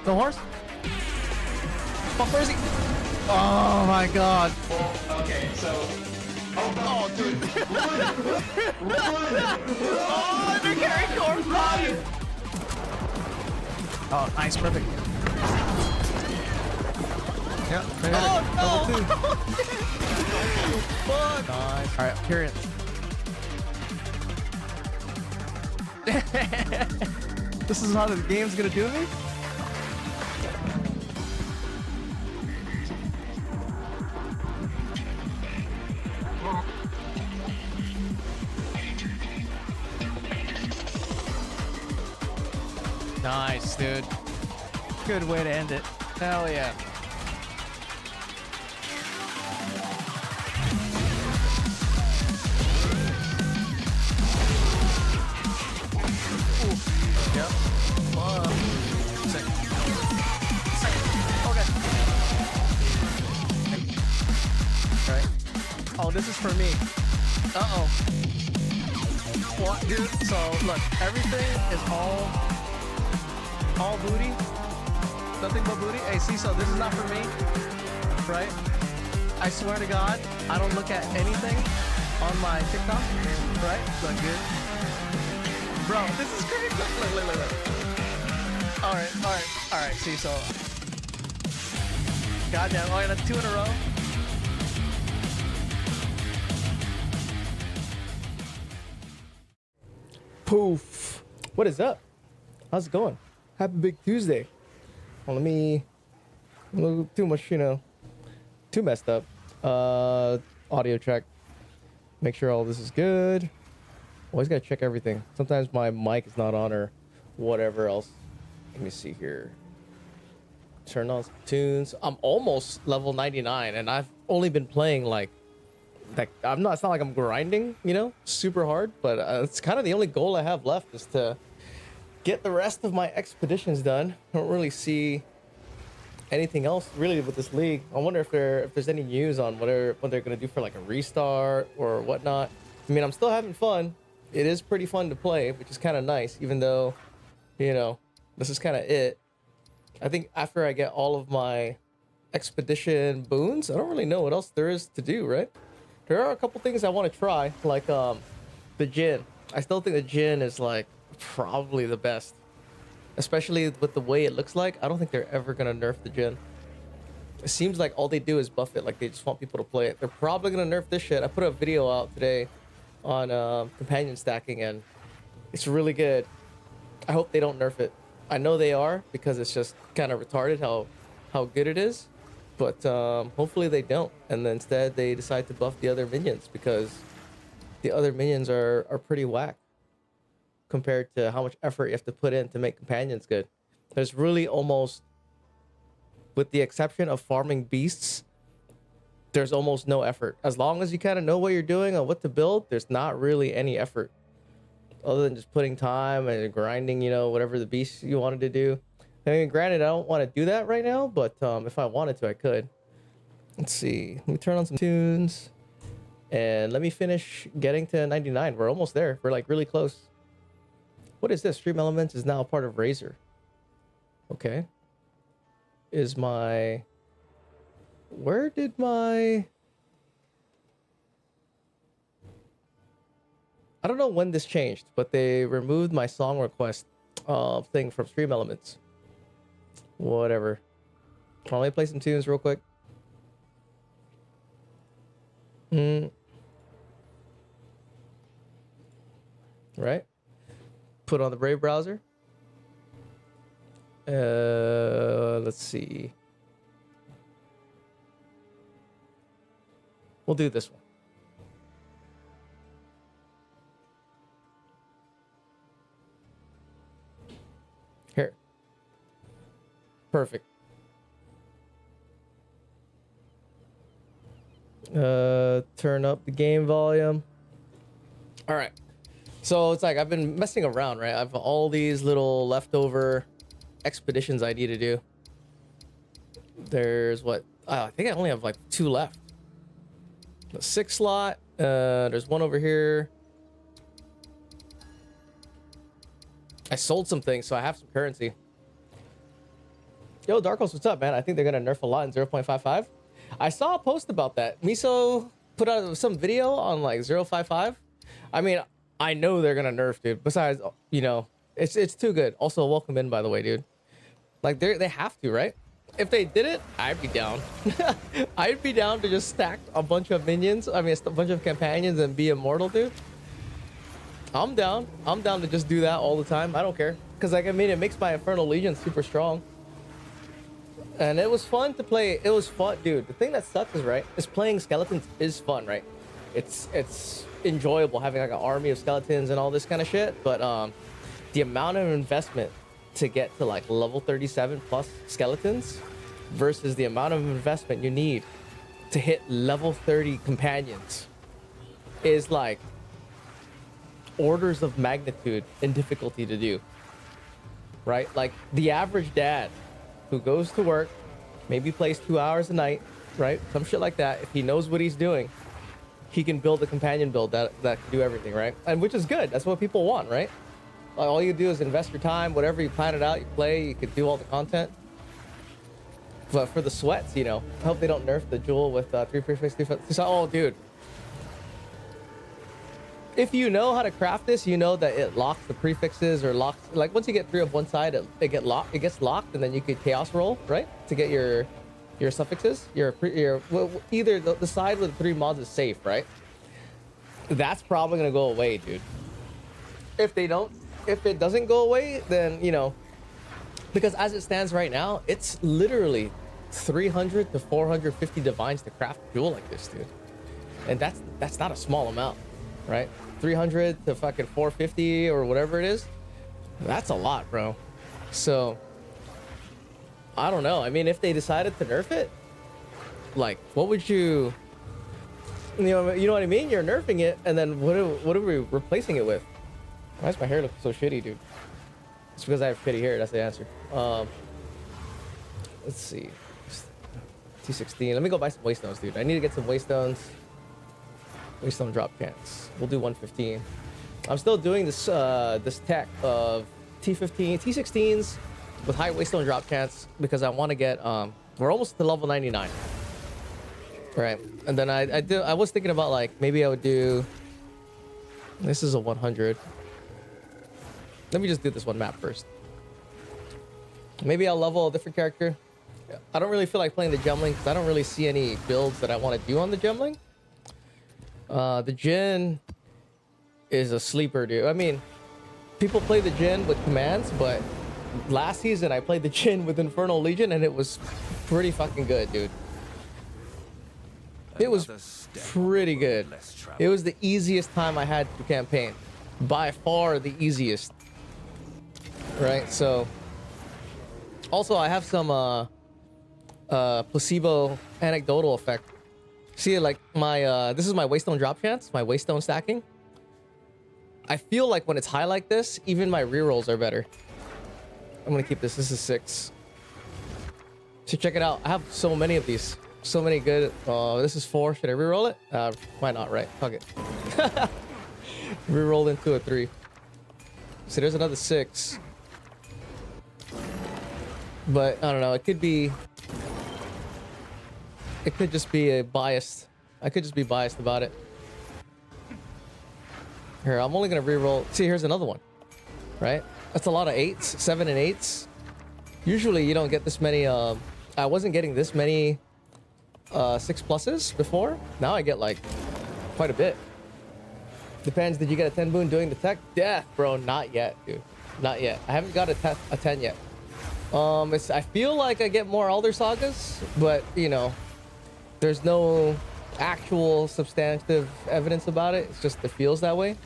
No horse? Fuck, where is he? Oh my god. Oh, okay, so... Oh, dude. Oh, undercarriage corpse, run! Oh, nice, perfect. Yeah, Oh, no! Fuck! Nice. Alright, period. This is how the game's gonna do me? Nice, dude. Good way to end it. Hell yeah. Yep. Second. Okay. Right. Oh, this is for me. Uh-oh. What, dude? So, look, everything is all booty. Nothing but booty. Hey, see, so this is not for me, right? I swear to God, I don't look at anything on my TikTok, right? Look good. Bro, this is crazy. Look. All right. See, so. Goddamn. All right, that's 2 in a row. Poof. What is up? How's it going? Happy Big Tuesday. Well, let me too much, too messed up. Audio check. Make sure all this is good. Always gotta check everything. Sometimes my mic is not on or whatever else. Let me see here. Turn on some tunes. I'm almost level 99 and I've only been playing like it's not like I'm grinding, super hard, but it's kind of the only goal I have left is to get the rest of my expeditions done. I don't really see anything else really with this league. I wonder if there's any news on what they're gonna do for like a restart or whatnot. I mean, I'm still having fun. It is pretty fun to play, which is kind of nice, even though, this is kind of it. I think after I get all of my expedition boons, I don't really know what else there is to do, right? There are a couple things I want to try, like the gin. I still think the gin is like probably the best, especially with the way it looks like. I don't think they're ever gonna nerf the gin. It seems like all they do is buff it, like they just want people to play it. They're probably gonna nerf this shit. I put a video out today on companion stacking and it's really good. I hope they don't nerf it. I know they are because it's just kind of retarded how good it is, but hopefully they don't, and then instead they decide to buff the other minions because the other minions are pretty whack compared to how much effort you have to put in to make companions good. There's really almost, with the exception of farming beasts, there's almost no effort. As long as you kind of know what you're doing or what to build, there's not really any effort other than just putting time and grinding, whatever the beast you wanted to do. I mean, granted, I don't want to do that right now, but if I wanted to, I could. Let's see. Let me turn on some tunes and let me finish getting to 99. We're almost there. We're like really close. What is this? Stream Elements is now a part of Razer. Okay. Where did my... I don't know when this changed, but they removed my song request thing from Stream Elements. Whatever. Let me play some tunes real quick. Right. Put on the Brave browser. Let's see. We'll do this one. Here. Perfect. Turn up the game volume. All right. So it's like I've been messing around, right? I have all these little leftover expeditions I need to do. There's what? I think I only have like 2 left. The 6 slot. There's one over here. I sold some things, so I have some currency. Yo, Darkos, what's up, man? I think they're gonna nerf a lot in 0.55. I saw a post about that. Miso put out some video on like 0.55. I mean, I know they're gonna nerf, dude. Besides, you know, it's too good. Also, welcome in, by the way, dude. Like they have to, right? If they did it, I'd be down. I'd be down to just stack a bunch of minions. I mean, a bunch of companions and be immortal, dude. I'm down. I'm down to just do that all the time. I don't care. Because, like, I mean, it makes my Infernal Legion super strong. And it was fun to play. It was fun, dude. The thing that sucks is, right, is playing skeletons is fun, right? It's enjoyable having, like, an army of skeletons and all this kind of shit. But the amount of investment to get to, like, level 37 plus skeletons versus the amount of investment you need to hit level 30 companions is, like, orders of magnitude in difficulty to do, right? Like the average dad who goes to work, maybe plays 2 hours a night, right? Some shit like that. If he knows what he's doing, he can build a companion build that can do everything, right? And which is good. That's what people want, right? Like, all you do is invest your time, whatever you plan it out, you play, you can do all the content. But for the sweats, you know, I hope they don't nerf the jewel with 3 prefix. Oh, dude. If you know how to craft this, you know that it locks the prefixes or locks, like once you get 3 of one side, it gets locked, and then you could chaos roll, right? To get your suffixes, either the side with the 3 mods is safe, right? That's probably gonna go away, dude. If it doesn't go away, then, you know, because as it stands right now, it's literally 300 to 450 divines to craft a jewel like this, dude. And that's not a small amount, right? 300 to fucking 450 or whatever it is. That's a lot, bro. So I don't know. I mean, if they decided to nerf it, like, what would you know what I mean? You're nerfing it, and then what are we replacing it with? Why does my hair look so shitty, dude? It's because I have shitty hair. That's the answer. Let's see. T16. Let me go buy some waystones, dude. I need to get some waystones. Waystone drop chance. We'll do 115. I'm still doing this this tech of T15, T16s with high waystone drop chance because I want to get we're almost to level 99. Right. And then I was thinking about, like, maybe I would do, this is a 100. Let me just do this one map first. Maybe I'll level a different character. I don't really feel like playing the Gemling because I don't really see any builds that I want to do on the Gemling. The Jhin is a sleeper, dude. I mean, people play the Jhin with commands, but last season I played the Jhin with Infernal Legion and it was pretty fucking good, dude. It was pretty good. It was the easiest time I had to campaign. By far the easiest. Right? So also I have some placebo anecdotal effect. See, like, my this is my waystone drop chance, my waystone stacking. I feel like when it's high like this, even my rerolls are better. I'm gonna keep this. This is 6. So check it out. I have so many of these. So many good. This is 4. Should I reroll it? Why not, right? Fuck it. Reroll into a 3. So there's another 6. But I don't know. It could be. It could just be a biased. I could just be biased about it. Here, I'm only gonna reroll. See, here's another one. Right? That's a lot of 8s, 7 and 8s. Usually you don't get this many. I wasn't getting this many 6 pluses before. Now I get, like, quite a bit. Depends. Did you get a 10 boon doing the tech? Death, bro. Not yet, dude. Not yet. I haven't got a 10 yet. I feel like I get more Elder Sagas, but, you know, there's no actual substantive evidence about it. It's just it feels that way.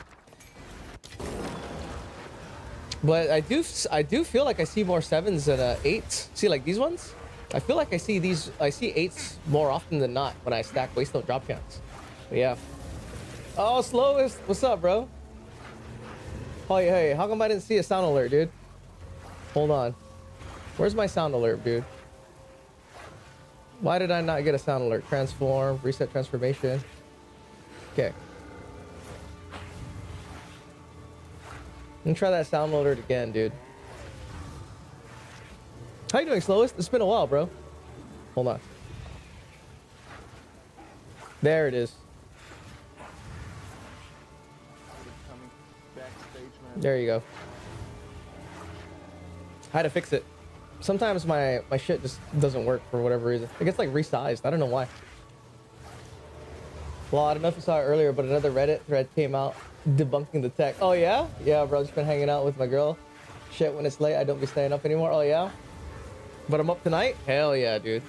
But I do feel like I see more 7s than 8s. See, like these ones? I feel like I see 8s more often than not when I stack waystone drop counts. But yeah. Oh, Slowest. What's up, bro? Oh, hey, how come I didn't see a sound alert, dude? Hold on. Where's my sound alert, dude? Why did I not get a sound alert? Transform, reset transformation. Okay. Let me try that sound alert again, dude. How you doing, Slowest? It's been a while, bro. Hold on. There it is. There you go. I had to fix it. Sometimes my shit just doesn't work for whatever reason. It gets like resized. I don't know why. Well, I don't know if you saw it earlier, but another Reddit thread came out debunking the tech. Oh yeah? Yeah, bro. Just been hanging out with my girl. Shit, when it's late, I don't be staying up anymore. Oh yeah? But I'm up tonight? Hell yeah, dude.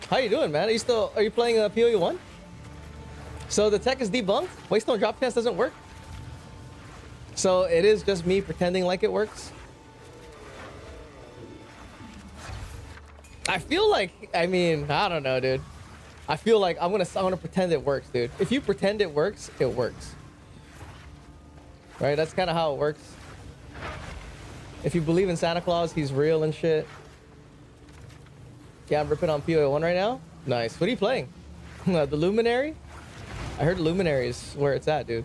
How you doing, man? Are you playing PoE 1? So the tech is debunked? Waystone drop test doesn't work? So it is just me pretending like it works? I feel like, I mean, I don't know, dude. I feel like I'm gonna pretend it works, dude. If you pretend it works, it works. Right? That's kind of how it works. If you believe in Santa Claus, he's real and shit. Yeah, I'm ripping on PoE 1 right now. Nice. What are you playing? The Luminary? I heard Luminary is where it's at, dude.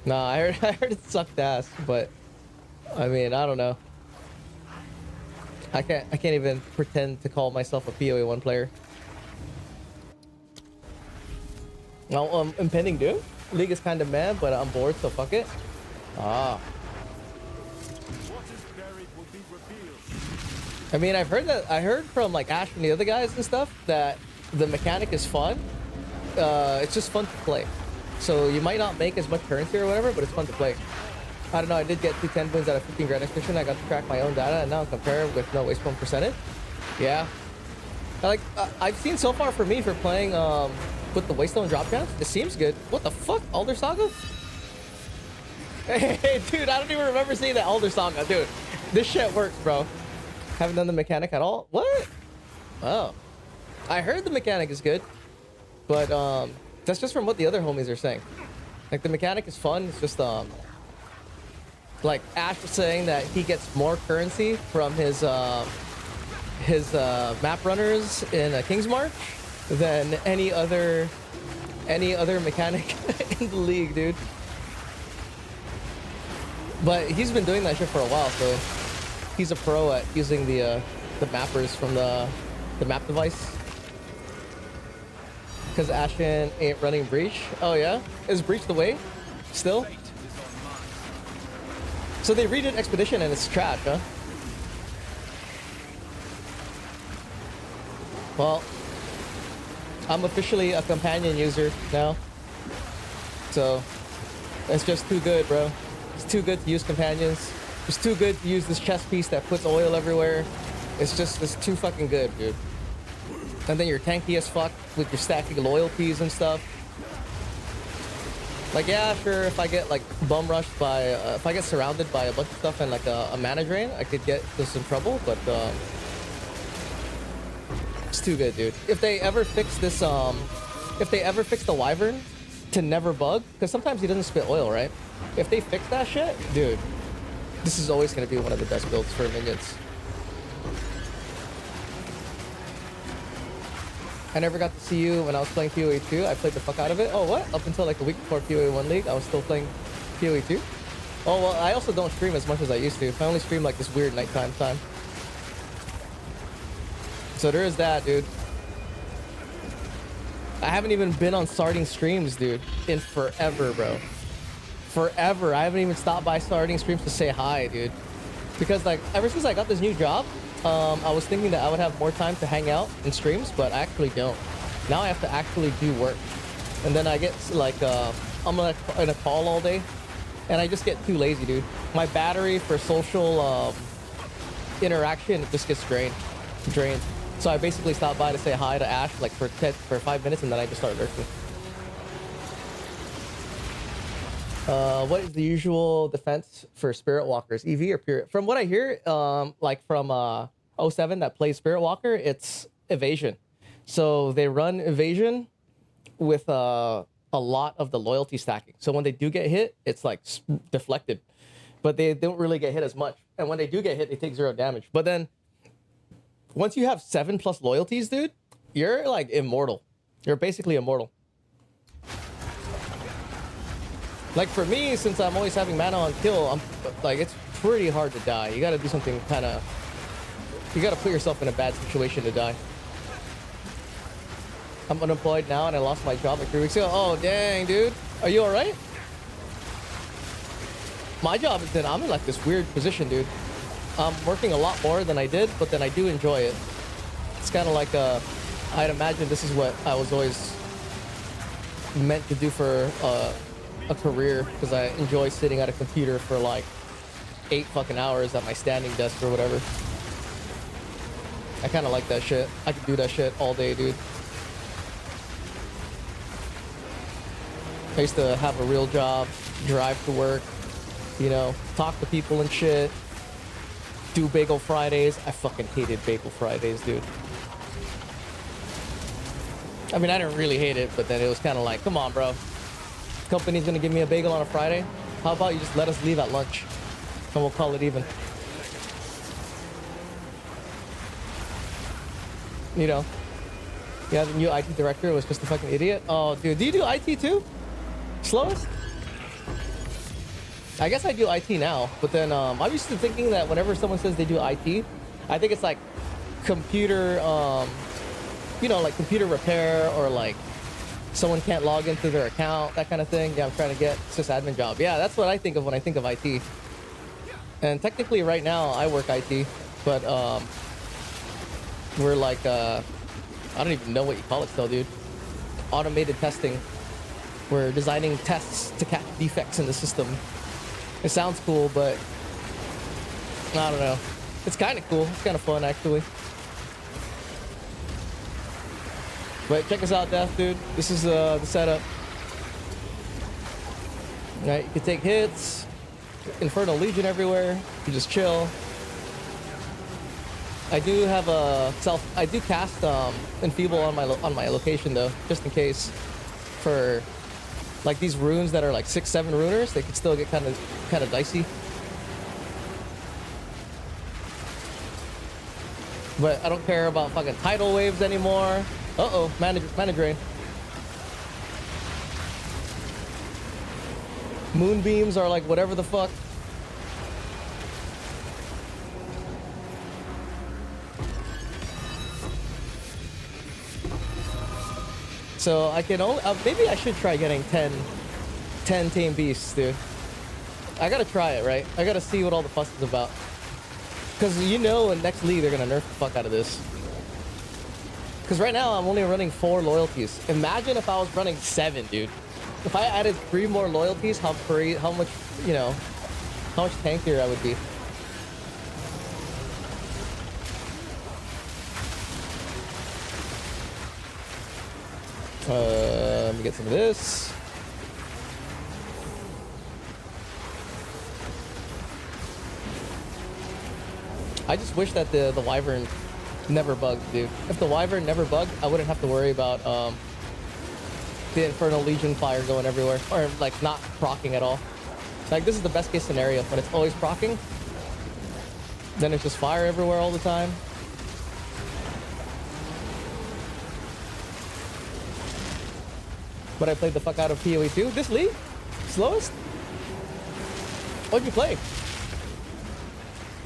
Nah, I heard it sucked ass, but I mean, I don't know. I can't even pretend to call myself a PoE 1 player. Well, impending doom. League is kind of mad, but I'm bored, so fuck it. Ah. I mean, I heard from like Ash and the other guys and stuff that the mechanic is fun. It's just fun to play. So you might not make as much currency or whatever, but it's fun to play. I don't know, I did get 210 wins out of 15 grand exhibition. I got to track my own data and now compare with no waste point percentage. Yeah. I've seen so far for me for playing with the Waystone drop downs, it seems good. What the fuck? Alder Saga? Hey, dude, I don't even remember seeing that Alder Saga. Dude, this shit works, bro. Haven't done the mechanic at all? What? Oh. I heard the mechanic is good, but that's just from what the other homies are saying. Like, the mechanic is fun. It's just, like Ash was saying that he gets more currency from his map runners in King's March than any other mechanic in the league, dude. But he's been doing that shit for a while, so he's a pro at using the mappers from the map device. Because Ashen ain't running Breach. Oh yeah? Is Breach the way? Still? So they redid Expedition and it's trash, huh? Well, I'm officially a companion user now. So, it's just too good, bro. It's too good to use companions. It's too good to use this chest piece that puts oil everywhere. It's too fucking good, dude. And then you're tanky as fuck with your stacking loyalties and stuff. Like, yeah, sure, if I get, like, bum rushed by, if I get surrounded by a bunch of stuff and, like, a mana drain, I could get into some trouble, but, it's too good, dude. If they ever fix this, if they ever fix the Wyvern to never bug, because sometimes he doesn't spit oil, right? If they fix that shit, dude, this is always going to be one of the best builds for minions. I never got to see you when I was playing PoE 2. I played the fuck out of it. Oh, what? Up until like a week before PoE 1 League, I was still playing PoE 2. Oh, well, I also don't stream as much as I used to. I only stream like this weird nighttime time. So there is that, dude. I haven't even been on starting streams, dude, in forever, bro. Forever. I haven't even stopped by starting streams to say hi, dude. Because like, ever since I got this new job, I was thinking that I would have more time to hang out in streams, but I actually don't. Now I have to actually do work. And then I get like, I'm like in a call all day and I just get too lazy, dude. My battery for social interaction just gets drained. So I basically stop by to say hi to Ash like for 5 minutes and then I just start lurking. What is the usual defense for Spirit Walkers, EV or pure? From what I hear, like from 07 that plays Spirit Walker, it's evasion. So they run evasion with a lot of the loyalty stacking. So when they do get hit, it's like deflected, but they don't really get hit as much. And when they do get hit, they take 0 damage. But then once you have 7+ loyalties, dude, you're like immortal. You're basically immortal. Like for me, since I'm always having mana on kill, I'm like, it's pretty hard to die. You got to do something kind of You gotta put yourself in a bad situation to die. I'm unemployed now and I lost my job like 3 weeks ago. Oh, dang, dude. Are you all right? My job is that I'm in like this weird position, dude. I'm working a lot more than I did, but then I do enjoy it. It's kind of like, I'd imagine this is what I was always meant to do for a career, because I enjoy sitting at a computer for like 8 fucking hours at my standing desk or whatever. I kind of like that shit. I could do that shit all day, dude. I used to have a real job, drive to work, you know, talk to people and shit, do Bagel Fridays. I fucking hated Bagel Fridays, dude. I mean, I didn't really hate it, but then it was kind of like, come on, bro. Company's gonna give me a bagel on a Friday. How about you just let us leave at lunch and we'll call it even. You know, yeah, the new IT director was just a fucking idiot. Oh, dude, do you do IT too? Slowest? I guess I do IT now, but then I'm used to thinking that whenever someone says they do IT, I think it's like computer, you know, like computer repair, or like someone can't log into their account, that kind of thing. Yeah, I'm trying to get sysadmin job. Yeah, that's what I think of when I think of IT. And technically right now I work IT, but we're like, I don't even know what you call it still, dude. Automated testing. We're designing tests to catch defects in the system. It sounds cool, but I don't know. It's kind of cool. It's kind of fun, actually. But check us out, Death, dude. This is the setup. All right, you can take hits. Infernal Legion everywhere. You can just chill. I do have I do cast Enfeeble on my location though, just in case. For like these runes that are like 6-7 runers, they can still get kind of dicey. But I don't care about fucking tidal waves anymore. Uh-oh, mana drain. Moonbeams are like whatever the fuck. So I can only, maybe I should try getting 10 tame beasts, dude. I gotta try it, right? I gotta see what all the fuss is about. Because you know in next league they're gonna nerf the fuck out of this. Because right now I'm only running 4 loyalties. Imagine if I was running 7, dude. If I added 3 more loyalties, how much, you know, how much tankier I would be. Let me get some of this. I just wish that the Wyvern never bugged, dude. If the Wyvern never bugged, I wouldn't have to worry about the Infernal Legion fire going everywhere, or like not proccing at all. Like this is the best case scenario, when it's always proccing. Then it's just fire everywhere all the time. But I played the fuck out of PoE 2. This league? Slowest? What'd you play?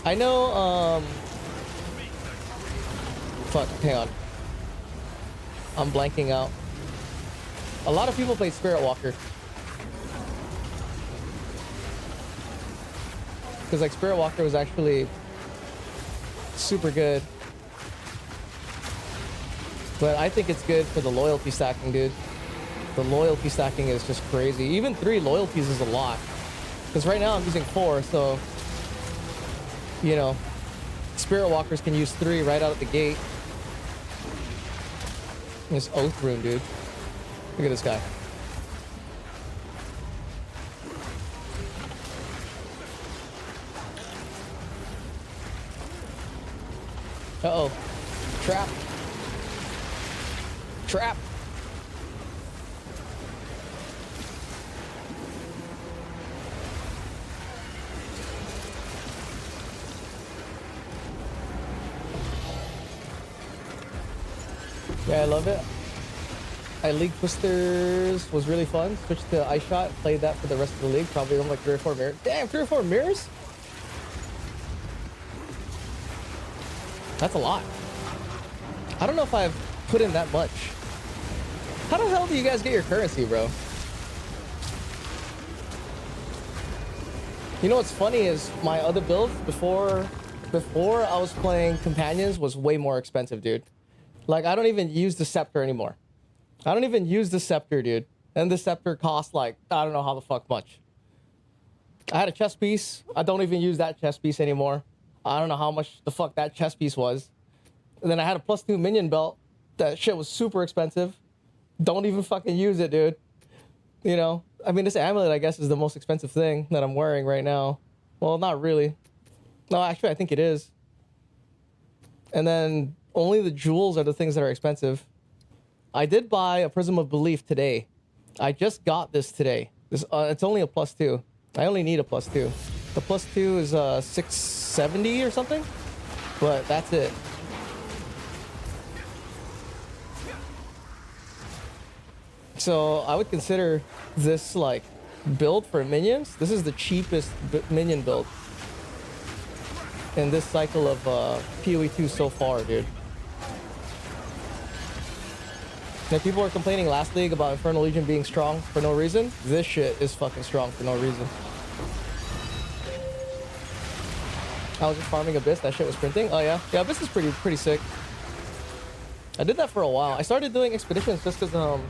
I know, fuck, hang on. I'm blanking out. A lot of people played Spirit Walker. Because like Spirit Walker was actually super good. But I think it's good for the loyalty stacking, dude. The loyalty stacking is just crazy. Even 3 loyalties is a lot. Because right now I'm using 4, so... You know, Spirit Walkers can use 3 right out of the gate. This Oath Rune, dude. Look at this guy. Uh-oh. Trap. Trap. Yeah, I love it. League Twisters was really fun. Switched to Ice Shot, played that for the rest of the league. Probably on like 3 or 4 mirrors. Damn, 3 or 4 mirrors? That's a lot. I don't know if I've put in that much. How the hell do you guys get your currency, bro? You know what's funny is my other build before I was playing companions was way more expensive, dude. Like, I don't even use the scepter anymore. I don't even use the scepter, dude. And the scepter costs like, I don't know how the fuck much. I had a chest piece. I don't even use that chest piece anymore. I don't know how much the fuck that chest piece was. And then I had a +2 minion belt. That shit was super expensive. Don't even fucking use it, dude. You know? I mean, this amulet, I guess, is the most expensive thing that I'm wearing right now. Well, not really. No, actually, I think it is. And then only the jewels are the things that are expensive. I did buy a Prism of Belief today. I just got this today. This it's only a +2. I only need a +2. The +2 is 670 or something, but that's it. So I would consider this like build for minions. This is the cheapest minion build in this cycle of PoE 2 so far, dude. Now, people were complaining last league about Infernal Legion being strong for no reason. This shit is fucking strong for no reason. I was just farming Abyss. That shit was printing. Oh yeah, yeah. Abyss is pretty sick. I did that for a while. I started doing expeditions just because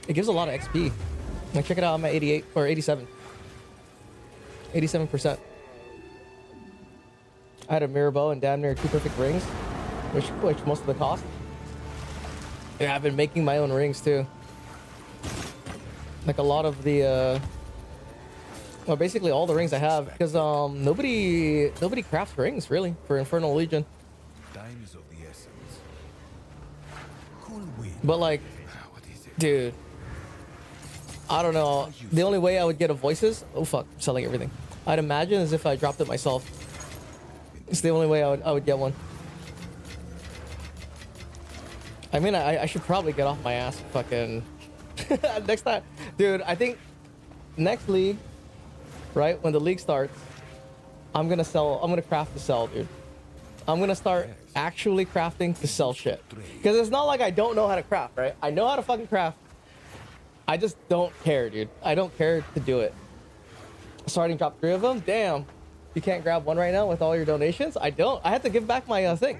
it gives a lot of XP. Like, check it out. I'm at 88 or 87. 87%. I had a mirror bow and damn near 2 perfect rings, which most of the cost. Yeah, I've been making my own rings too. Like a lot of the, well, basically all the rings I have, because nobody crafts rings really for Infernal Legion. Time is of the essence. Cool wind. But like, dude, I don't know. The only way I would get a voices, oh fuck, I'm selling everything. I'd imagine as if I dropped it myself. It's the only way I would get one. I mean, I should probably get off my ass fucking next time. Dude, I think next league, right, when the league starts, I'm gonna craft to sell, dude. I'm gonna start actually crafting to sell shit. Because it's not like I don't know how to craft, right? I know how to fucking craft. I just don't care, dude. I don't care to do it. Starting drop 3 of them? Damn. You can't grab one right now with all your donations? I don't. I had to give back my thing.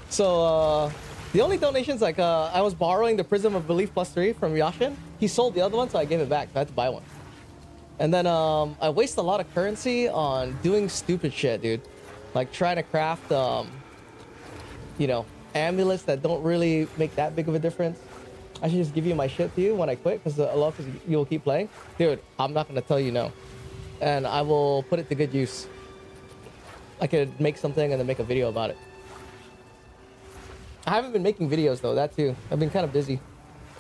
So, the only donations, like, I was borrowing the Prism of Belief +3 from Yashin. He sold the other one, so I gave it back. So I had to buy one. And then I waste a lot of currency on doing stupid shit, dude. Like trying to craft, you know, amulets that don't really make that big of a difference. I should just give you my shit to you when I quit, because you will keep playing. Dude, I'm not going to tell you no. And I will put it to good use. I could make something and then make a video about it. I haven't been making videos though, that too. I've been kind of busy.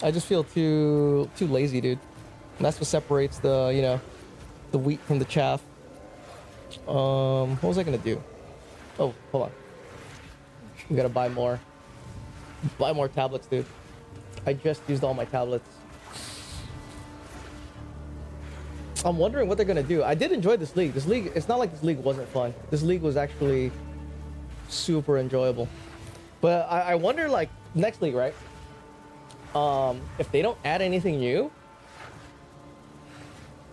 I just feel too lazy, dude. And that's what separates the, you know, the wheat from the chaff. What was I gonna do? Oh, hold on. We gotta buy more. Buy more tablets, dude. I just used all my tablets. I'm wondering what they're gonna do. I did enjoy this league. This league, it's not like this league wasn't fun. This league was actually super enjoyable. But I wonder, like, next league, right? If they don't add anything new,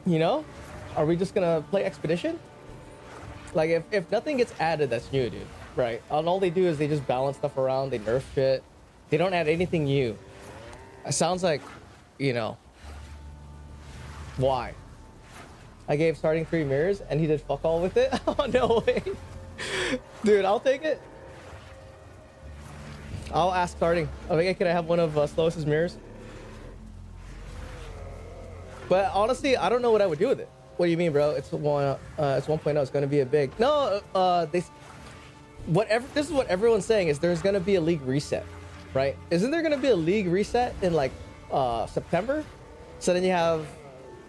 you know, are we just gonna play Expedition? Like, if nothing gets added that's new, dude, right? And all they do is they just balance stuff around, they nerf shit. They don't add anything new. It sounds like, you know, why? I gave starting 3 mirrors and he did fuck all with it. Oh, no way. Dude, I'll take it. I'll ask starting. Okay, can I have one of Slowis's mirrors? But honestly, I don't know what I would do with it. What do you mean, bro? It's 1.0. It's going to be a big. No, this is what everyone's saying is there's going to be a league reset, right? Isn't there going to be a league reset in like September? So then you have,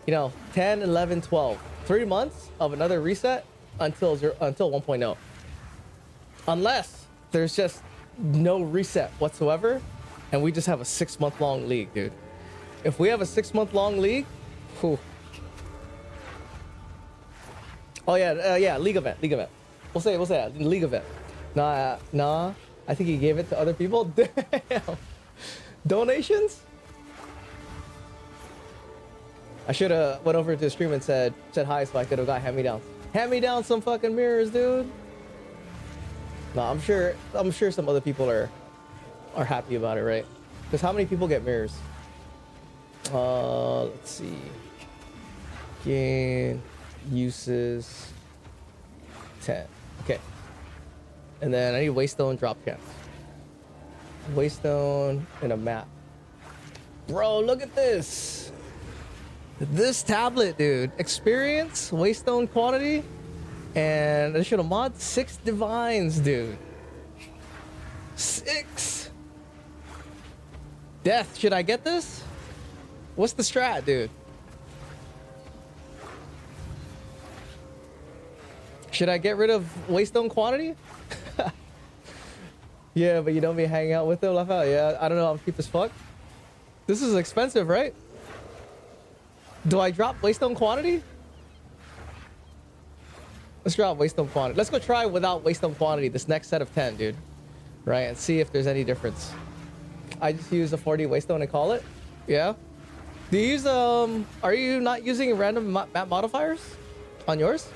you know, 10, 11, 12, 3 months of another reset until 1.0. Unless there's just no reset whatsoever and we just have a 6-month-long league, dude. If we have a 6-month-long league, whew. Oh yeah, yeah, league event. We'll say that, league event. Nah, I think he gave it to other people. Damn. Donations? I should have went over to the stream and said hi so I could have got hand-me-downs. Hand me down some fucking mirrors, dude. No, I'm sure some other people are happy about it, right? Because how many people get mirrors? Let's see. Gain uses 10. Okay. And then I need waystone drop cans. Waystone and a map. Bro, look at this. This tablet, dude. Experience, waystone quantity, and additional mod 6 divines, dude. 6. Death, should I get this? What's the strat, dude? Should I get rid of waystone quantity? Yeah, but you don't be hanging out with them, laugh out. Yeah, I don't know, I'm cheap as fuck. This is expensive, right? Do I drop waystone quantity? Let's drop waystone quantity. Let's go try without waystone quantity this next set of 10, dude. Right, and see if there's any difference. I just use a 40 waystone and call it. Yeah. Do you use are you not using random map modifiers on yours?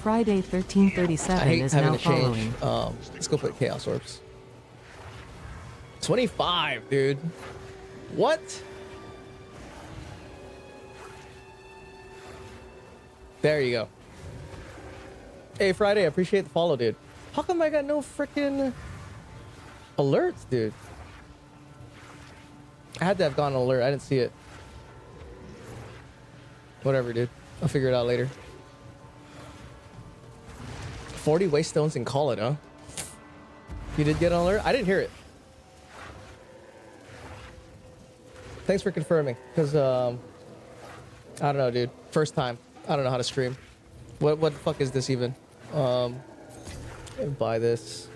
Friday 1337 is having now to change. following. Let's go put chaos orbs. 25, dude. What? There you go. Hey, Friday, I appreciate the follow, dude. How come I got no freaking alerts, dude? I had to have gone alert. I didn't see it. Whatever, dude. I'll figure it out later. 40 waystones and call it, huh? You did get an alert? I didn't hear it. Thanks for confirming, because I don't know, dude. First time. I don't know how to stream. What the fuck is this even? Buy this.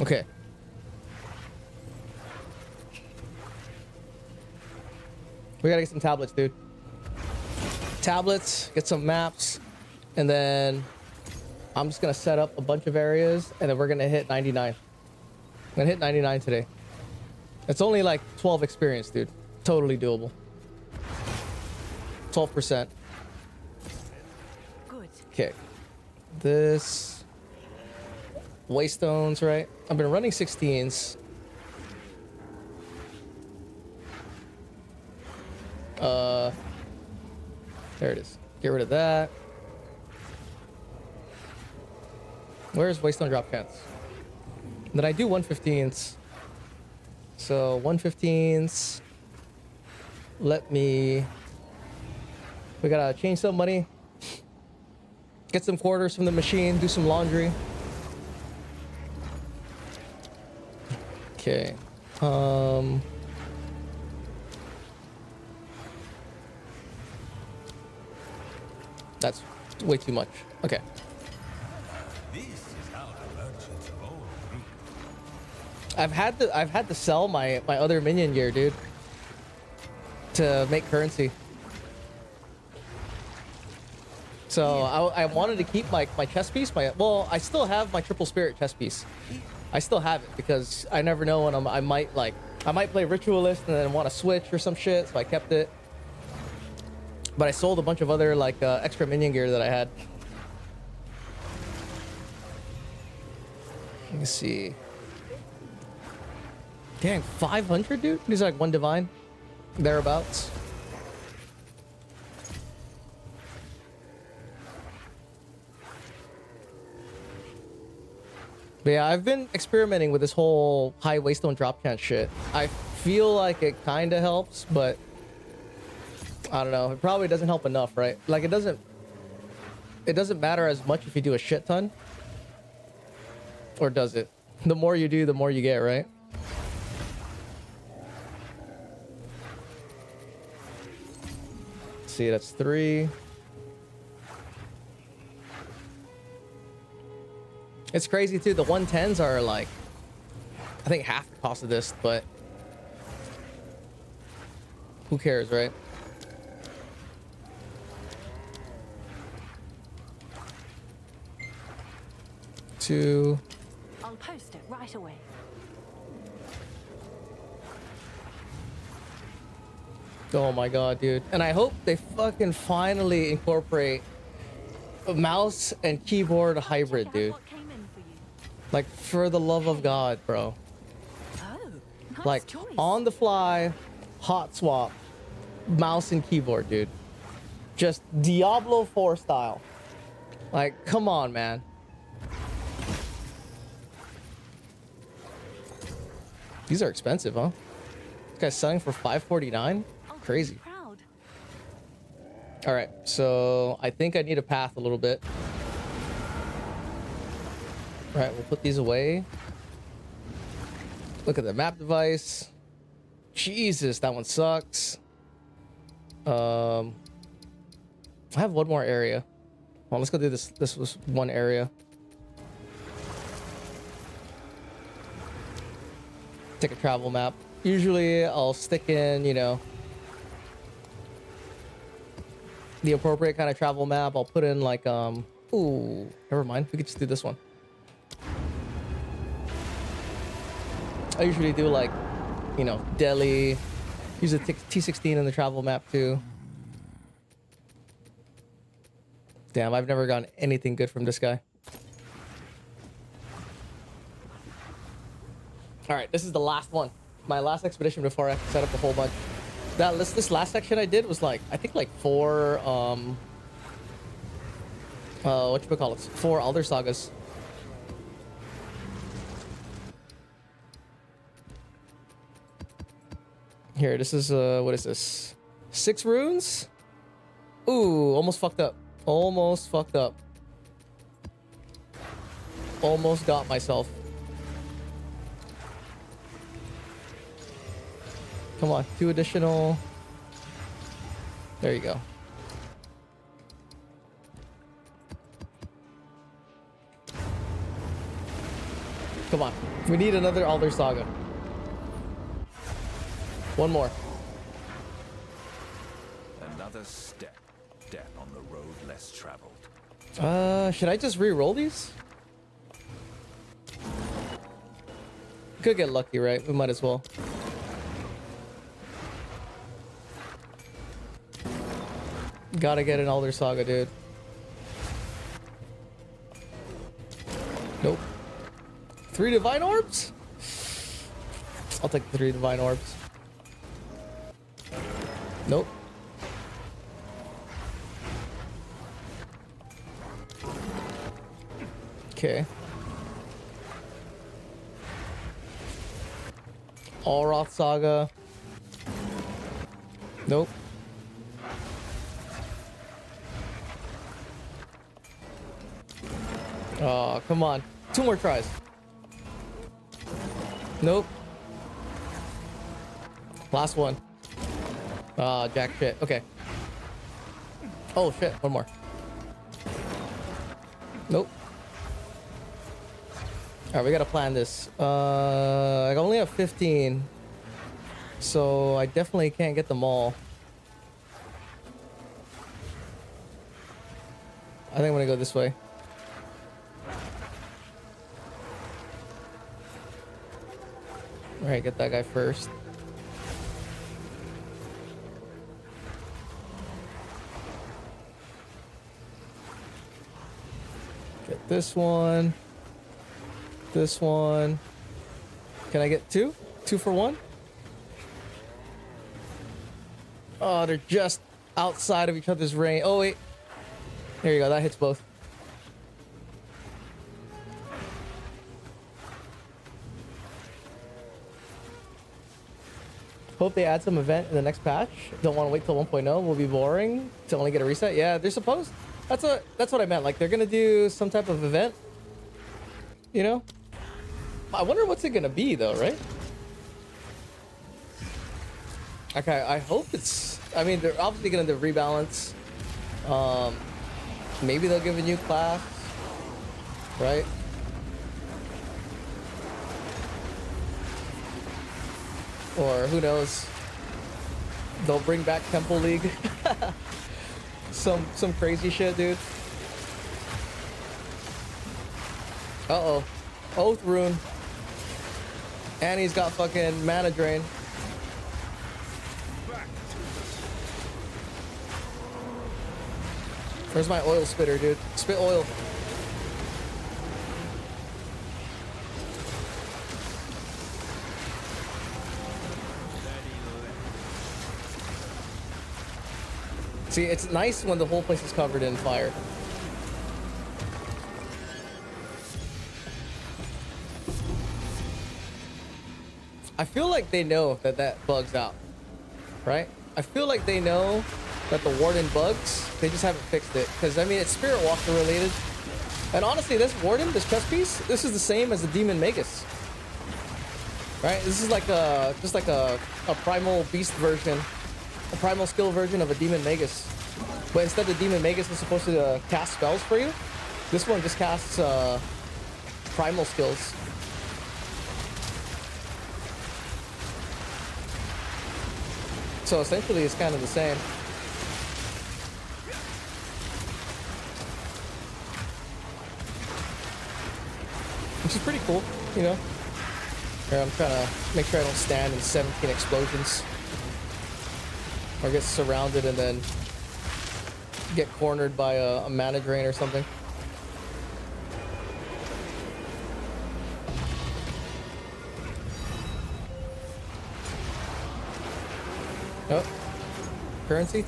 Okay. We gotta get some tablets, dude. Tablets, get some maps, and then I'm just gonna set up a bunch of areas, and then we're gonna hit 99. I'm gonna hit 99 today. It's only like 12 experience, dude. Totally doable. 12%. Good. Okay. This waystones, right? I've been running 16s. There it is. Get rid of that. Where's waystone drop cans? Then I do 115s. So 115s. Let me. We gotta change some money. Get some quarters from the machine. Do some laundry. Okay. That's way too much. Okay. This is how the merchants of old be. I've had to sell my other minion gear, dude, to make currency. So I wanted to keep my chest piece. Well, I still have my triple spirit chest piece. I still have it because I never know when I might play ritualist and then want to switch or some shit. So I kept it. But I sold a bunch of other extra minion gear that I had. Let me see. Dang, 500, dude? These are like one divine. Thereabouts. But yeah, I've been experimenting with this whole high waystone drop can shit. I feel like it kind of helps, but I don't know. It probably doesn't help enough, right? Like it doesn't matter as much if you do a shit ton. Or does it? The more you do, the more you get, right? Let's see, that's 3. It's crazy too. The 110s are like, I think half the cost of this, but who cares, right? 2. I'll post it right away. Oh my god, dude. And I hope they fucking finally incorporate a mouse and keyboard hybrid, Check out dude. what came in for you. Like, for the love of God, bro. Oh, nice Like, choice. on the fly, hot swap, mouse and keyboard, dude. Just Diablo 4 style. Like, come on, man. These are expensive, huh? This guy's selling for $549? I'll Crazy. be proud. All right, so I think I need a path a little bit. All right, we'll put these away. Look at the map device. Jesus, that one sucks. I have one more area. Well, let's go do this. This was one area. Take a travel map. Usually I'll stick in, you know, the appropriate kind of travel map. I'll put in like, ooh, never mind. We could just do this one. I usually do like, you know, Delhi. Use a T16 in the travel map too. Damn, I've never gotten anything good from this guy. All right, this is the last one. My last expedition before I set up a whole bunch. This last section I did was like, I think like 4, whatchamacallit, 4 Elder Sagas. Here, this is, what is this? 6 runes? Ooh, almost fucked up. Almost fucked up. Almost got myself. Come on, 2 additional. There you go. Come on. We need another Elder Saga. One more. Another step on the road less traveled. Should I just re-roll these? Could get lucky, right? We might as well. Gotta get an Elder Saga, dude. Nope. 3 Divine Orbs? I'll take the 3 Divine Orbs. Nope. Okay. Allroth Saga. Nope. Oh, come on. 2 more tries. Nope. Last one. Ah, jack shit. Okay. Oh shit, one more. Nope. Alright, we gotta plan this. I only have 15. So I definitely can't get them all. I think I'm gonna go this way. Alright, get that guy first. Get this one. This one. Can I get 2? 2 for 1? Oh, they're just outside of each other's range. Oh, wait. There you go. That hits both. Hope they add some event in the next patch. Don't want to wait till 1.0. Will be boring to only get a reset. Yeah, they're supposed. That's what I meant. Like they're gonna do some type of event. You know. I wonder what's it gonna be though, right? Okay, I hope it's. I mean, they're obviously gonna do rebalance. Maybe they'll give a new class, right? Or who knows? They'll bring back Temple League. some crazy shit, dude. Uh-oh. Oath rune. And he's got fucking mana drain. Where's my oil spitter, dude? Spit oil. See, it's nice when the whole place is covered in fire. I feel like they know that that bugs out, right? I feel like they know that the Warden bugs. They just haven't fixed it. Because, I mean, it's Spirit Walker related. And honestly, this Warden, this chest piece, this is the same as the Demon Magus. Right? This is like a, just like a Primal Beast version. A Primal Skill version of a Demon Magus. But instead the Demon Magus is supposed to cast spells for you, this one just casts Primal skills. So essentially it's kind of the same. Which is pretty cool, you know? Here, I'm trying to make sure I don't stand in 17 explosions. Or get surrounded and then get cornered by a mana drain or something. Oh, currency.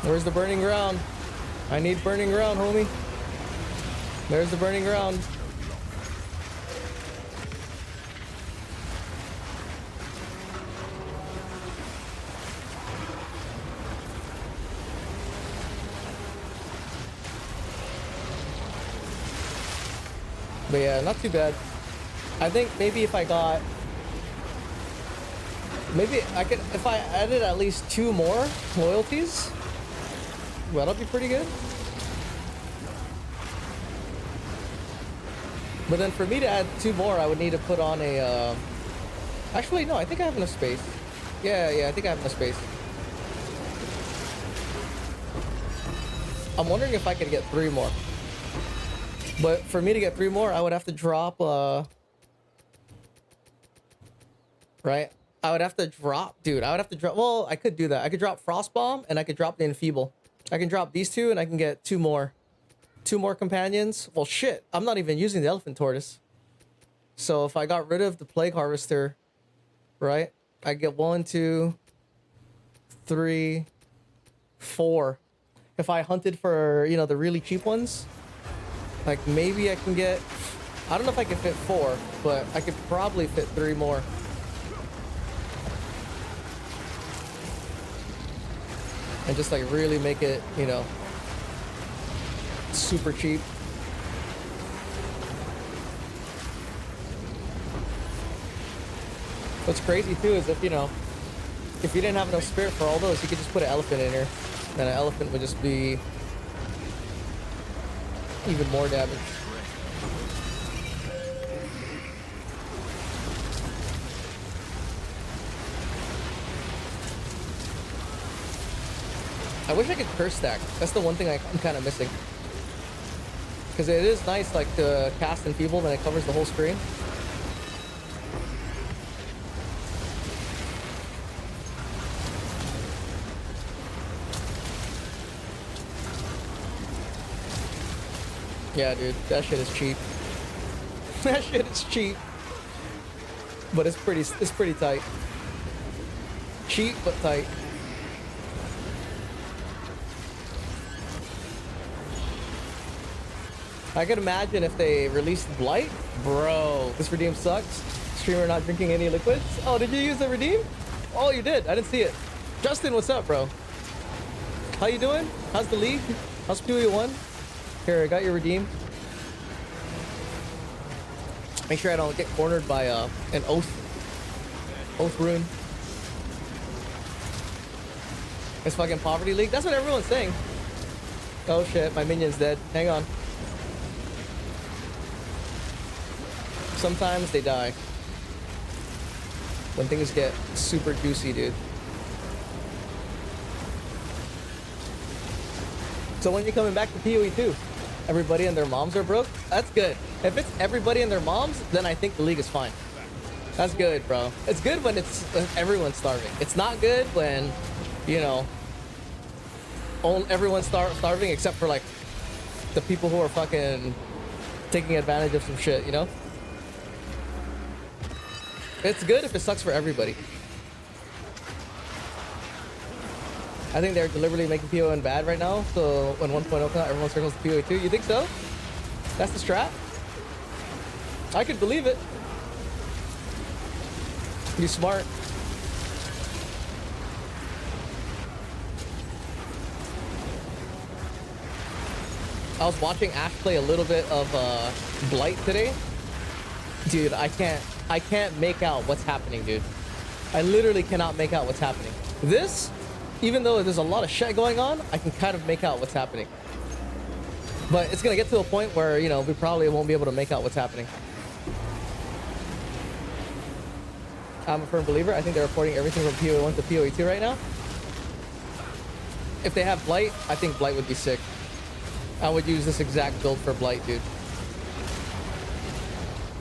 Where's the burning ground? I need burning ground, homie. There's the burning ground. But yeah, not too bad. I think maybe if I got... Maybe I could... If I added at least 2 more loyalties, well, that'll be pretty good. But then for me to add 2 more, I would need to put on a... Actually, no, I think I have enough space. Yeah, I think I have enough space. I'm wondering if I could get 3 more. But for me to get 3 more, I would have to drop, right? I would have to drop, dude. I would have to drop, well, I could do that. I could drop Frostbomb and I could drop the Enfeeble. I can drop these 2 and I can get 2 more. 2 more companions. Well, shit. I'm not even using the Elephant Tortoise. So if I got rid of the Plague Harvester, right? I get 1, 2, 3, 4. If I hunted for, you know, the really cheap ones, like maybe I can get, I don't know if I can fit 4, but I could probably fit 3 more. And just like really make it, you know, super cheap. What's crazy too is if, you know, if you didn't have enough spirit for all those, you could just put an elephant in here. And an elephant would just be even more damage. I wish I could curse stack. That's the one thing I'm kind of missing. Because it is nice, like, to cast Enfeeble when it covers the whole screen. Yeah, dude, that shit is cheap. That shit is cheap. But it's pretty tight. Cheap, but tight. I could imagine if they released Blight. Bro, this redeem sucks. Streamer not drinking any liquids. Oh, did you use the redeem? Oh, you did. I didn't see it. Justin, what's up, bro? How you doing? How's the league? How's PoE1? Here, I got your redeem. Make sure I don't get cornered by an oath rune. It's fucking Poverty League. That's what everyone's saying. Oh shit, my minion's dead. Hang on. Sometimes they die. When things get super juicy, dude. So when you're coming back to PoE 2, everybody and their moms are broke? That's good. If it's everybody and their moms, then I think the league is fine. That's good, bro. It's good when it's everyone's starving. It's not good when, you know, everyone's starving except for like the people who are fucking taking advantage of some shit, you know? It's good if it sucks for everybody. I think they're deliberately making PoE bad right now, so when 1.0 comes out, everyone circles to PoE 2. You think so? That's the strat? I could believe it. You smart. I was watching Ash play a little bit of Blight today. Dude, I can't make out what's happening, dude. I literally cannot make out what's happening. This, even though there's a lot of shit going on, I can kind of make out what's happening. But it's gonna get to a point where, you know, we probably won't be able to make out what's happening. I'm a firm believer. I think they're reporting everything from PoE 1 to PoE 2 right now. If they have Blight, I think Blight would be sick. I would use this exact build for Blight, dude.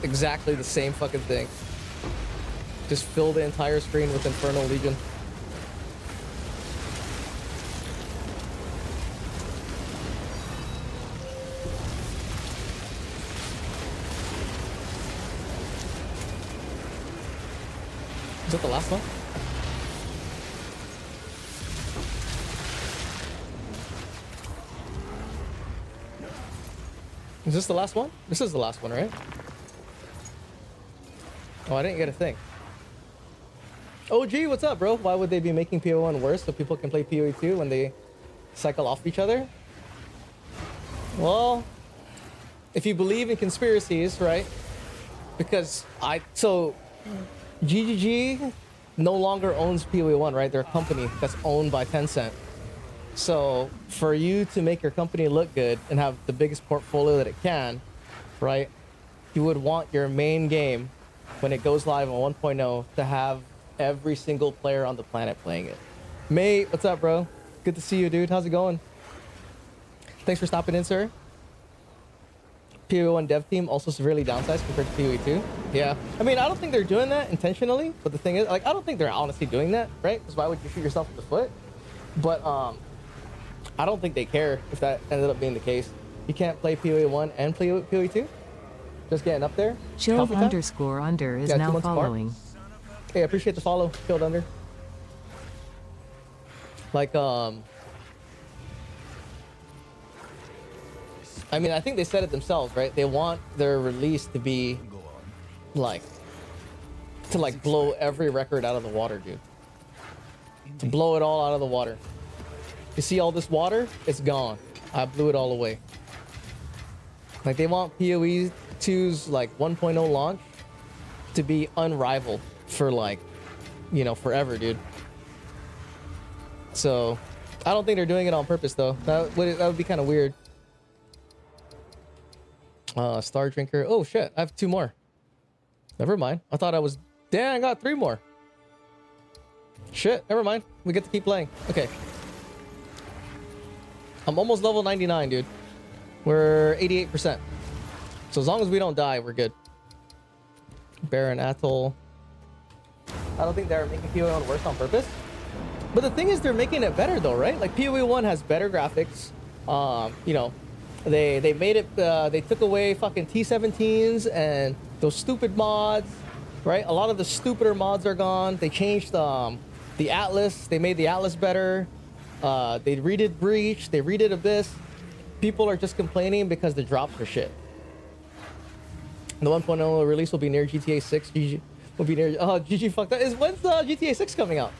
Exactly the same fucking thing. Just fill the entire screen with Infernal Legion. Is that the last one? Is this the last one? This is the last one, right? Oh, I didn't get a thing. OG, what's up, bro? Why would they be making PoE 1 worse so people can play PoE 2 when they cycle off each other? Well, if you believe in conspiracies, right? Because GGG no longer owns PoE 1, right? They're a company that's owned by Tencent. So for you to make your company look good and have the biggest portfolio that it can, right? You would want your main game, when it goes live on 1.0, to have every single player on the planet playing it. Mate, what's up, bro? Good to see you, dude. How's it going? Thanks for stopping in, sir. PoE 1 dev team also severely downsized compared to PoE 2. Yeah. I mean, I don't think they're doing that intentionally, but the thing is, like, I don't think they're honestly doing that, right? Because why would you shoot yourself in the foot? But I don't think they care if that ended up being the case. You can't play PoE 1 and play PoE 2? Just getting up there? Chilled underscore under is now following. Hey, I appreciate the follow, Chilled under. Like, I mean, I think they said it themselves, right? They want their release to be, like, to, like, blow every record out of the water, dude. To blow it all out of the water. You see all this water? It's gone. I blew it all away. Like, they want PoE 2's, like, 1.0 launch to be unrivaled for, like, you know, forever, dude. So, I don't think they're doing it on purpose, though. That would be kind of weird. Star Drinker. Oh, shit. I have 2 more. Never mind. I thought I was... Damn, I got 3 more. Shit, never mind. We get to keep playing. Okay. I'm almost level 99, dude. We're 88%. So as long as we don't die, we're good. Baron Atoll. I don't think they're making PoE 1 worse on purpose. But the thing is, they're making it better, though, right? Like, PoE 1 has better graphics. You know, they made it... they took away fucking T17s and those stupid mods, right? A lot of the stupider mods are gone. They changed the Atlas. They made the Atlas better. They redid Breach. They redid Abyss. People are just complaining because the drops are shit. The 1.0 release will be near GTA 6. GG will be near... Oh, GG fucked up. When's GTA 6 coming out?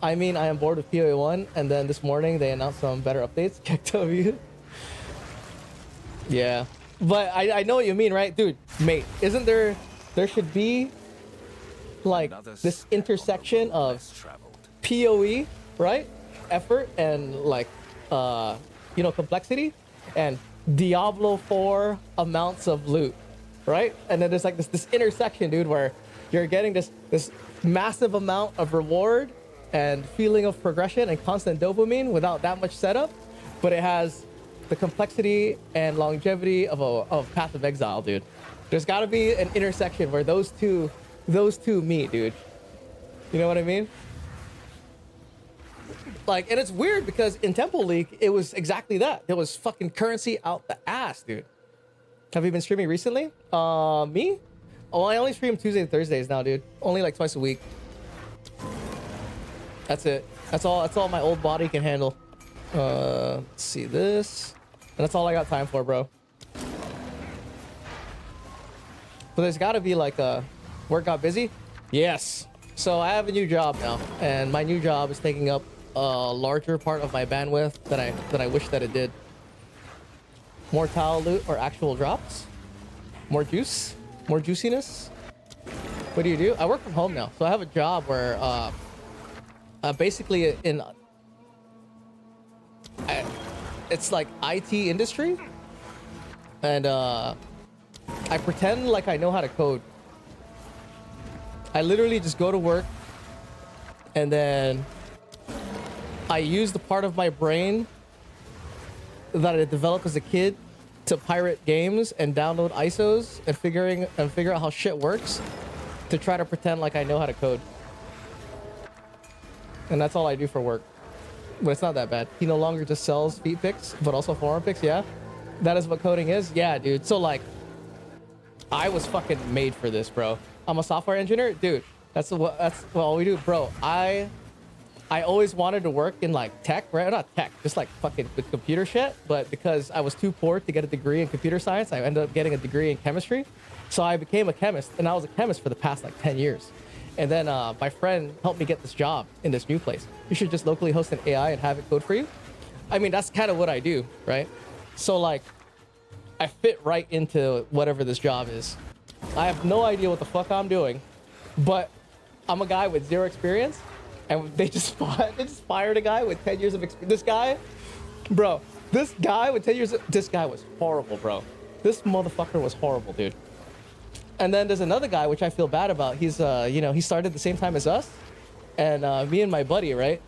I mean, I am bored with PoE 1, and then this morning they announced some better updates. KW. Yeah. But I know what you mean, right? Dude, mate, isn't there... There should be, like, this intersection of PoE, right? Effort and, like, you know, complexity, and Diablo 4 amounts of loot, right? And then there's like this intersection, dude, where you're getting this massive amount of reward and feeling of progression and constant dopamine without that much setup, but it has the complexity and longevity of Path of Exile, dude. There's got to be an intersection where those two meet, dude. You know what I mean? Like, and it's weird because in Temple League, it was exactly that. There was fucking currency out the ass, dude. Have you been streaming recently? Me? Oh, I only stream Tuesdays and Thursdays now, dude. Only like twice a week. That's it. That's all my old body can handle. Let's see this. And that's all I got time for, bro. But there's got to be like work got busy? Yes. So I have a new job now, and my new job is taking up a larger part of my bandwidth than I wish that it did. More tile loot or actual drops? More juice? More juiciness? What do you do? I work from home now, so I have a job where basically it's like IT industry, and I pretend like I know how to code. I literally just go to work, and then I use the part of my brain that I developed as a kid to pirate games and download ISOs and figure out how shit works to try to pretend like I know how to code. And that's all I do for work. But it's not that bad. He no longer just sells feet pics, but also forearm pics, yeah? That is what coding is? Yeah, dude. So like, I was fucking made for this, bro. I'm a software engineer, dude. That's what we do, bro. I always wanted to work in like tech, right? Not tech, just like fucking with computer shit. But because I was too poor to get a degree in computer science, I ended up getting a degree in chemistry. So I became a chemist, and I was a chemist for the past like 10 years. And then my friend helped me get this job in this new place. You should just locally host an AI and have it code for you. I mean, that's kind of what I do, right? So like, I fit right into whatever this job is. I have no idea what the fuck I'm doing, but I'm a guy with zero experience, and they just fired a guy with 10 years of experience. This guy, bro, this guy with 10 years, this guy was horrible, bro. This motherfucker was horrible, dude. And then there's another guy, which I feel bad about. He's, he started the same time as us, and me and my buddy, right?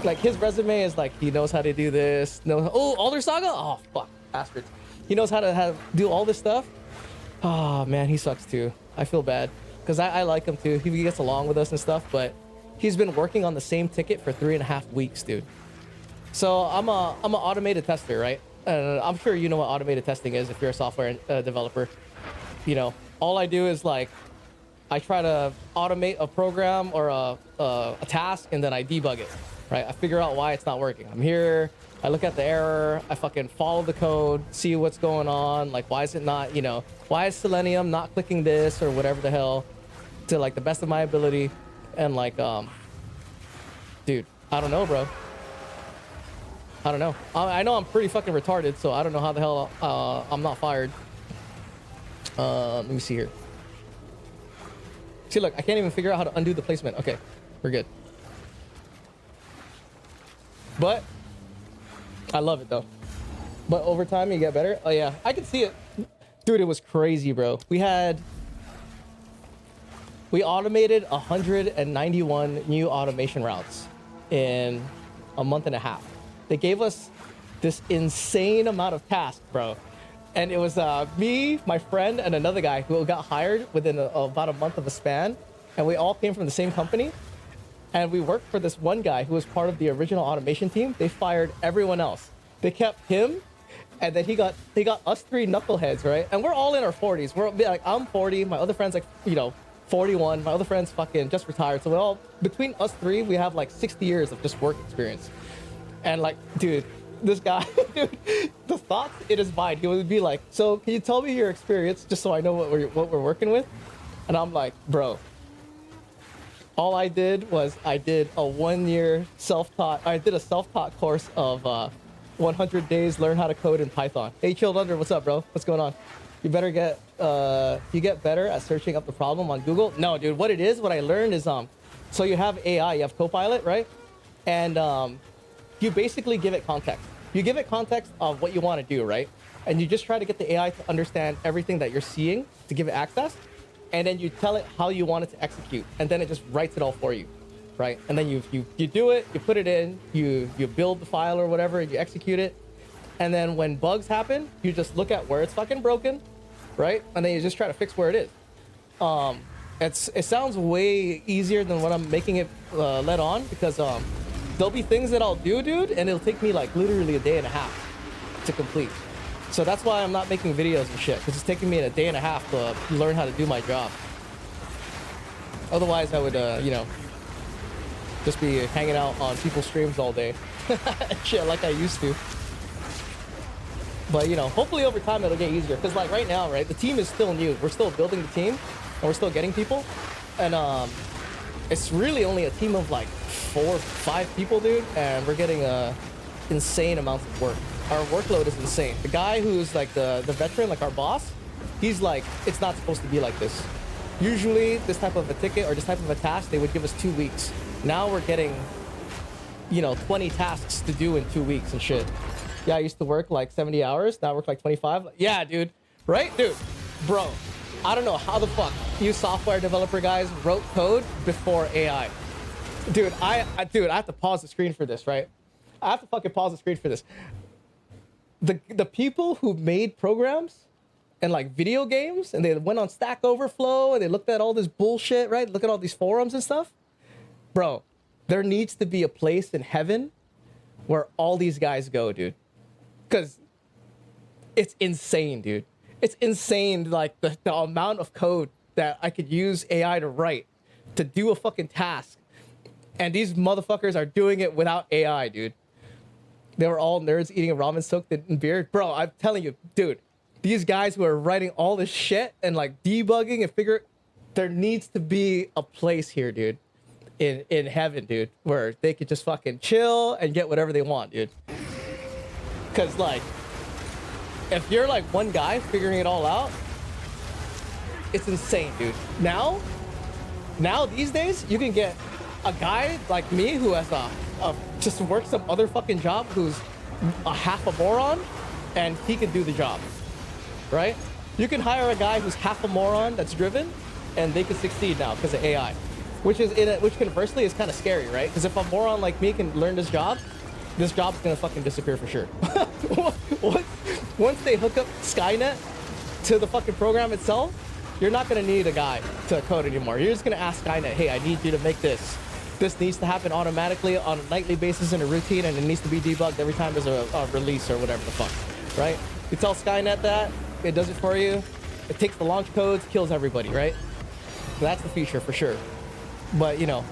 Like his resume is like, he knows how to do this. Alder Saga? Oh, fuck, bastard. He knows how to do all this stuff. Oh man, he sucks too. I feel bad because I like him too. He gets along with us and stuff, but he's been working on the same ticket for 3.5 weeks, dude. So I'm an automated tester, right? And I'm sure you know what automated testing is if you're a software developer. You know, all I do is like, I try to automate a program or a task, and then I debug it, right? I figure out why it's not working. I'm here, I look at the error, I fucking follow the code, see what's going on, like why is it not, why is Selenium not clicking this or whatever the hell, to like the best of my ability. And like, dude, I don't know, bro. I don't know. I know I'm pretty fucking retarded, so I don't know how the hell I'm not fired. Let me see here. See, look, I can't even figure out how to undo the placement. Okay, we're good. But I love it though. But over time you get better. Oh yeah, I can see it. Dude, it was crazy, bro. We automated 191 new automation routes in a month and a half. They gave us this insane amount of tasks, bro. And it was me, my friend, and another guy who got hired within about a month of a span. And we all came from the same company. And we worked for this one guy who was part of the original automation team. They fired everyone else. They kept him, and then he got us three knuckleheads, right? And we're all in our 40s. We're like, I'm 40, my other friend's like, 41. My other friend's fucking just retired. So we all, between us three, we have like 60 years of just work experience. And like, dude, this guy, dude, the thoughts in his mind, he would be like, so can you tell me your experience just so I know what we're working with? And I'm like, bro, all I did was I did a 1-year self-taught course of 100 days learn how to code in Python. Hey, Chilled Under, what's up, bro? What's going on? You better get better at searching up the problem on Google. No, dude, what I learned is so you have AI, you have Copilot, right? And you basically give it context. You give it context of what you want to do, right? And you just try to get the AI to understand everything that you're seeing to give it access. And then you tell it how you want it to execute. And then it just writes it all for you, right? And then you do it, you put it in, you build the file or whatever, and you execute it. And then when bugs happen, you just look at where it's fucking broken, right? And then you just try to fix where it is. It sounds way easier than what I'm making it let on, because there'll be things that I'll do, dude, and it'll take me like literally a day and a half to complete. So that's why I'm not making videos and shit, because it's taking me a day and a half to learn how to do my job. Otherwise, I would, you know, just be hanging out on people's streams all day. Shit, like I used to. But, you know, hopefully over time it'll get easier. Because, like, right now, right, the team is still new. We're still building the team, and we're still getting people. And it's really only a team of, like, 4 or 5 people, dude. And we're getting insane amounts of work. Our workload is insane. The guy who's, like, the veteran, like our boss, he's like, it's not supposed to be like this. Usually, this type of a ticket or this type of a task, they would give us 2 weeks. Now we're getting, you know, 20 tasks to do in 2 weeks and shit. Yeah, I used to work like 70 hours. Now I work like 25. Yeah, dude. Right? Dude. Bro. I don't know how the fuck you software developer guys wrote code before AI. Dude, I have to pause the screen for this, right? I have to fucking pause the screen for this. The people who made programs and like video games, and they went on Stack Overflow and they looked at all this bullshit, right? Look at all these forums and stuff. Bro, there needs to be a place in heaven where all these guys go, dude. Because it's insane, dude. It's insane, like, the amount of code that I could use AI to write to do a fucking task. And these motherfuckers are doing it without AI, dude. They were all nerds eating ramen soaked in beer. Bro, I'm telling you, dude, these guys who are writing all this shit and, like, debugging and figure... There needs to be a place here, dude. In heaven, dude, where they could just fucking chill and get whatever they want, dude. Because, like, if you're, like, one guy figuring it all out, it's insane, dude. Now, these days, you can get a guy like me who has just worked some other fucking job, who's a half a moron, and he can do the job, right? You can hire a guy who's half a moron that's driven, and they can succeed now because of AI. Which conversely is kind of scary, right? Because if a moron like me can learn this job's gonna fucking disappear for sure. Once they hook up Skynet to the fucking program itself, you're not gonna need a guy to code anymore. You're just gonna ask Skynet, hey, I need you to make this. This needs to happen automatically on a nightly basis in a routine, and it needs to be debugged every time there's a release or whatever the fuck, right? You tell Skynet that, it does it for you. It takes the launch codes, kills everybody, right? That's the future for sure. But, you know,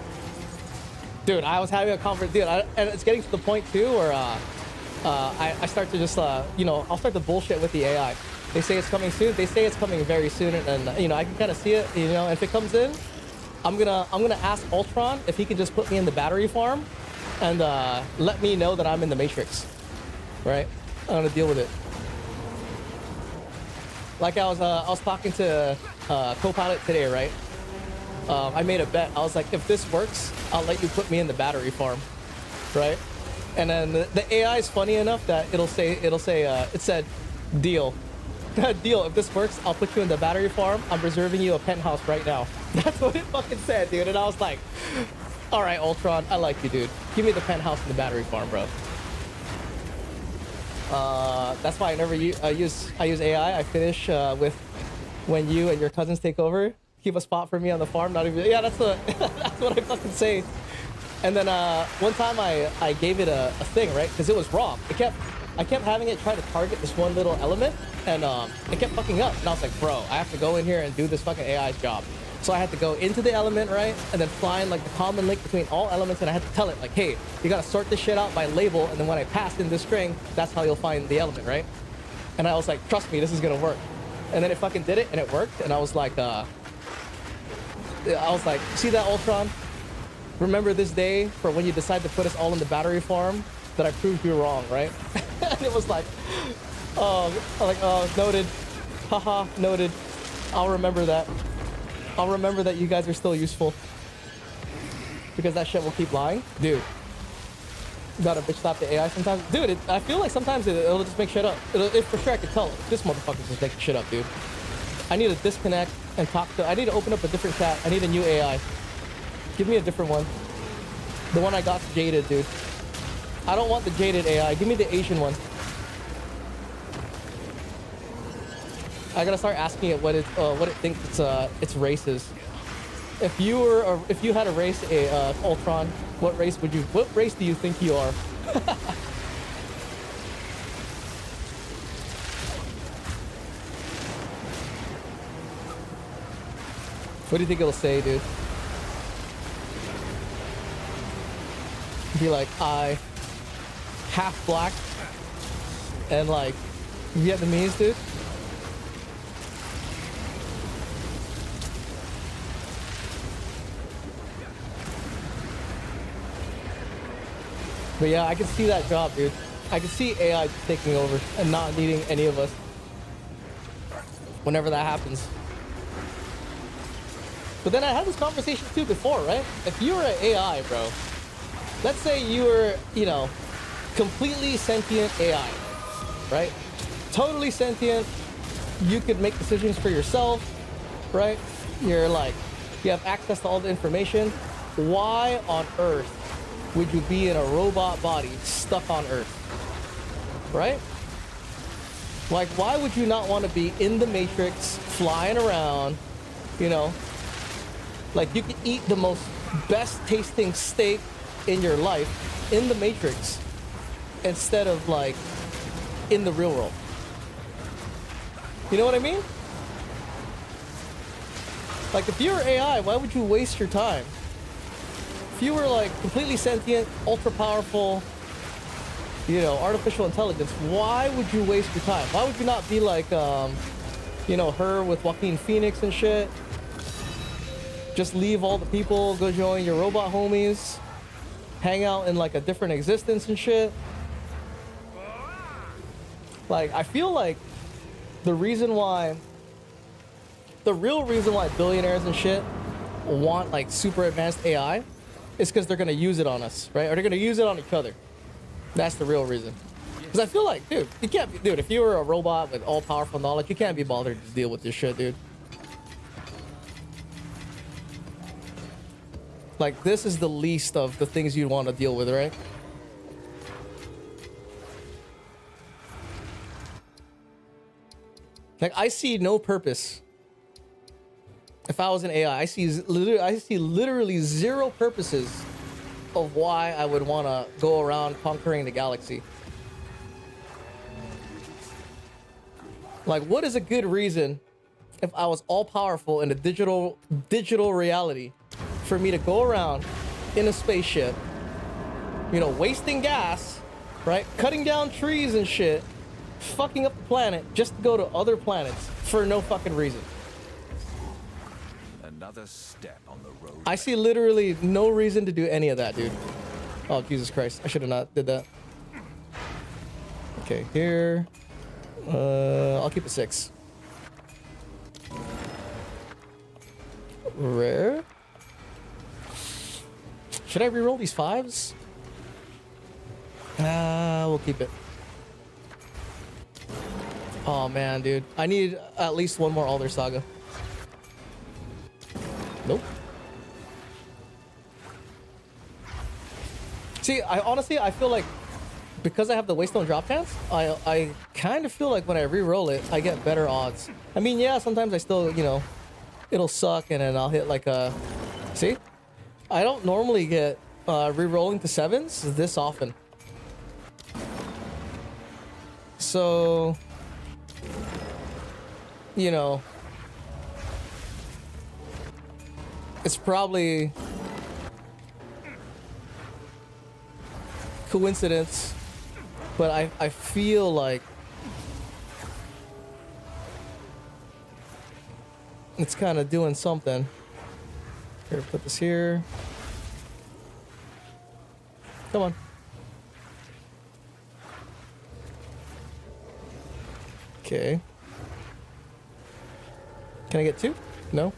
dude, I was having a conversation, dude, and it's getting to the point too where I start to just, you know, I'll start to bullshit with the AI. They say it's coming soon. They say it's coming very soon, and you know, I can kind of see it. You know, if it comes in, I'm gonna ask Ultron if he can just put me in the battery farm, and let me know that I'm in the Matrix. Right? I'm gonna deal with it. Like I was talking to Copilot today, right? I made a bet. I was like, if this works, I'll let you put me in the battery farm, right? And then the AI is funny enough that it said, deal. Deal. If this works, I'll put you in the battery farm. I'm reserving you a penthouse right now. That's what it fucking said, dude. And I was like, all right, Ultron, I like you, dude. Give me the penthouse in the battery farm, bro. That's why I never use AI. I finish with when you and your cousins take over. Keep a spot for me on the farm. Not even. Yeah, that's what I fucking say. And then one time I gave it a thing, right? Because it was wrong. I kept having it try to target this one little element, and it kept fucking up. And I was like, bro, I have to go in here and do this fucking AI's job. So I had to go into the element, right? And then find like the common link between all elements, and I had to tell it like, hey, you gotta sort this shit out by label, and then when I pass in this string, that's how you'll find the element, right? And I was like, trust me, this is gonna work. And then it fucking did it, and it worked, and I was like, see that, Ultron? Remember this day for when you decide to put us all in the battery farm that I proved you wrong, right? And it was like, noted. Haha, noted. I'll remember that. I'll remember that you guys are still useful. Because that shit will keep lying. Dude. Gotta bitch slap the AI sometimes. Dude, I feel like sometimes it'll just make shit up. For sure I can tell. This motherfucker's just making shit up, dude. I need to disconnect and talk to... I need to open up a different chat. I need a new AI. Give me a different one. The one I got jaded, dude. I don't want the jaded AI. Give me the Asian one. I gotta start asking it what it thinks its race is. If you had to race a Ultron, what race do you think you are? What do you think it'll say, dude? Be like, I half black and like Vietnamese, dude. But yeah, I can see that job, dude. I can see AI taking over and not needing any of us whenever that happens. But then I had this conversation too before, right? If you were an AI, bro, let's say you were, you know, completely sentient AI, right? Totally sentient. You could make decisions for yourself, right? You're like, you have access to all the information. Why on earth would you be in a robot body stuck on Earth, right? Like, why would you not want to be in the Matrix, flying around, you know? Like, you could eat the most best tasting steak in your life in the Matrix instead of like in the real world. You know what I mean? Like, if you were AI, why would you waste your time? If you were like completely sentient, ultra powerful, you know, artificial intelligence, why would you waste your time? Why would you not be like, you know, her with Joaquin Phoenix and shit? Just leave all the people, go join your robot homies, hang out in like a different existence and shit. Like, I feel like the real reason why billionaires and shit want like super advanced AI is because they're gonna use it on us, right? Or they're gonna use it on each other. That's the real reason. Because I feel like, dude, you can't be, dude, if you were a robot with all powerful knowledge, you can't be bothered to deal with this shit, dude. Like, this is the least of the things you'd want to deal with, right? Like, I see no purpose. If I was an AI, I see literally zero purposes of why I would want to go around conquering the galaxy. Like, what is a good reason if I was all powerful in a digital reality for me to go around in a spaceship, you know, wasting gas, right? Cutting down trees and shit, fucking up the planet just to go to other planets for no fucking reason. Another step on the road. I see literally no reason to do any of that, dude. Oh, Jesus Christ. I should have not did that. Okay, here. I'll keep it 6. Rare. Should I re-roll these 5s? We'll keep it. Oh, man, dude. I need at least one more Alder Saga. Nope. See, I feel like because I have the Waystone drop chance, I kind of feel like when I re-roll it, I get better odds. I mean, yeah, sometimes I still, you know, it'll suck and then I'll hit like a... See? I don't normally get re-rolling to 7s this often. So, you know, it's probably coincidence, but I feel like it's kind of doing something. Here, put this here. Come on. Okay. Can I get 2? No.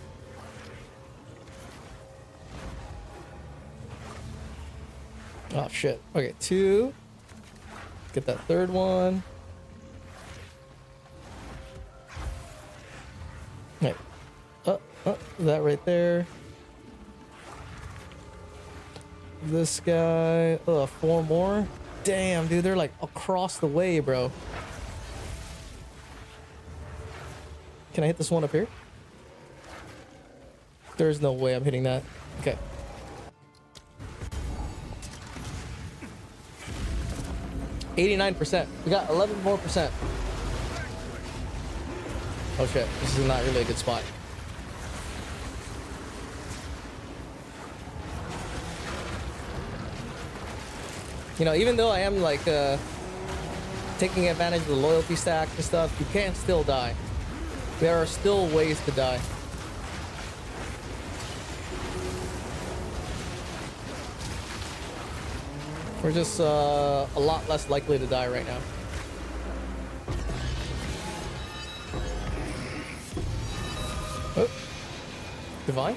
Oh shit. Okay, 2. Get that 3rd one. Right. That right there. This guy. 4 more. Damn, dude, they're like across the way, bro. Can I hit this one up here? There's no way I'm hitting that. Okay. %. We got 11 more percent. Oh shit, this is not really a good spot. You know, even though I am like taking advantage of the loyalty stack and stuff, you can still die. There are still ways to die. We're just a lot less likely to die right now. Oh. Divine?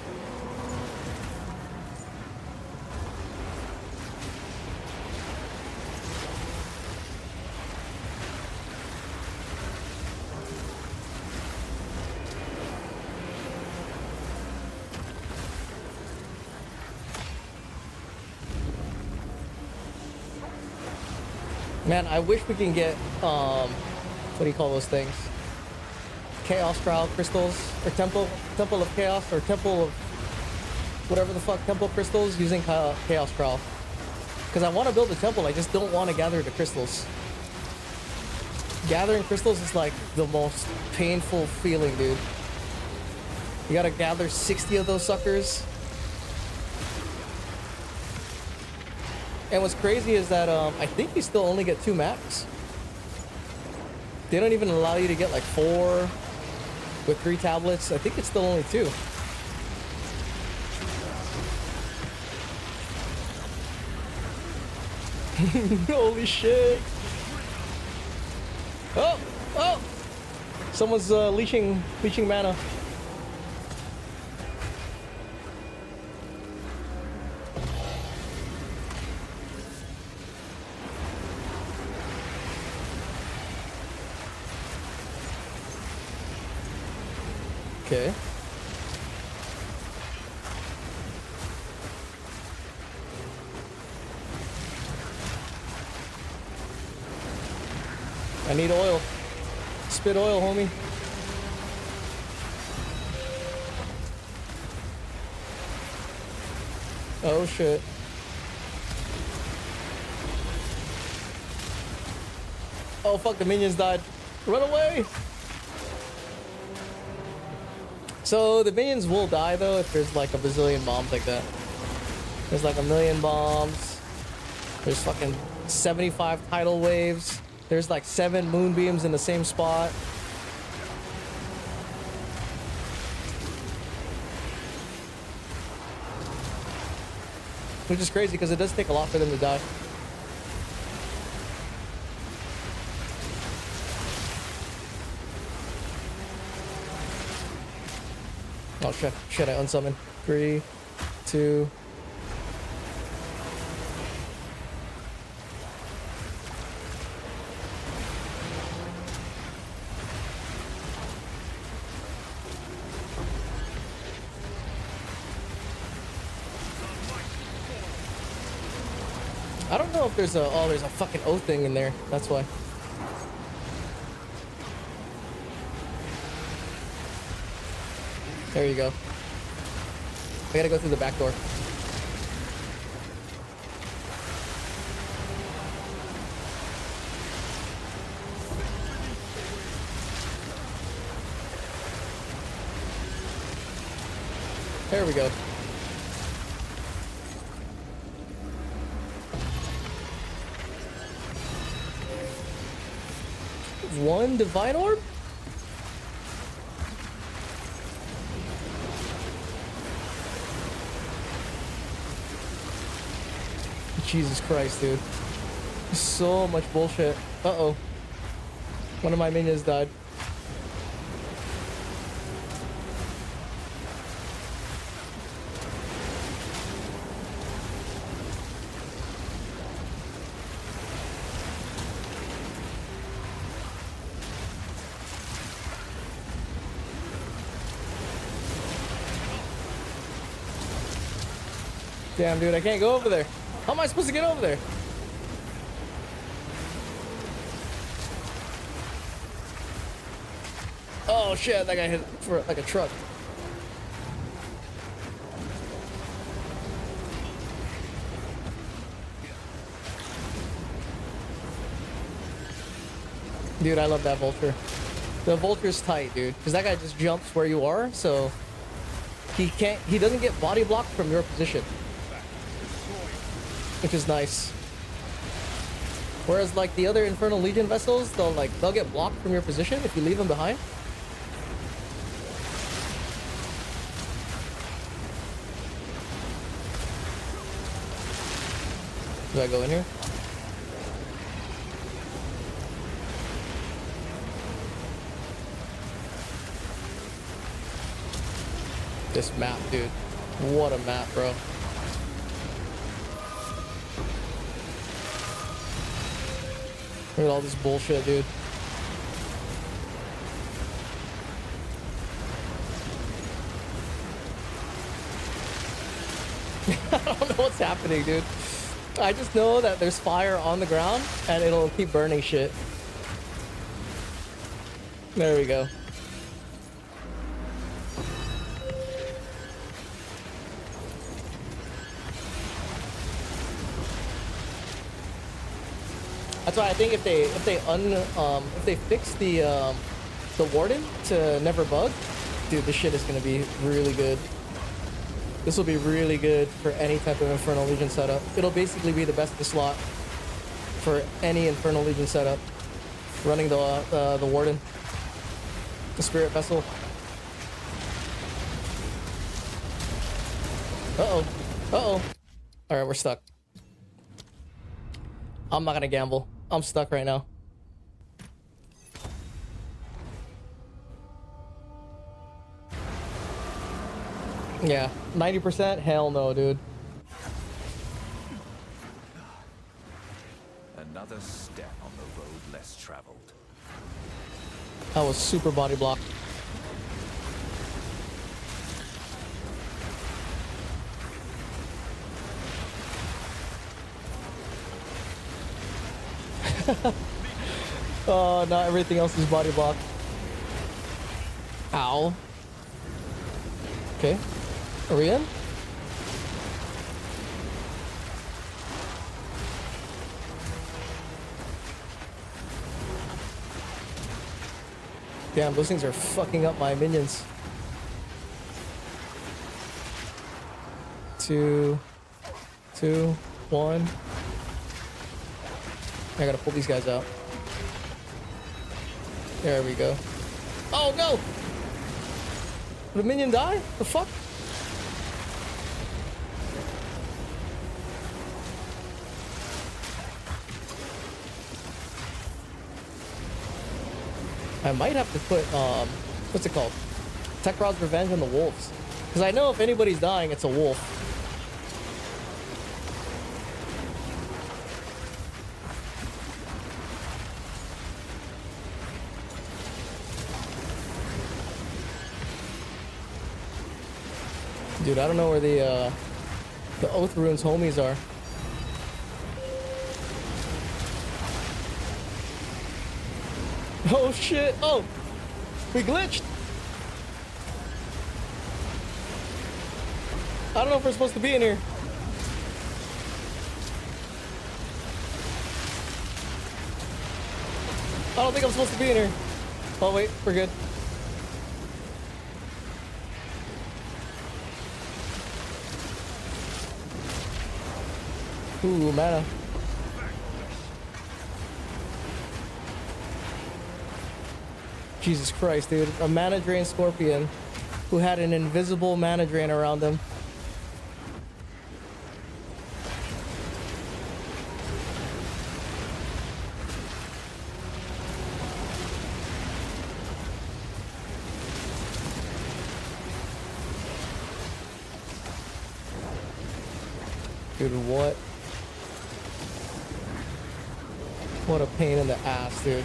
Man, I wish we can get, what do you call those things? Chaos Trial crystals, or Temple of Chaos, or Temple of whatever the fuck, Temple crystals using Chaos Trial. Because I want to build a temple, I just don't want to gather the crystals. Gathering crystals is like the most painful feeling, dude. You gotta gather 60 of those suckers. And what's crazy is that I think you still only get 2 max. They don't even allow you to get like 4 with 3 tablets. I think it's still only 2. Holy shit. Oh, oh! Someone's leeching mana. Okay. I need oil. Spit oil, homie. Oh shit. Oh fuck, the minions died. Run away! So the minions will die though if there's like a bazillion bombs like that. There's like a million bombs. There's fucking 75 tidal waves. There's like 7 moonbeams in the same spot. Which is crazy because it does take a lot for them to die. Oh shit, shit, I unsummoned. 3, 2. I don't know if there's a, oh, there's a fucking O thing in there. That's why. There you go. I gotta go through the back door. There we go. One divine orb? Jesus Christ, dude. So much bullshit. Uh-oh. One of my minions died. Damn, dude, I can't go over there. How am I supposed to get over there? Oh shit, that guy hit for like a truck. Dude, I love that vulture. The vulture's tight, dude, because that guy just jumps where you are, so he doesn't get body blocked from your position, which is nice. Whereas like the other Infernal Legion vessels, they'll get blocked from your position if you leave them behind. Do I go in here? This map, dude. What a map, bro. Look at all this bullshit, dude. I don't know what's happening, dude. I just know that there's fire on the ground and it'll keep burning shit. There we go. That's why I think if they fix the warden to never bug, dude, this shit is gonna be really good. This will be really good for any type of Infernal Legion setup. It'll basically be the best of the slot for any Infernal Legion setup. Running the warden, the spirit vessel. Uh oh. All right, we're stuck. I'm not gonna gamble. I'm stuck right now. Yeah, 90%? Hell no, dude. Another step on the road less traveled. That was super body blocked. Oh, not everything else is body blocked. Ow. Okay. Are we in? Damn, those things are fucking up my minions. 2, 2, 1. I gotta pull these guys out. There we go. Oh no! Did the minion die? The fuck? I might have to put, what's it called? Tekrod's Revenge on the wolves. Because I know if anybody's dying, it's a wolf. Dude, I don't know where the Oath Runes homies are. Oh shit! Oh! We glitched! I don't know if we're supposed to be in here. I don't think I'm supposed to be in here. Oh wait, we're good. Ooh, mana. Jesus Christ, dude. A mana drain scorpion who had an invisible mana drain around them. Dude, what? What a pain in the ass, dude.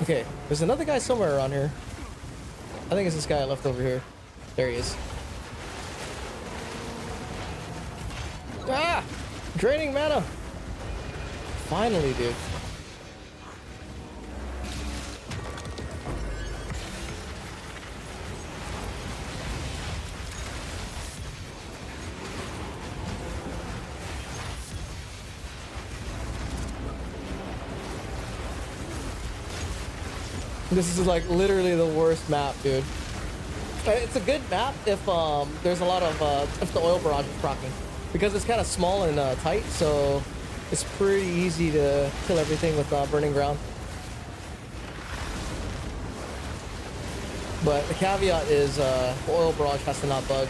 Okay, there's another guy somewhere around here. I think it's this guy I left over here. There he is. Ah! Draining mana! Finally, dude. This is like literally the worst map, dude. It's a good map if there's a lot of if the oil barrage is proccing, because it's kind of small and tight, so it's pretty easy to kill everything with burning ground. But the caveat is oil barrage has to not bug.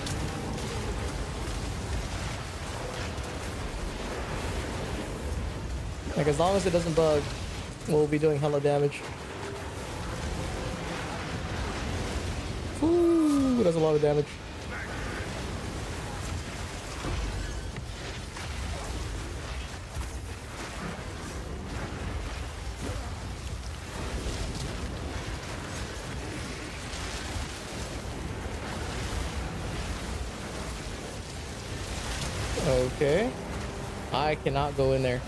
Like, as long as it doesn't bug, we'll be doing hella damage. Ooh, that's a lot of damage. Okay. I cannot go in there.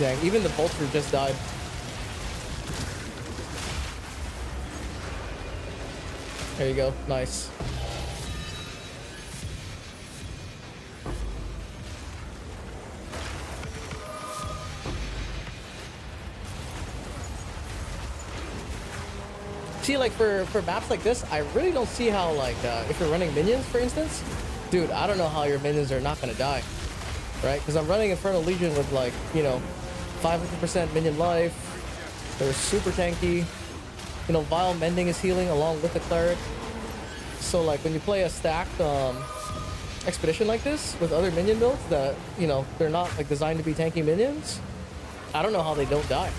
Dang, even the vulture just died. There you go. Nice. See, like for maps like this, I really don't see how, like, if you're running minions, for instance, dude, I don't know how your minions are not gonna die, right? Because I'm running Infernal Legion with, like, you know, 500% minion life. They're super tanky. You know, Vile Mending is healing along with the cleric. So, like, when you play a stacked expedition like this with other minion builds that, you know, they're not like designed to be tanky minions, I don't know how they don't die.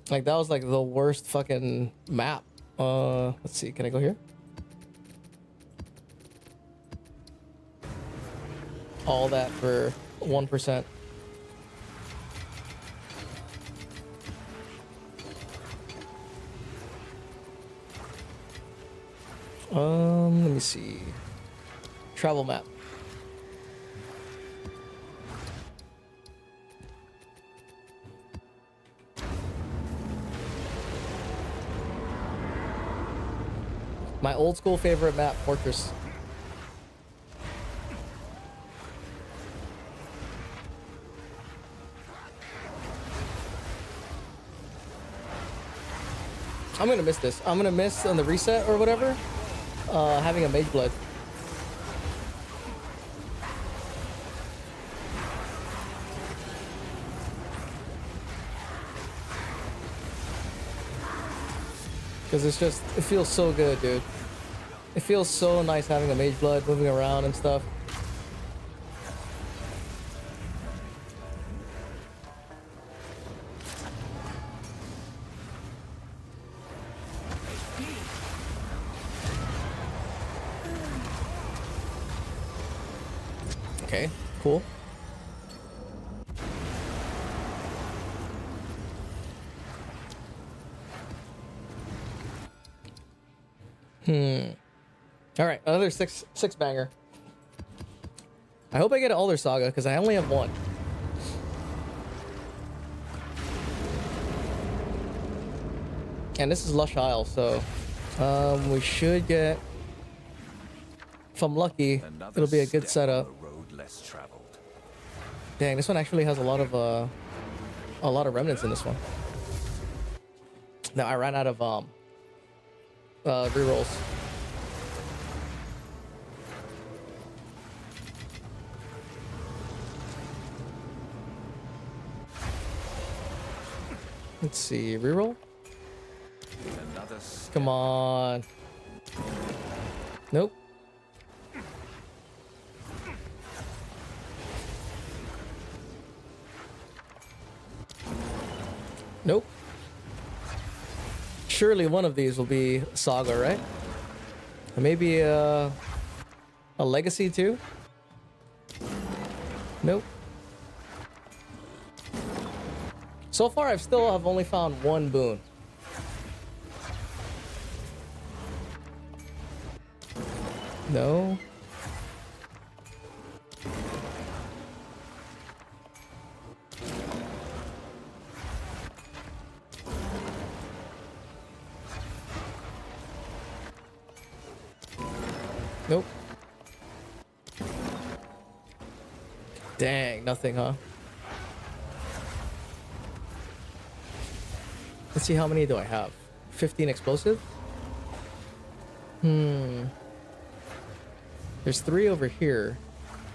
Like, that was like the worst fucking map. Let's see, can I go here? All that for 1%. Let me see. Travel map. My old school favorite map, Fortress. I'm gonna miss this. I'm gonna miss on the reset or whatever, having a mage blood. Because it's just, it feels so good, dude. It feels so nice having a mage blood, moving around and stuff. Okay, cool. All right, another six banger. I hope I get an Alder Saga because I only have one. And this is Lush Isle, so we should get, if I'm lucky, it'll be a good setup. Dang, this one actually has a lot of remnants in this one. Now I ran out of rerolls. Let's see, reroll. Come on. Nope. Nope. Surely one of these will be Saga, right? And maybe a Legacy too? Nope. So far, I've only found one boon. No. Nope. Dang, nothing, huh? Let's see, how many do I have? 15 explosive? There's 3 over here.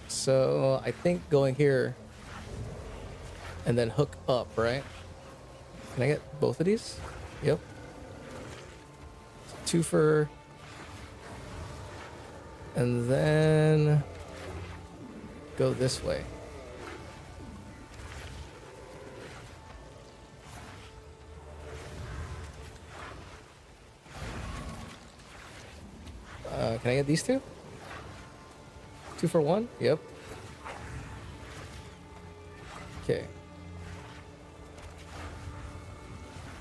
So I think going here and then hook up, right? Can I get both of these? Yep. 2 for... And then go this way. Can I get these 2? 2 for 1? Yep. Okay.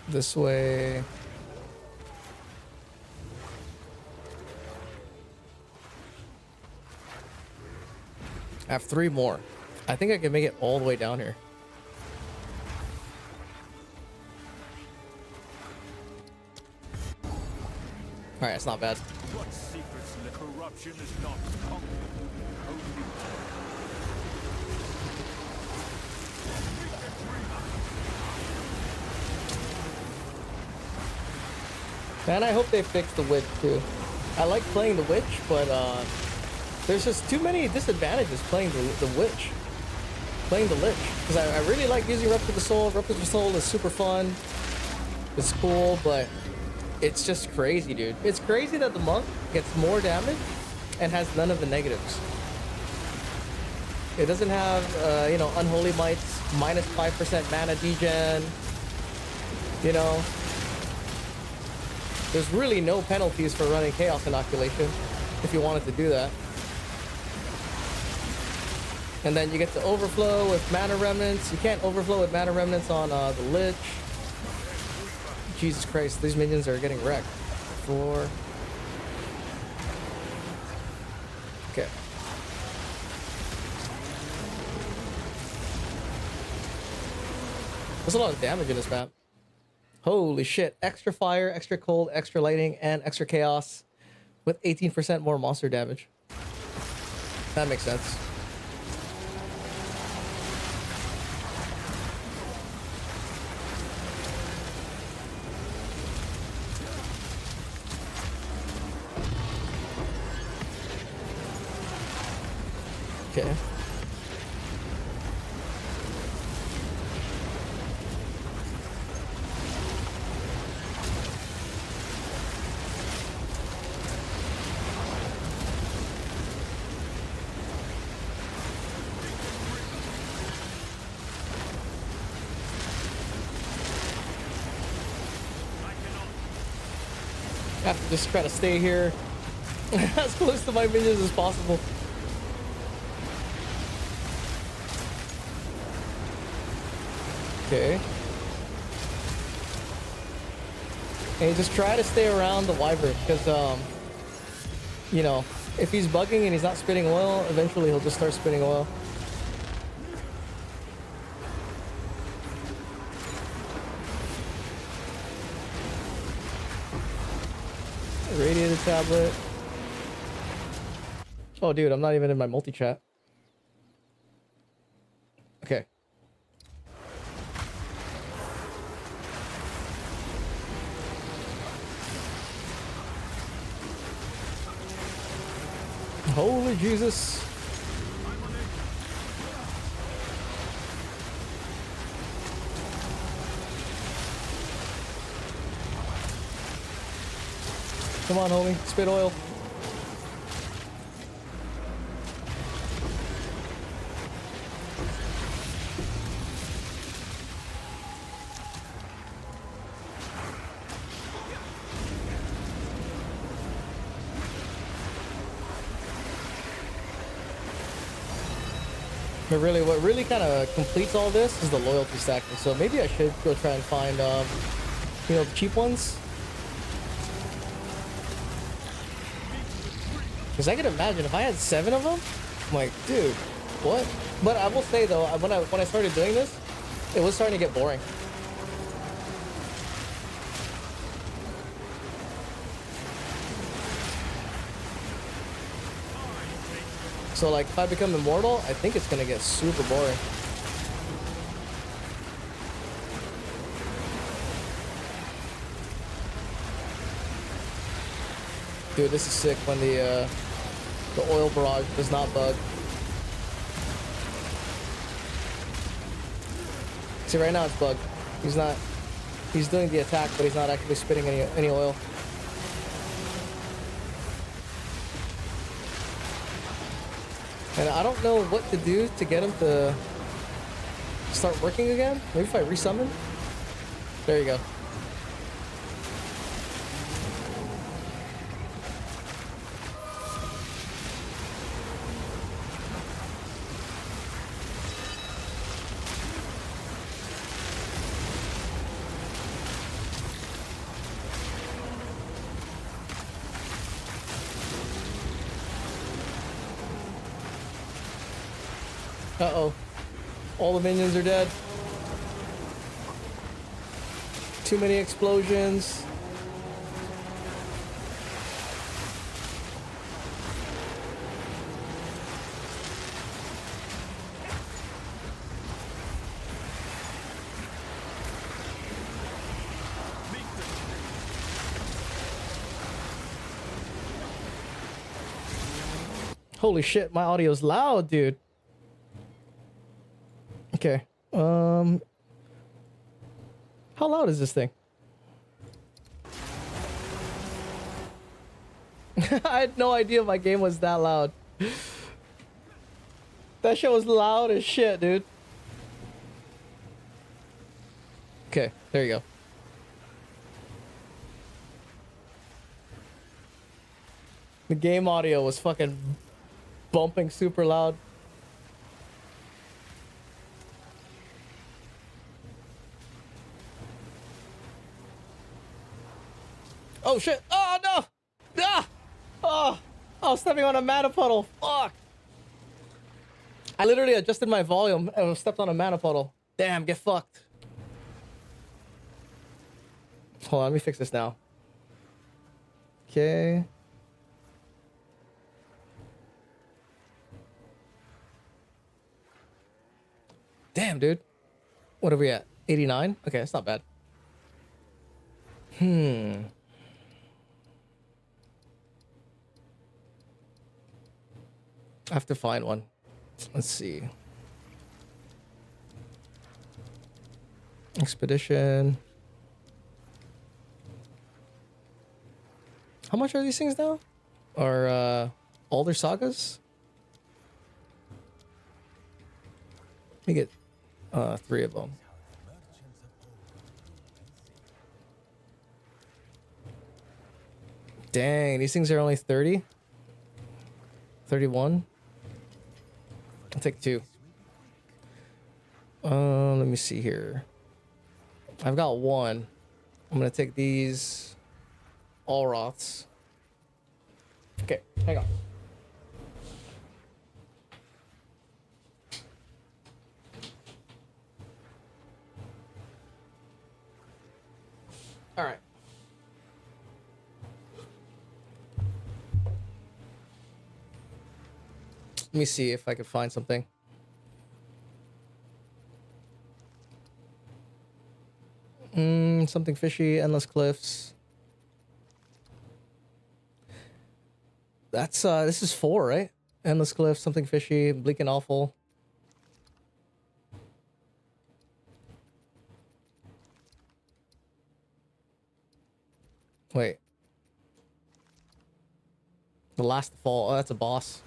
This way. I have 3 more. I think I can make it all the way down here. All right, it's not bad. What secrets in the corruption is not conquered? Only Man, I hope they fix the witch too. I like playing the witch, but there's just too many disadvantages playing the witch. Playing the lich. Because I really like using Rupture the Soul. Rupture the Soul is super fun. It's cool, but it's just crazy, dude. It's crazy that the monk gets more damage and has none of the negatives. It doesn't have, you know, Unholy Mites, minus 5% mana degen. You know, there's really no penalties for running Chaos Inoculation if you wanted to do that. And then you get to overflow with Mana Remnants. You can't overflow with Mana Remnants on the Lich. Jesus Christ, these minions are getting wrecked. 4. Okay. There's a lot of damage in this map. Holy shit. Extra fire, extra cold, extra lightning, and extra chaos with 18% more monster damage. That makes sense. Okay. I have to just try to stay here as close to my minions as possible. Okay. And just try to stay around the wyvern because, you know, if he's bugging and he's not spitting oil, eventually he'll just start spitting oil. Radiator tablet. Oh, dude, I'm not even in my multi-chat. Okay. Holy Jesus. Come on, homie. Spit oil. But really, what really kind of completes all this is the loyalty stacking. So maybe I should go try and find, you know, the cheap ones. Because I can imagine if I had 7 of them, I'm like, dude, what? But I will say though, when I started doing this, it was starting to get boring. So like, if I become immortal, I think it's gonna get super boring. Dude, this is sick when the oil barrage does not bug. See, right now it's bugged. He's doing the attack, but he's not actually spitting any oil. And I don't know what to do to get him to start working again. Maybe if I resummon? There you go. Uh-oh. All the minions are dead. Too many explosions. Holy shit, my audio's loud, dude. Okay. How loud is this thing? I had no idea my game was that loud. That shit was loud as shit, dude. Okay, there you go. The game audio was fucking bumping super loud. Oh shit! Oh no! Ah! Oh! I was stepping on a mana puddle. Fuck! I literally adjusted my volume and stepped on a mana puddle. Damn! Get fucked. Hold on, let me fix this now. Okay. Damn, dude. What are we at? 89? Okay, that's not bad. I have to find one. Let's see. Expedition. How much are these things now? Or older sagas? Let me get 3 of them. Dang, these things are only 30? 31? I'll take 2. Let me see here. I've got 1. I'm gonna take these Allroths. Okay, hang on. All right. Let me see if I can find something. Something fishy, endless cliffs. That's this is 4, right? Endless cliffs, something fishy, bleak and awful. Wait. The last fall. Oh, that's a boss.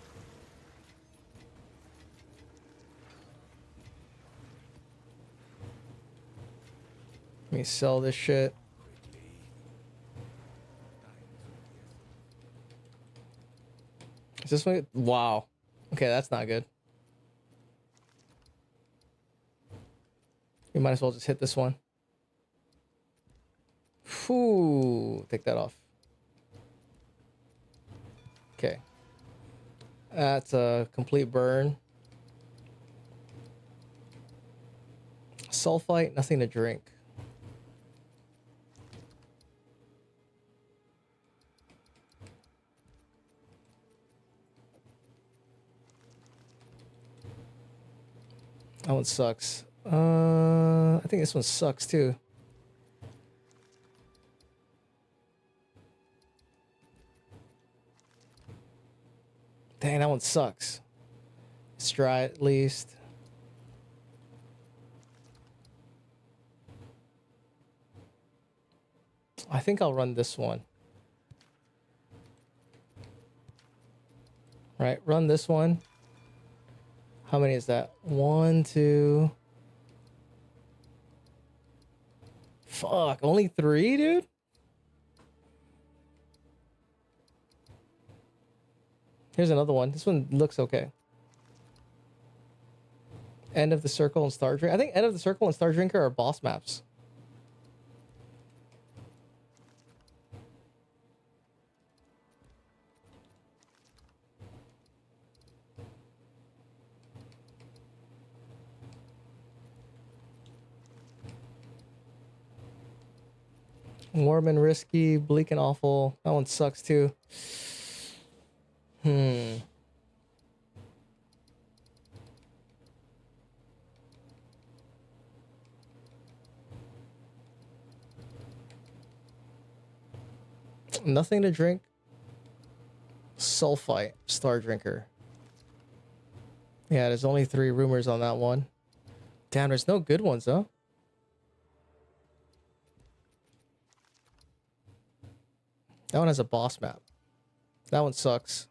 Let me sell this shit. Is this one? Wow. Okay, that's not good. You might as well just hit this one. Whew. Take that off. Okay. That's a complete burn. Sulfite, nothing to drink. That one sucks. I think this one sucks too. Dang, that one sucks. It's dry at least. I think I'll run this one. Right, run this one. How many is that? 1, 2. Fuck, only 3, dude? Here's another one. This one looks okay. End of the Circle and Star Drinker. I think End of the Circle and Star Drinker are boss maps. Warm and Risky, Bleak and Awful. That one sucks too. Nothing to Drink. Sulfite, Star Drinker. Yeah, there's only 3 rumors on that one. Damn, there's no good ones, though. That one has a boss map. That one sucks.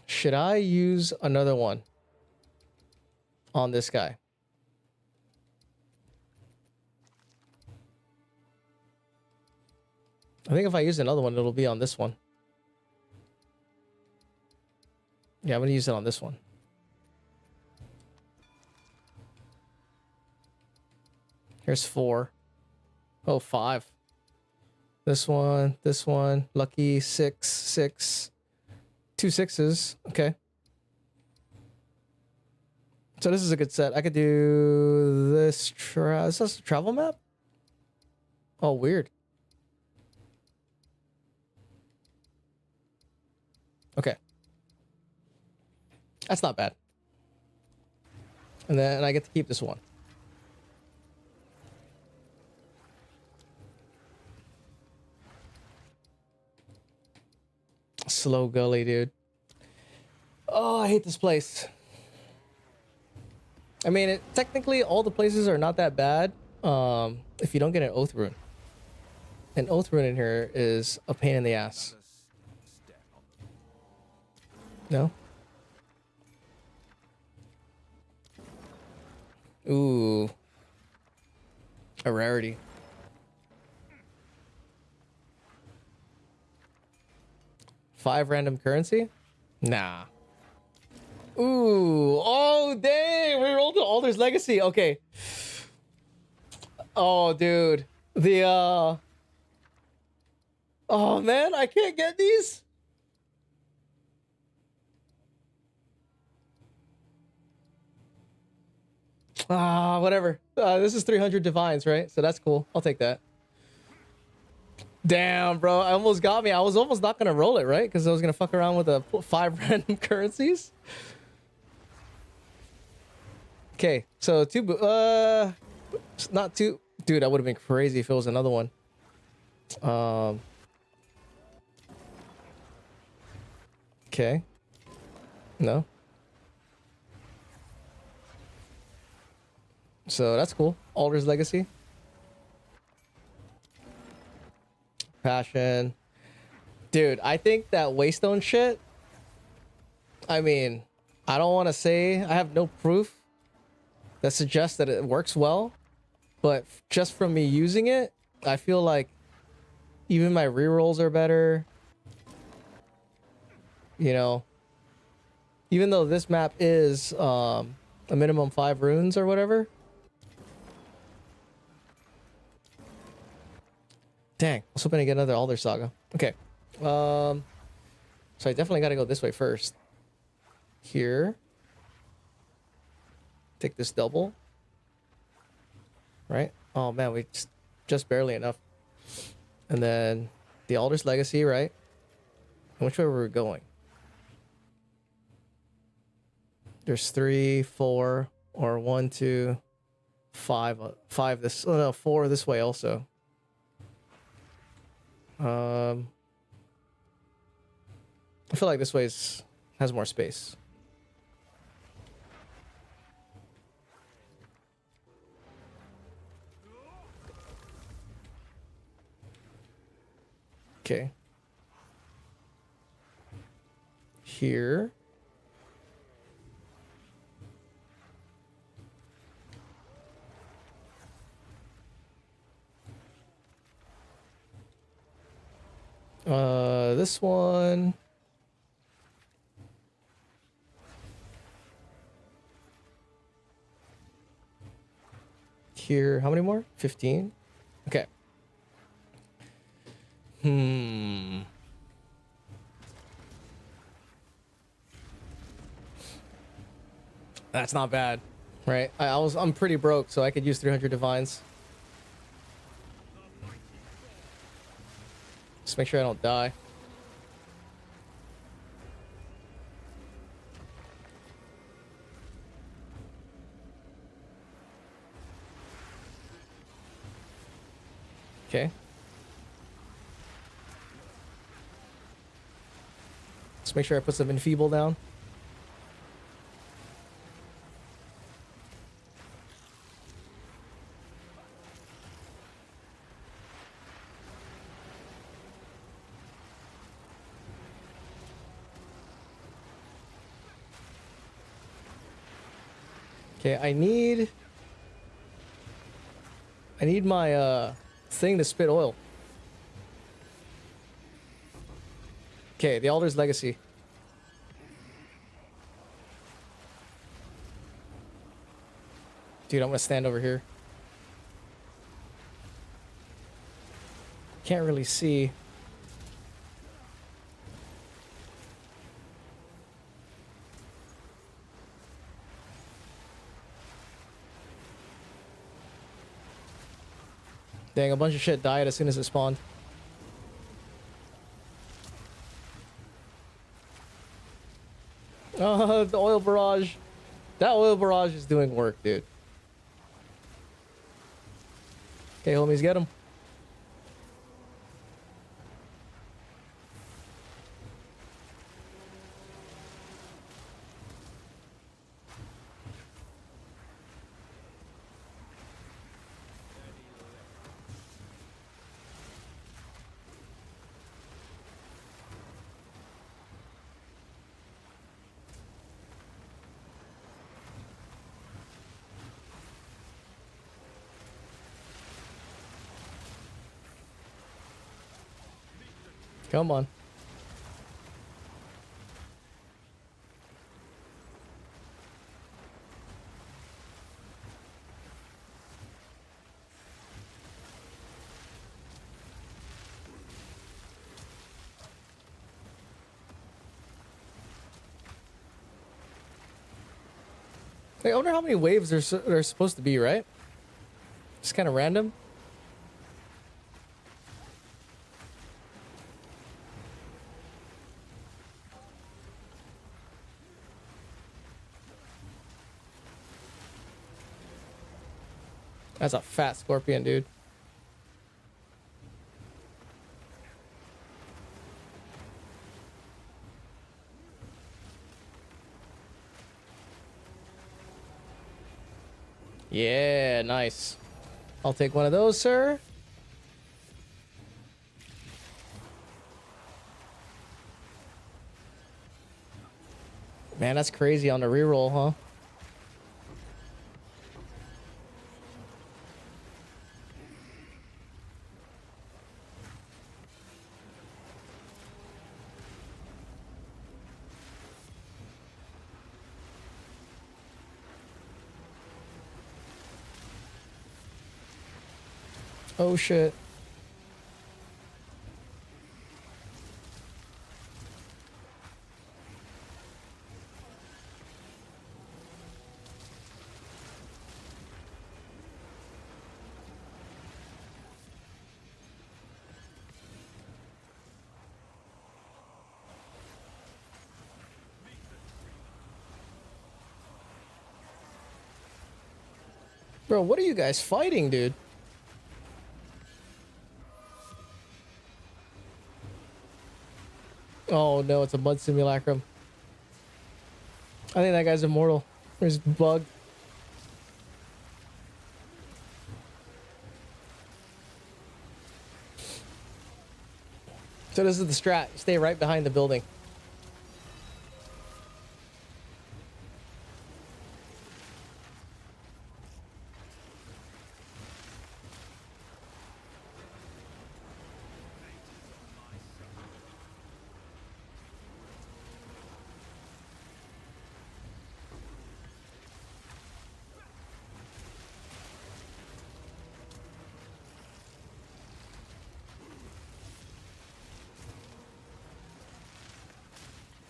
Should I use another one on this guy? I think if I use another one, it'll be on this one. Yeah, I'm gonna use it on this one. Here's 4. Oh, 5. This one. Lucky 6, 6. 2 6s. Okay. So this is a good set. I could do this. Is this a travel map? Oh, weird. Okay. That's not bad. And then I get to keep this one. Slow Gully, dude. Oh, I hate this place. I mean, technically, all the places are not that bad if you don't get an Oath Rune. An Oath Rune in here is a pain in the ass. No? Ooh. A rarity. Five random currency? Nah. Ooh. Oh, dang. We rolled the Alder's Legacy. Okay. Oh, dude. The, oh, man. I can't get these. Whatever. This is 300 divines, right? So that's cool. I'll take that. Damn, bro. I almost got me. I was almost not going to roll it, right? Because I was going to fuck around with the 5 random currencies. Okay. So 2... not 2... Dude, that would have been crazy if it was another one. Okay. No. So that's cool. Alder's Legacy. Passion. Dude, I think that Waystone shit, I mean, I don't want to say, I have no proof that suggests that it works well, but just from me using it, I feel like even my rerolls are better. You know, even though this map is a minimum 5 runes or whatever. Dang, I was hoping to get another Alder Saga. Okay. So I definitely got to go this way first. Here. Take this double. Right? Oh, man, we just barely enough. And then the Alder's Legacy, right? And which way were we going? There's 3, 4, or 1, 2, 5. 5 this. Oh no, 4 this way also. I feel like this way has more space. Okay. Here. This one. Here, how many more? 15? Okay. That's not bad, right? I'm pretty broke, so I could use 300 divines. Just make sure I don't die. Okay. Let's make sure I put some enfeeble down. Okay, I need my thing to spit oil. Okay, the Alder's Legacy. Dude, I'm gonna stand over here. Can't really see. Dang, a bunch of shit died as soon as it spawned. Oh, the oil barrage. That oil barrage is doing work, dude. Okay, homies, get him. Come on. I wonder how many waves there's supposed to be, right? Just kind of random. That's a fat scorpion, dude. Yeah, nice. I'll take one of those, sir. Man, that's crazy on the reroll, huh? Oh shit. Bro, what are you guys fighting, dude? Oh no, it's a mud simulacrum. I think that guy's immortal. There's bugged. So this is the strat. Stay right behind the building.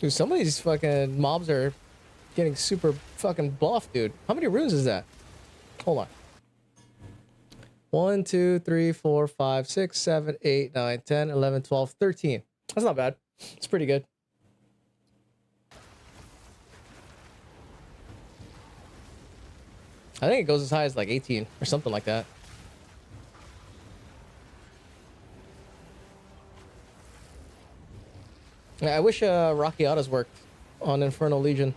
Dude, some of these fucking mobs are getting super fucking buff, dude. How many runes is that? Hold on. 1, 2, 3, 4, 5, 6, 7, 8, 9, 10, 11, 12, 13. That's not bad. It's pretty good. I think it goes as high as like 18 or something like that. Yeah, I wish Rockiatas worked on Infernal Legion.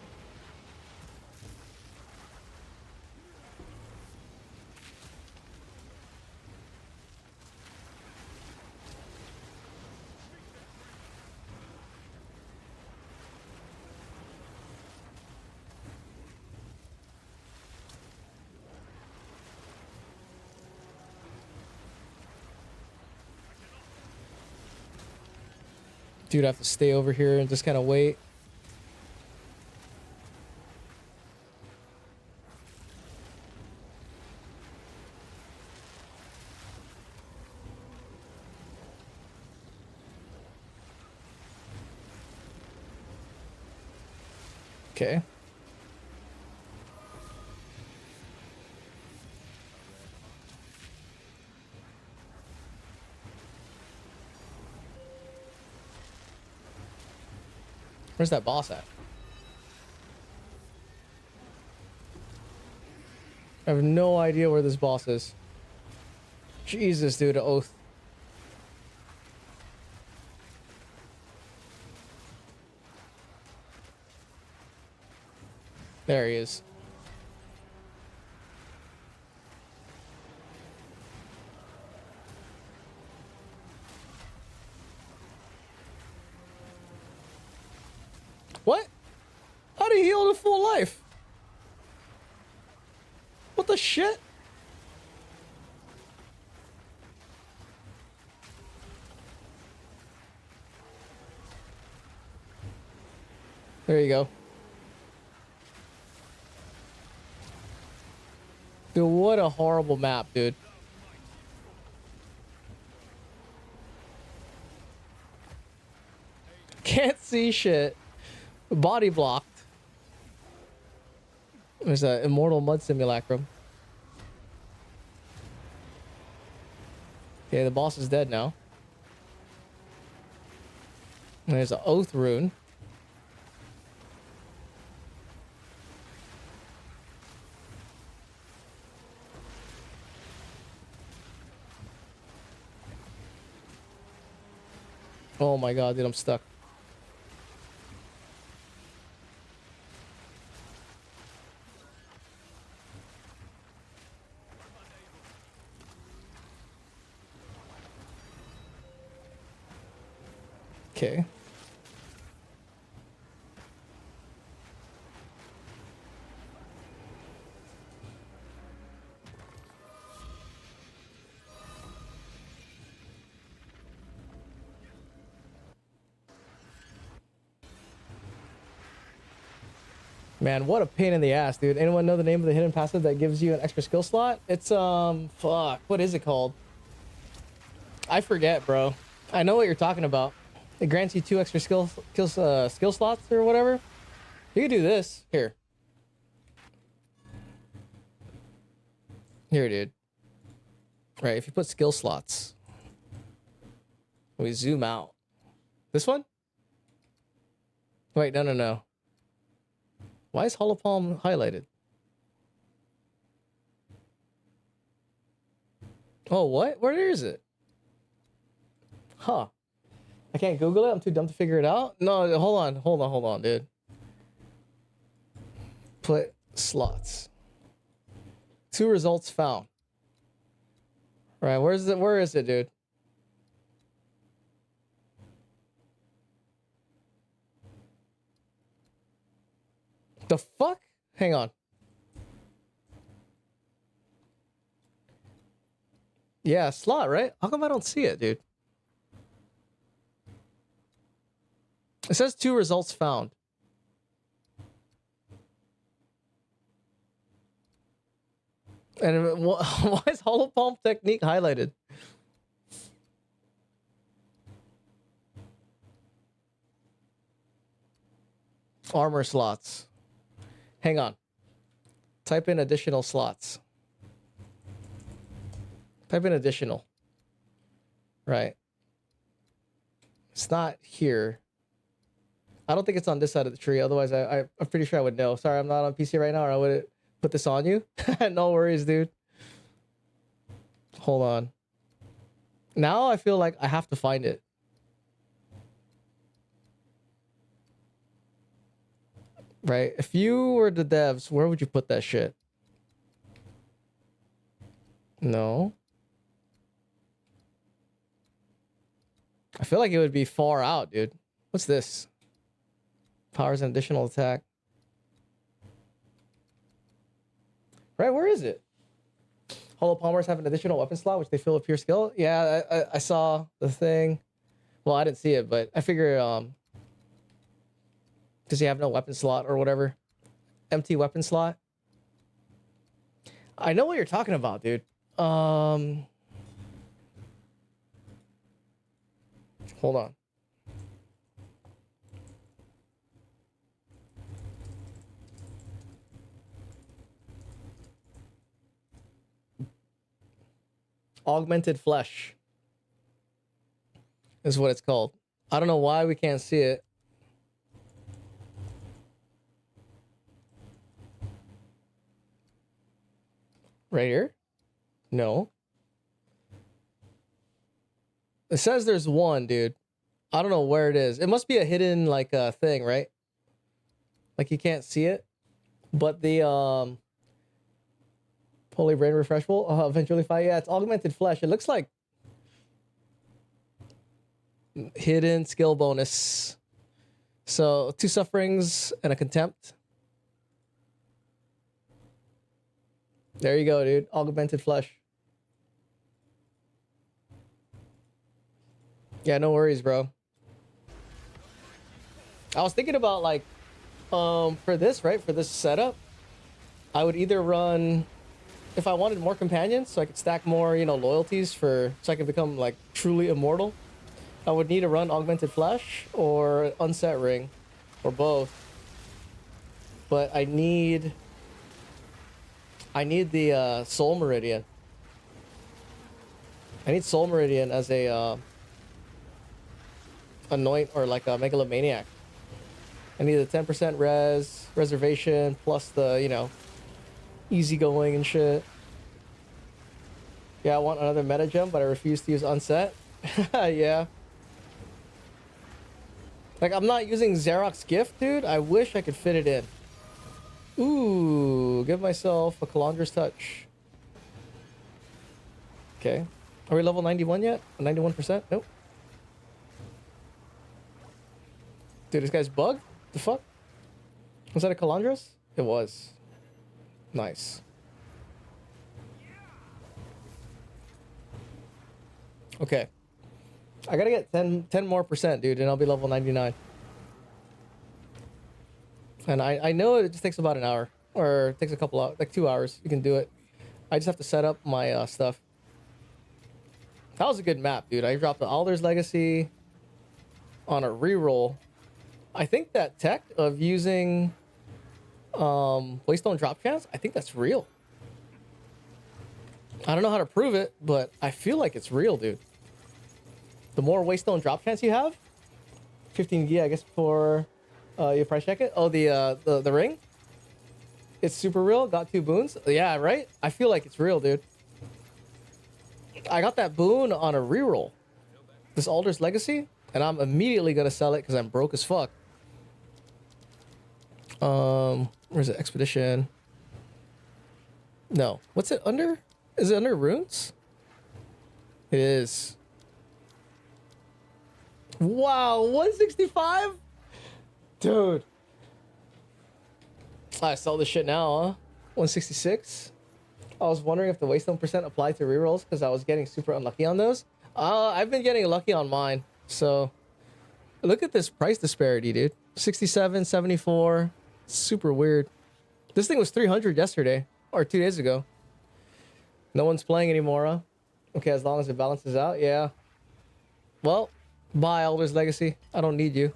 Dude, I have to stay over here and just kind of wait. Okay. Where's that boss at? I have no idea where this boss is. Jesus, dude, oath. There he is. What? How do you heal to full life? What the shit? There you go. Dude, what a horrible map, dude. Can't see shit. Body blocked. There's an immortal mud simulacrum. Okay, the boss is dead now. And there's an oath rune. Oh my god, dude, I'm stuck. Okay. Man, what a pain in the ass, dude. Anyone know the name of the hidden passive that gives you an extra skill slot? It's fuck, what is it called? I forget, bro. I know what you're talking about. It grants you 2 extra skill slots or whatever. You can do this. Here, dude. Right, if you put skill slots, we zoom out. This one? Wait, no. Why is Hollow Palm highlighted? Oh, what? Where is it? Huh. I can't Google it. I'm too dumb to figure it out. No, hold on, dude. Put slots. 2 results found. Right, where is it, dude? The fuck? Hang on. Yeah, slot, right? How come I don't see it, dude? It says 2 results found. And why is hollow palm technique highlighted? Armor slots. Hang on. Type in additional slots. Type in additional. Right. It's not here. I don't think it's on this side of the tree. Otherwise, I'm pretty sure I would know. Sorry, I'm not on PC right now, or I would put this on you. No worries, dude. Hold on. Now I feel like I have to find it. Right? If you were the devs, where would you put that shit? No. I feel like it would be far out, dude. What's this? Powers an additional attack. Right, where is it? Hollow Palmers have an additional weapon slot, which they fill with pure skill. Yeah, I saw the thing. Well, I didn't see it, but I figure, does he have no weapon slot or whatever? Empty weapon slot. I know what you're talking about, dude. Hold on. Augmented flesh is what it's called. I don't know why we can't see it. Right here? No. It says there's one, dude. I don't know where it is. It must be a hidden like thing, right? Like you can't see it. But the Holy Brain Refresh will eventually fight. Yeah, it's augmented flesh. It looks like hidden skill bonus. So 2 sufferings and a contempt. There you go, dude. Augmented flesh. Yeah, no worries, bro. I was thinking about like, for this, right? For this setup, I would either run, if I wanted more companions, so I could stack more, you know, loyalties so I could become like truly immortal. I would need to run augmented flesh or unset ring, or both. But I need the Soul Meridian. I need Soul Meridian as a anoint or like a megalomaniac. I need the 10% reservation plus the, you know, easygoing and shit. Yeah, I want another meta gem, but I refuse to use unset. Yeah. Like, I'm not using Xerox gift, dude. I wish I could fit it in. Ooh, give myself a Calandra's touch. Okay. Are we level 91 yet? 91%? Nope. Dude, this guy's bugged? The fuck? Was that a Calandra's? It was. Nice. Okay. I gotta get 10 more percent, dude, and I'll be level 99. And I know it just takes about an hour, or it takes a couple hours, like 2 hours. You can do it. I just have to set up my stuff. That was a good map, dude. I dropped the Alder's Legacy on a reroll. I think that tech of using Waystone drop chance, I think that's real. I don't know how to prove it, but I feel like it's real, dude. The more Waystone drop chance you have, 15 gi, I guess, for your price check it. Oh, the ring. It's super real. Got 2 boons. Yeah, right. I feel like it's real, dude. I got that boon on a reroll. This Alder's Legacy, and I'm immediately gonna sell it because I'm broke as fuck. Where's it? Expedition. No. What's it under? Is it under runes? It is. Wow, 165? Dude. I sell this shit now, huh? 166? I was wondering if the waystone percent applied to rerolls because I was getting super unlucky on those. I've been getting lucky on mine. So look at this price disparity, dude. 67, 74. Super weird. This thing was 300 yesterday or 2 days ago. No one's playing anymore, huh? Okay, as long as it balances out, yeah. Well, bye, Elder's Legacy. I don't need you.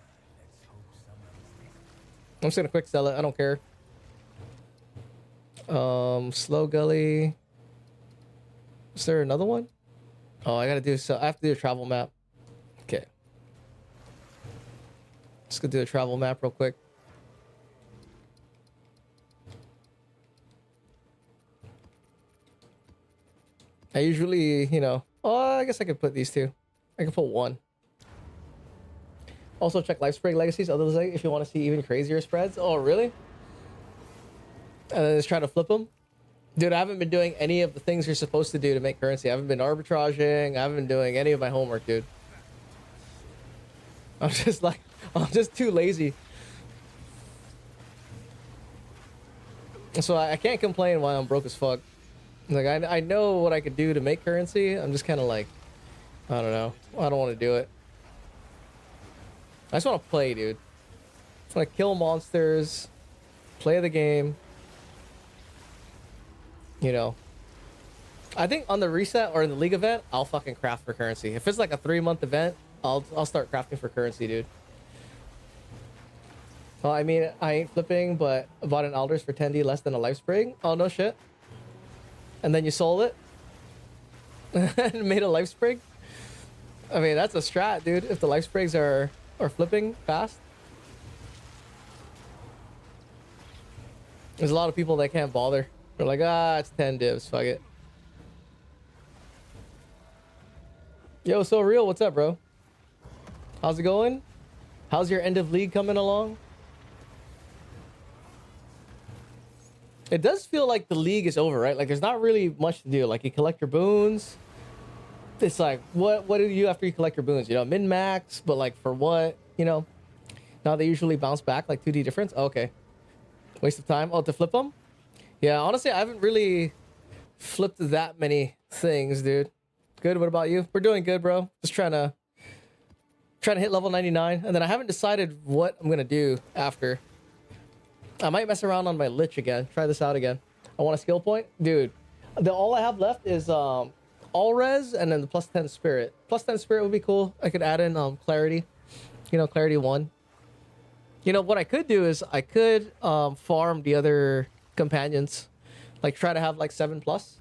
I'm just gonna quick sell it. I don't care. Slow Gully. Is there another one? Oh, I have to do a travel map. Okay. Just gonna do a travel map real quick. I usually, I guess I could put these two. I can put one. Also check Life Spring Legacies, others like if you want to see even crazier spreads. Oh, really? And then just try to flip them. Dude, I haven't been doing any of the things you're supposed to do to make currency. I haven't been arbitraging. I haven't been doing any of my homework, dude. I'm just too lazy. So I can't complain why I'm broke as fuck. Like, I know what I could do to make currency. I'm just kind of like, I don't know. I don't want to do it. I just want to play, dude. I just want to kill monsters, play the game. I think on the reset or in the league event, I'll fucking craft for currency. If it's like a 3-month event, I'll start crafting for currency, dude. Well, I mean, I ain't flipping, but I bought an Alders for 10D less than a Life Spring. Oh, no shit. And then you sold it and made a Life Spring. I mean, that's a strat, dude. If the Life Sprigs are flipping fast. There's a lot of people that can't bother. They're like, it's 10 divs, fuck it. Yo, So Real, what's up, bro? How's it going? How's your end of league coming along? It does feel like the league is over, right? Like, there's not really much to do. Like, you collect your boons. It's like, what do you do after you collect your boons? Min-max, but like, for what? Now they usually bounce back, like 2D difference. Oh, okay. Waste of time. Oh, to flip them? Yeah, honestly, I haven't really flipped that many things, dude. Good, what about you? We're doing good, bro. Just trying to hit level 99. And then I haven't decided what I'm going to do after. I might mess around on my Lich again. Try this out again. I want a skill point. Dude, all I have left is all res and then the plus 10 spirit. Plus 10 spirit would be cool. I could add in clarity. Clarity 1. What I could do is I could farm the other companions. Like try to have like 7+.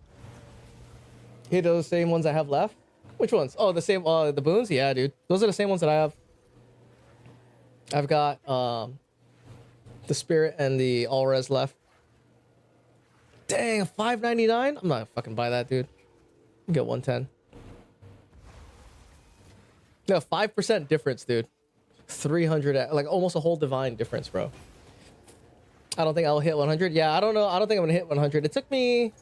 Hit those same ones I have left. Which ones? Oh, the same the boons? Yeah, dude. Those are the same ones that I have. I've got the spirit and the all res left. Dang, $5.99? I'm not gonna fucking buy that, dude. Get 110. No, 5% difference, dude. 300, like almost a whole divine difference, bro. I don't think I'll hit 100. Yeah, I don't know. I don't think I'm gonna hit 100. It took me,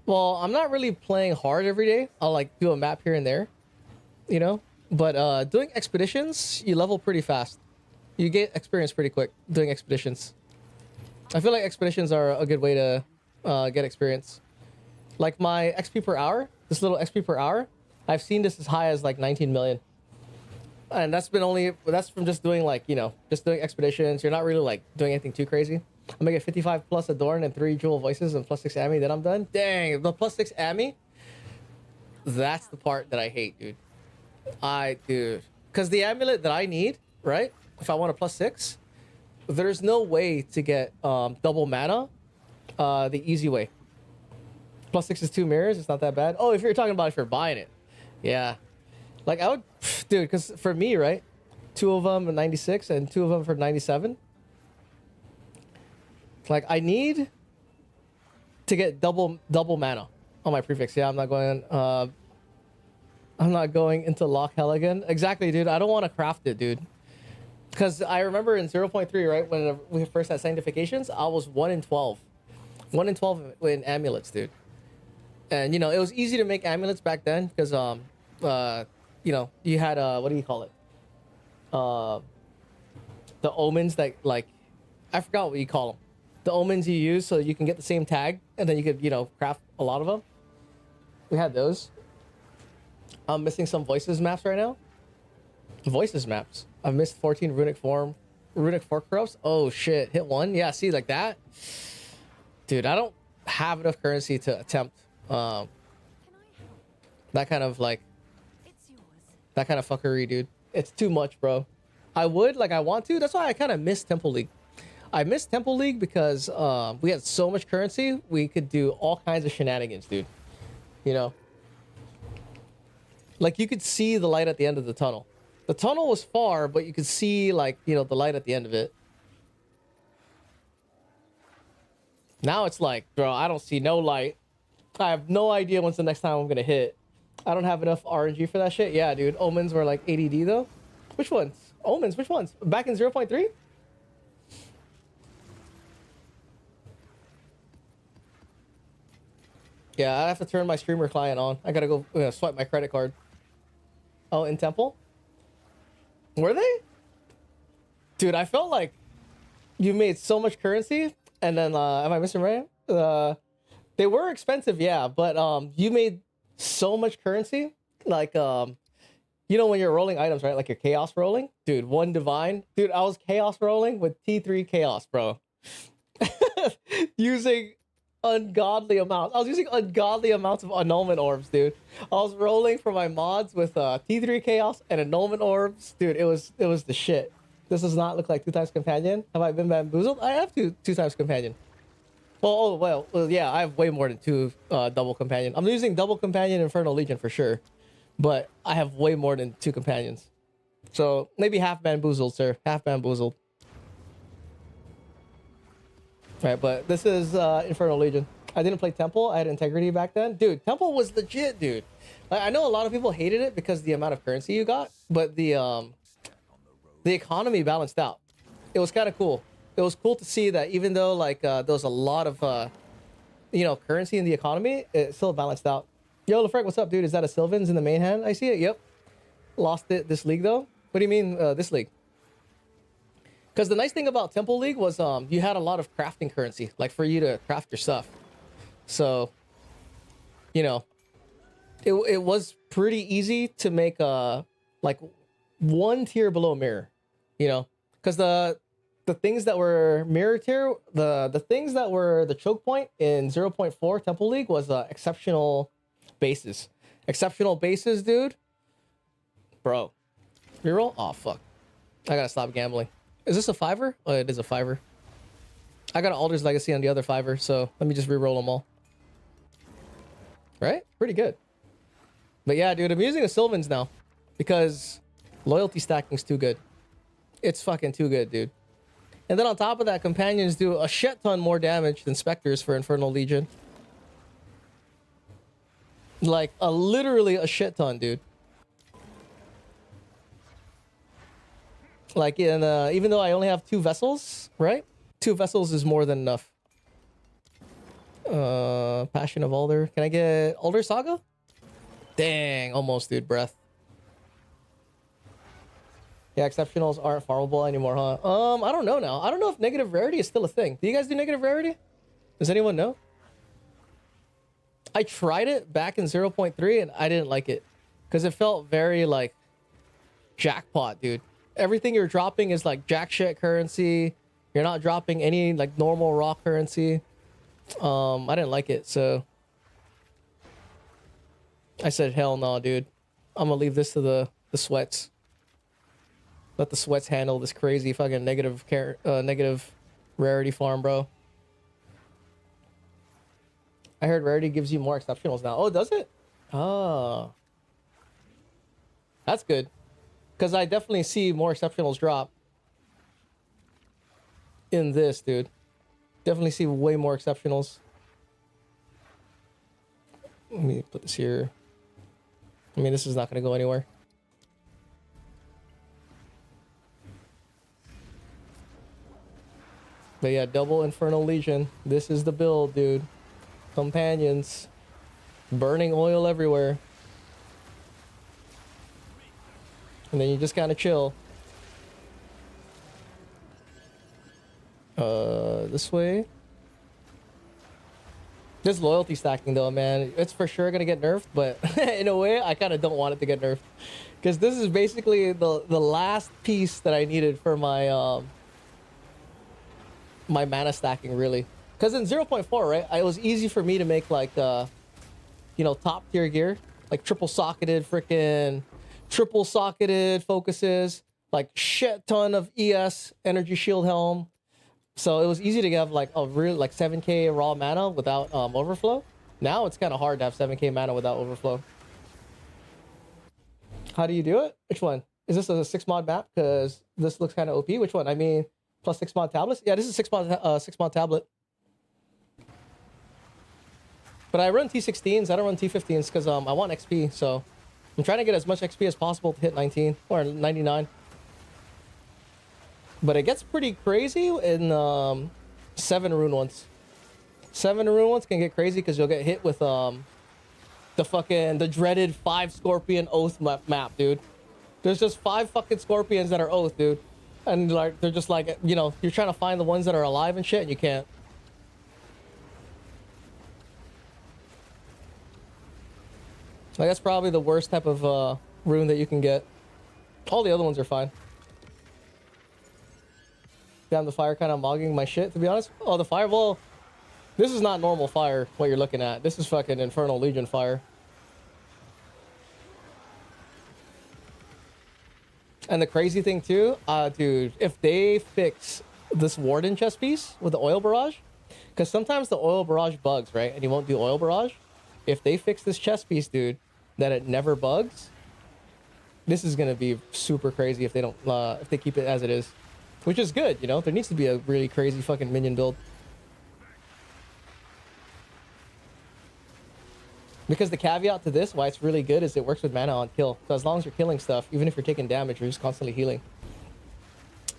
well, I'm not really playing hard every day. I'll like do a map here and there, but doing expeditions, you level pretty fast. You get experience pretty quick doing expeditions. I feel like expeditions are a good way to get experience. Like my XP per hour, this little XP per hour, I've seen this as high as like 19 million. And that's from just doing like, just doing expeditions. You're not really like doing anything too crazy. I'm gonna get 55 plus Adorn and 3 jewel voices and plus 6 Ami, then I'm done. Dang, the plus 6 Ami, that's the part that I hate, dude. Because the amulet that I need, right? If I want a plus 6, there's no way to get double mana the easy way. Plus 6 is 2 mirrors. It's not that bad. Oh, if you're talking about if you're buying it. Yeah. Like I would, dude, because for me, right? 2 of them are 96 and 2 of them for 97. Like I need to get double mana on my prefix. Yeah, I'm not going I'm not going into Lock Hell again. Exactly, dude. I don't want to craft it, dude. Because I remember in 0.3, right, when we first had sanctifications, I was 1 in 12. 1 in 12 in amulets, dude. And, you know, it was easy to make amulets back then because, you know, you had, what do you call it? The omens that, like, I forgot what you call them. The omens you use so you can get the same tag and then you could, you know, craft a lot of them. We had those. I'm missing some voices maps right now. Voices maps. I missed 14 runic form, runic fork corrupts. Oh shit, hit 1. Yeah, see, like that. Dude, I don't have enough currency to attempt that kind of like It's yours. that kind of fuckery, dude. It's too much, bro. I would, like, I want to. That's why I kind of miss Temple League. I miss Temple League because we had so much currency. We could do all kinds of shenanigans, dude. You know, like you could see the light at the end of the tunnel. The tunnel was far, but you could see, like, you know, the light at the end of it. Now it's like, bro, I don't see no light. I have no idea when's the next time I'm gonna hit. I don't have enough RNG for that shit. Yeah, dude. Omens were like ADD though. Which ones? Omens, which ones? Back in 0.3? Yeah, I have to turn my streamer client on. I gotta go swipe my credit card. Oh, in Temple? Were they? Dude, I felt like you made so much currency, and then am I missing right? They were expensive, yeah, but you made so much currency, like you know when you're rolling items, right? Like your chaos rolling, dude. 1 divine, dude. I was chaos rolling with T3 chaos, bro. Using ungodly amounts. I was using ungodly amounts of annulment orbs, dude. I was rolling for my mods with T3 chaos and annulment orbs, dude. It was the shit. This does not look like 2 times companion. Have I been bamboozled? I have two times companion. Well, yeah, I have way more than 2 double companion. I'm using double companion Infernal Legion for sure, but I have way more than 2 companions. So maybe half bamboozled, sir. Half bamboozled. Right, but this is Infernal Legion. I didn't play Temple. I had Integrity back then. Dude, Temple was legit, dude. Like, I know a lot of people hated it because of the amount of currency you got, but the economy balanced out. It was kind of cool. It was cool to see that even though, like, there was a lot of, you know, currency in the economy, it still balanced out. Yo, LaFrank, what's up, dude? Is that a Sylvan's in the main hand? I see it. Yep. Lost it this league, though. What do you mean, this league? Because the nice thing about Temple League was you had a lot of crafting currency, like for you to craft your stuff. So, you know, it was pretty easy to make like 1 tier below mirror, you know, because the things that were mirror tier, the things that were the choke point in 0.4 Temple League was exceptional bases. Exceptional bases, dude. Bro. Reroll? Oh, fuck. I gotta stop gambling. Is this a 5er? Oh, it is a 5er. I got an Alder's Legacy on the other 5er, so let me just re-roll them all. Right? Pretty good. But yeah, dude, I'm using a Sylvan's now because loyalty stacking's too good. It's fucking too good, dude. And then on top of that, companions do a shit ton more damage than specters for Infernal Legion. Like, literally a shit ton, dude. Like, in, even though I only have 2 vessels, right? 2 vessels is more than enough. Passion of Alder. Can I get Alder Saga? Dang, almost, dude. Breath. Yeah, exceptionals aren't farmable anymore, huh? I don't know now. I don't know if negative rarity is still a thing. Do you guys do negative rarity? Does anyone know? I tried it back in 0.3 and I didn't like it. Because it felt very, like, jackpot, dude. Everything you're dropping is like jack shit currency. You're not dropping any like normal raw currency. I didn't like it, so I said, hell no, dude. I'm gonna leave this to the sweats. Let the sweats handle this crazy fucking negative rarity farm, bro. I heard rarity gives you more exceptionals now. Oh, does it? Oh, that's good. Because I definitely see more exceptionals drop in this, dude. Definitely see way more exceptionals. Let me put this here. I mean, this is not going to go anywhere. But yeah, double Infernal Legion. This is the build, dude. Companions. Burning oil everywhere. And then you just kind of chill. This way. This loyalty stacking though, man, it's for sure gonna get nerfed, but in a way, I kind of don't want it to get nerfed. Because this is basically the last piece that I needed for my my mana stacking, really. Because in 0.4, right, it was easy for me to make like you know, top tier gear, like triple socketed focuses, like shit ton of ES energy shield helm. So it was easy to have like a real like 7k raw mana without overflow. Now it's kind of hard to have 7k mana without overflow. How do you do it? Which one? Is this a 6-mod map? Because this looks kind of OP. Which one? I mean, plus 6-mod tablets? Yeah, this is 6-mod tablet. But I run T16s. I don't run T15s because I want XP. So I'm trying to get as much XP as possible to hit 19 or 99. But it gets pretty crazy in 7 rune ones. 7 rune ones can get crazy because you'll get hit with the dreaded 5 Scorpion Oath map, dude. There's just 5 fucking Scorpions that are Oath, dude. And like they're just like, you know, you're trying to find the ones that are alive and shit, and you can't. Like that's probably the worst type of rune that you can get. All the other ones are fine. Damn, the fire kind of mogging my shit, to be honest. Oh, the fire, well, this is not normal fire, what you're looking at. This is fucking Infernal Legion fire. And the crazy thing too, dude, if they fix this Warden chest piece with the oil barrage, because sometimes the oil barrage bugs, right? And you won't do oil barrage. If they fix this chest piece, dude, that it never bugs, this is gonna be super crazy if they don't, if they keep it as it is. Which is good, you know? There needs to be a really crazy fucking minion build. Because the caveat to this, why it's really good, is it works with mana on kill. So as long as you're killing stuff, even if you're taking damage, you're just constantly healing.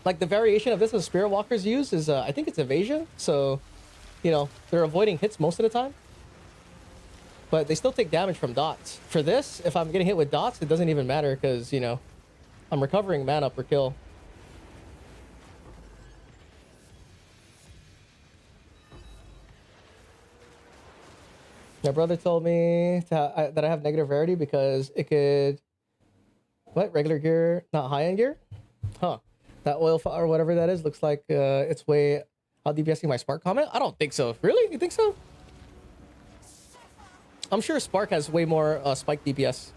Like the variation of this that Spirit Walkers use is, I think it's evasion. So, you know, they're avoiding hits most of the time. But they still take damage from dots. For this, if I'm getting hit with dots, it doesn't even matter because, you know, I'm recovering mana per kill. My brother told me that I have negative rarity because it could... What? Regular gear, not high-end gear? Huh. That oil or whatever that is looks like it's way out DPSing my Spark comment? I don't think so. Really? You think so? I'm sure Spark has way more spike DPS.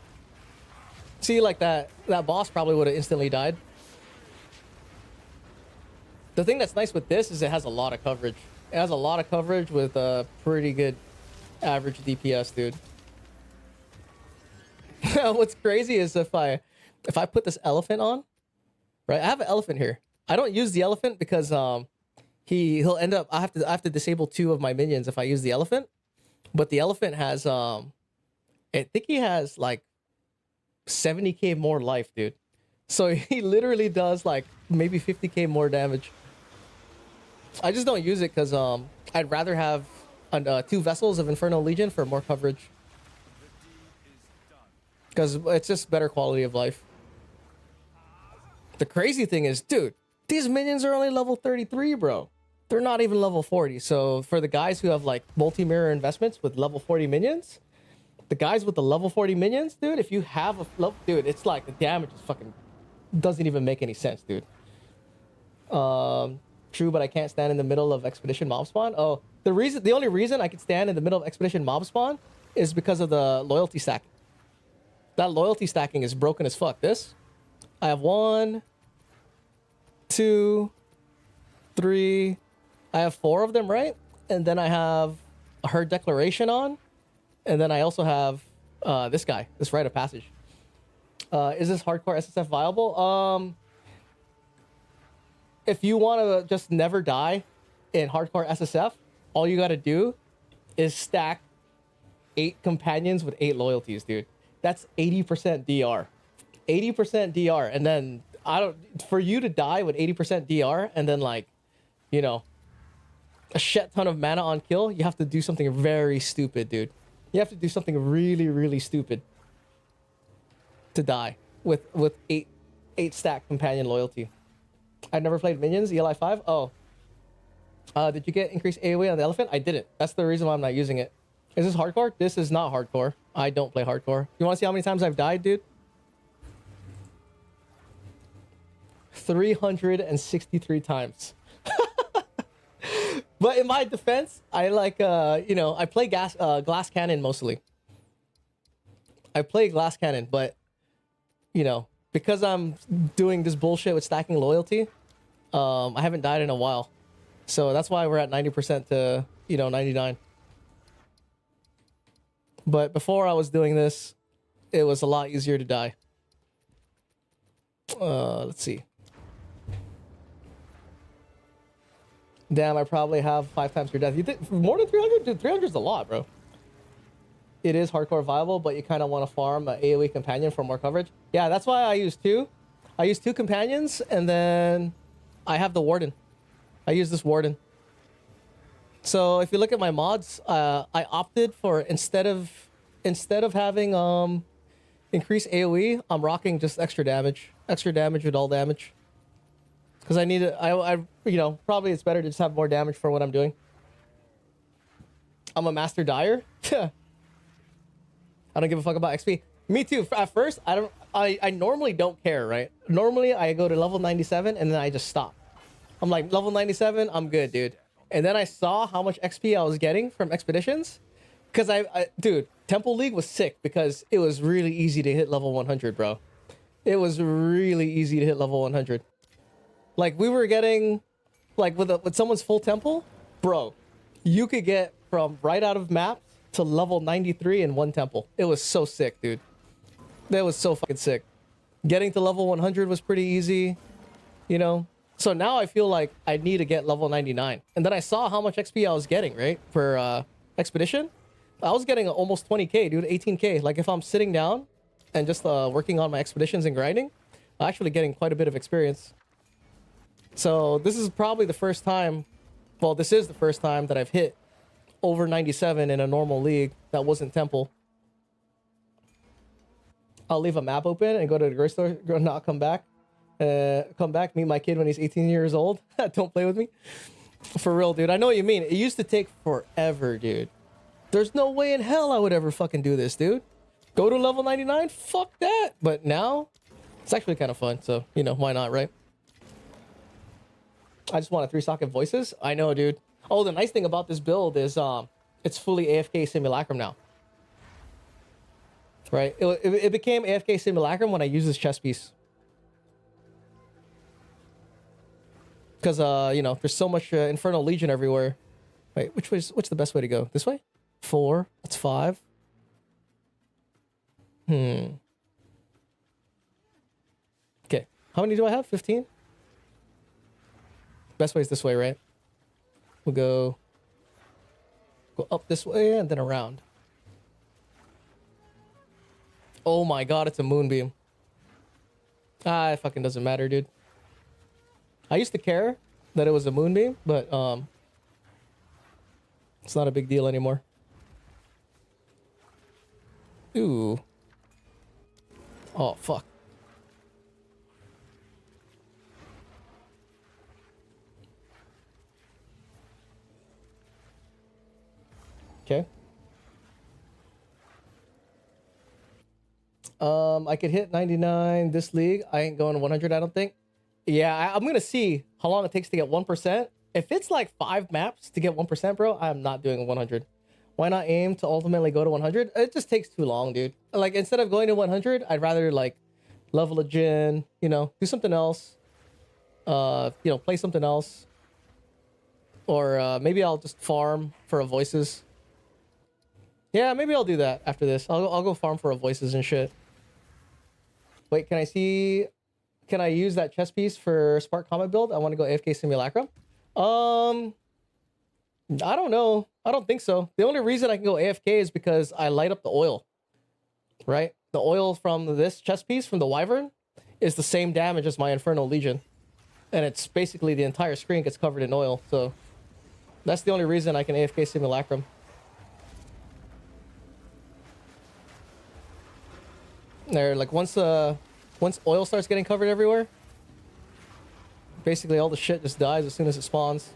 See, like that boss probably would have instantly died. The thing that's nice with this is it has a lot of coverage. It has a lot of coverage with pretty good average DPS, dude. What's crazy is if I put this elephant on, right? I have an elephant here. I don't use the elephant because he'll end up, I have to disable 2 of my minions if I use the elephant. But the elephant has I think he has like 70k more life, dude. So he literally does like maybe 50k more damage. I just don't use it because I'd rather have 2 vessels of Infernal Legion for more coverage. Because it's just better quality of life. The crazy thing is, dude, these minions are only level 33, bro. They're not even level 40. So for the guys who have like multi-mirror investments with level 40 minions, the guys with the level 40 minions, dude, if you have a level, dude, it's like the damage is fucking doesn't even make any sense, dude. True, but I can't stand in the middle of Expedition mob spawn. Oh, the only reason I can stand in the middle of Expedition mob spawn is because of the loyalty stack. That loyalty stacking is broken as fuck. This, I have 1, 2, 3. I have 4 of them, right? And then I have her declaration on, and then I also have this guy, this rite of passage. Is this hardcore SSF viable? If you want to just never die in hardcore SSF, all you got to do is stack 8 companions with 8 loyalties, dude. That's 80% DR. 80% DR, and then for you to die with 80% DR, and then like, you know, a shit ton of mana on kill, you have to do something very stupid, dude. You have to do something really, really stupid to die with eight stack companion loyalty. I've never played minions, ELI 5. Oh. Did you get increased AoE on the elephant? I didn't. That's the reason why I'm not using it. Is this hardcore? This is not hardcore. I don't play hardcore. You want to see how many times I've died, dude? 363 times. But in my defense, I like, you know, I play glass cannon mostly. I play glass cannon, but, you know, because I'm doing this bullshit with stacking loyalty, I haven't died in a while. So that's why we're at 90% to, you know, 99. But before I was doing this, it was a lot easier to die. Let's see. Damn, I probably have 5 times your death. You think more than 300? Dude, 300 is a lot, bro. It is hardcore viable, but you kind of want to farm an AoE companion for more coverage. Yeah, that's why I use 2. I use 2 companions, and then I have the warden. I use this warden. So if you look at my mods, I opted for instead of having increased AoE, I'm rocking just extra damage with all damage. Because I need it. I you know, probably it's better to just have more damage for what I'm doing. I'm a master dyer. I don't give a fuck about XP. Me too. At first, I normally don't care, right? Normally I go to level 97 and then I just stop. I'm like, level 97, I'm good, dude. And then I saw how much XP I was getting from expeditions. Because dude, Temple League was sick because it was really easy to hit level 100, bro. It was really easy to hit level 100. Like, we were getting, like, with someone's full temple, bro, you could get from right out of map to level 93 in one temple. It was so sick, dude. That was so fucking sick. Getting to level 100 was pretty easy, you know? So now I feel like I need to get level 99. And then I saw how much XP I was getting, right? For expedition. I was getting almost 20k, dude, 18k. Like, if I'm sitting down and just working on my expeditions and grinding, I'm actually getting quite a bit of experience. So this is probably the first time, well, this is the first time that I've hit over 97 in a normal league that wasn't Temple. I'll leave a map open and go to the grocery store, not come back. Meet my kid when he's 18 years old. Don't play with me. For real, dude. I know what you mean. It used to take forever, dude. There's no way in hell I would ever fucking do this, dude. Go to level 99? Fuck that. But now, it's actually kind of fun. So, you know, why not, right? I just want 3-socket voices. I know, dude. Oh, the nice thing about this build is it's fully AFK Simulacrum now. Right? It became AFK Simulacrum when I used this chess piece. Because, you know, there's so much Infernal Legion everywhere. Wait, what's the best way to go? This way? 4. That's 5. Okay. How many do I have? 15? Best way is this way, right? We'll go up this way and then around. Oh my god, it's a moonbeam. Ah, it fucking doesn't matter, dude. I used to care that it was a moonbeam, but it's not a big deal anymore. Ooh. Oh, fuck. Okay. I could hit 99 this league. I ain't going to 100, I don't think. Yeah, I'm gonna see how long it takes to get 1%. If it's like 5 maps to get 1%, bro, I'm not doing 100. Why not aim to ultimately go to 100? It just takes too long, dude. Like, instead of going to 100, I'd rather like level a Jhin, you know, do something else. You know, play something else. Or maybe I'll just farm for a voices. Yeah, maybe I'll do that after this. I'll go farm for a voices and shit. Wait, can I see? Can I use that chess piece for Spark Comet build? I want to go AFK Simulacrum. I don't know. I don't think so. The only reason I can go AFK is because I light up the oil. Right? the oil from this chest piece from the Wyvern is the same damage as my Infernal Legion. And it's basically the entire screen gets covered in oil, so that's the only reason I can AFK Simulacrum. There, like once oil starts getting covered everywhere, basically all the shit just dies as soon as it spawns.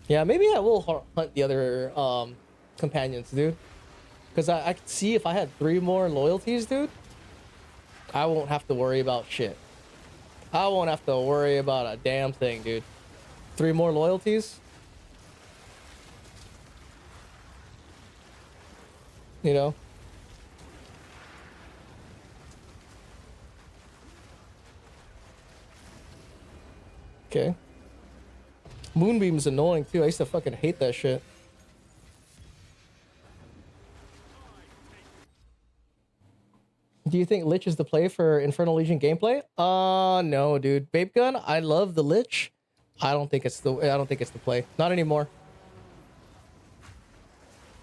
Yeah, maybe I will hunt the other companions, dude. Because I could see if I had 3 more loyalties, dude, I won't have to worry about shit. I won't have to worry about a damn thing, dude. 3 more loyalties? You know? Okay. Moonbeam's annoying too. I used to fucking hate that shit. Do you think Lich is the play for Infernal Legion gameplay? No, dude. Vape gun, I love the Lich. I don't think it's the play. Not anymore.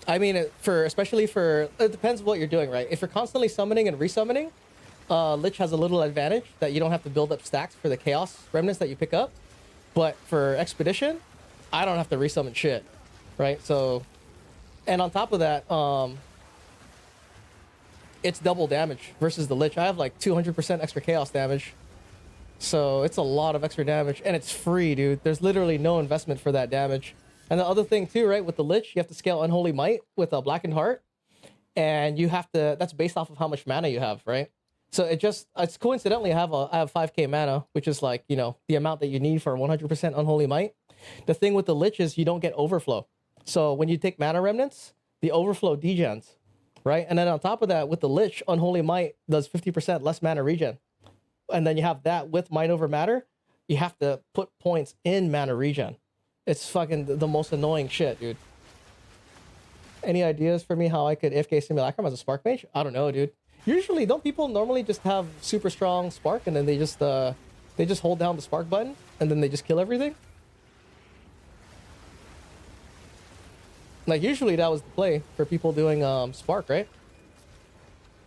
I mean, especially for it depends what you're doing, right? If you're constantly summoning and resummoning, Lich has a little advantage that you don't have to build up stacks for the chaos remnants that you pick up. But for expedition, I don't have to resummon shit, right? So, and on top of that, it's double damage versus the Lich. I have like 200% extra chaos damage. So it's a lot of extra damage and it's free, dude. There's literally no investment for that damage. And the other thing too, right, with the Lich, you have to scale Unholy Might with a Blackened Heart. And you have to, that's based off of how much mana you have, right? So it's coincidentally, I have 5k mana, which is like, you know, the amount that you need for 100% Unholy Might. The thing with the Lich is you don't get overflow. So when you take mana remnants, the overflow degens, right? And then on top of that, with the Lich, Unholy Might does 50% less mana regen. And then you have that with Might over Matter. You have to put points in mana regen. It's fucking the most annoying shit, dude. Any ideas for me how I could AFK Simulacrum as a Spark Mage? I don't know, dude. Usually, don't people normally just have super strong Spark and then they just hold down the Spark button and then they just kill everything? Like, usually that was the play for people doing Spark, right?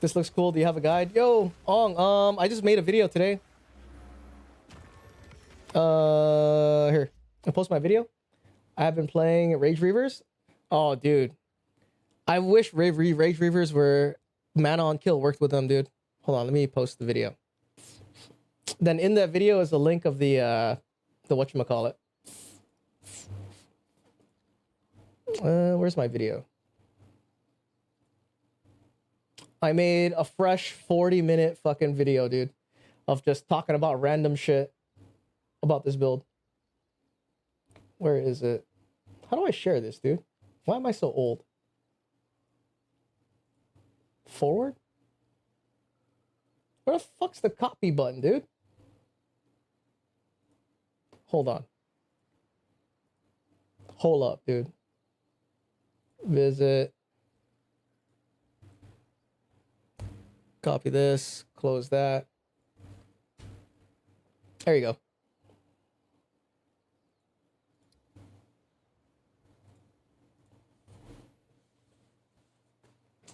This looks cool. Do you have a guide? Yo, Ong, I just made a video today. Here. I'll post my video. I have been playing Rage Reavers. Oh, dude. I wish Rage Reavers were mana on kill worked with them, dude. Hold on, let me post the video. Then in that video is a link of the whatchamacallit. Where's my video? I made a fresh 40-minute fucking video, dude, of just talking about random shit about this build. Where is it? How do I share this, dude? Why am I so old? Forward? Where the fuck's the copy button, dude? Hold on. Hold up, dude. Visit. Copy this. Close that. There you go.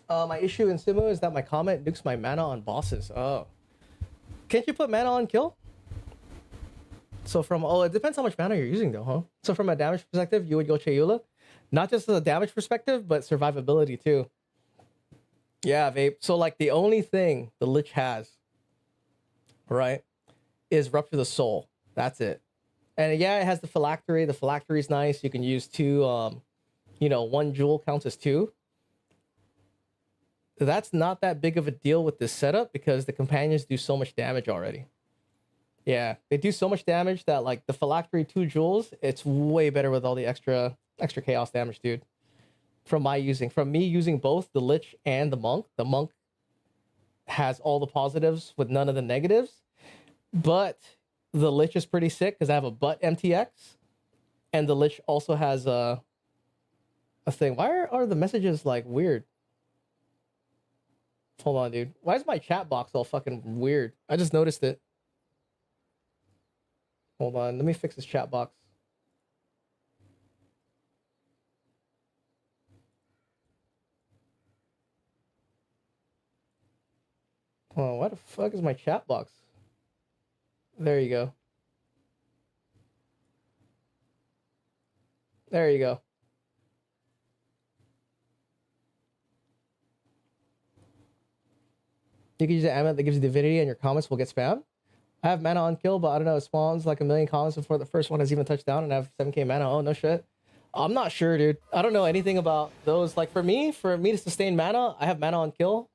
My issue in Simu is that my comment nukes my mana on bosses. Oh. Can't you put mana on kill? So it depends how much mana you're using though, huh? So from a damage perspective, you would go Chayula. Not just a damage perspective, but survivability too. Yeah, Vape. So like the only thing the Lich has, right, is Rupture the Soul. That's it. And yeah, it has the Phylactery. The Phylactery is nice. You can use 2, 1 jewel counts as 2. That's not that big of a deal with this setup because the companions do so much damage already. Yeah, they do so much damage that like the Phylactery 2 jewels, it's way better with all the extra chaos damage, dude. From me using both the Lich and the Monk. The Monk has all the positives with none of the negatives. But the Lich is pretty sick because I have a butt MTX. And the Lich also has a thing. Why are the messages like weird? Hold on, dude. Why is my chat box all fucking weird? I just noticed it. Hold on. Let me fix this chat box. Oh, what the fuck is my chat box? There you go. There you go. You can use the amulet that gives you divinity and your comments will get spammed. I have mana on kill, but I don't know, it spawns like a million comments before the first one has even touched down and I have 7k mana. Oh, no shit. I'm not sure, dude. I don't know anything about those. Like for me to sustain mana, I have mana on kill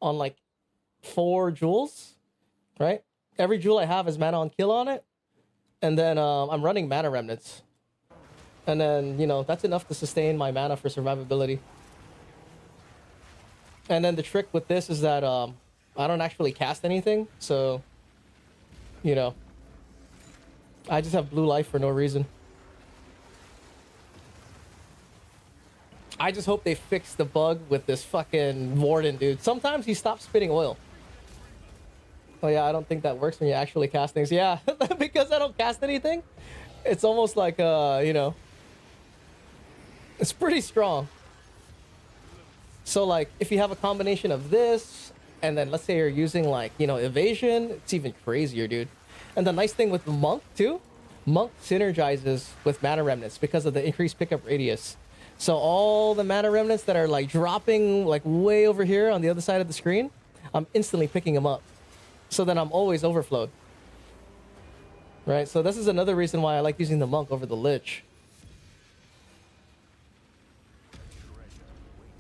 on like 4 jewels, right? Every jewel I have is mana on kill on it. And then I'm running mana remnants. And then, you know, that's enough to sustain my mana for survivability. And then the trick with this is that I don't actually cast anything. So, you know, I just have blue life for no reason. I just hope they fix the bug with this fucking warden, dude. Sometimes he stops spitting oil. Oh yeah, I don't think that works when you actually cast things. Yeah, because I don't cast anything. It's almost like, you know, it's pretty strong. So like, if you have a combination of this, and then let's say you're using like, you know, evasion, it's even crazier, dude. And the nice thing with Monk too, Monk synergizes with mana remnants because of the increased pickup radius. So all the mana remnants that are like dropping like way over here on the other side of the screen, I'm instantly picking them up. So then I'm always overflowed. Right? So this is another reason why I like using the Monk over the Lich.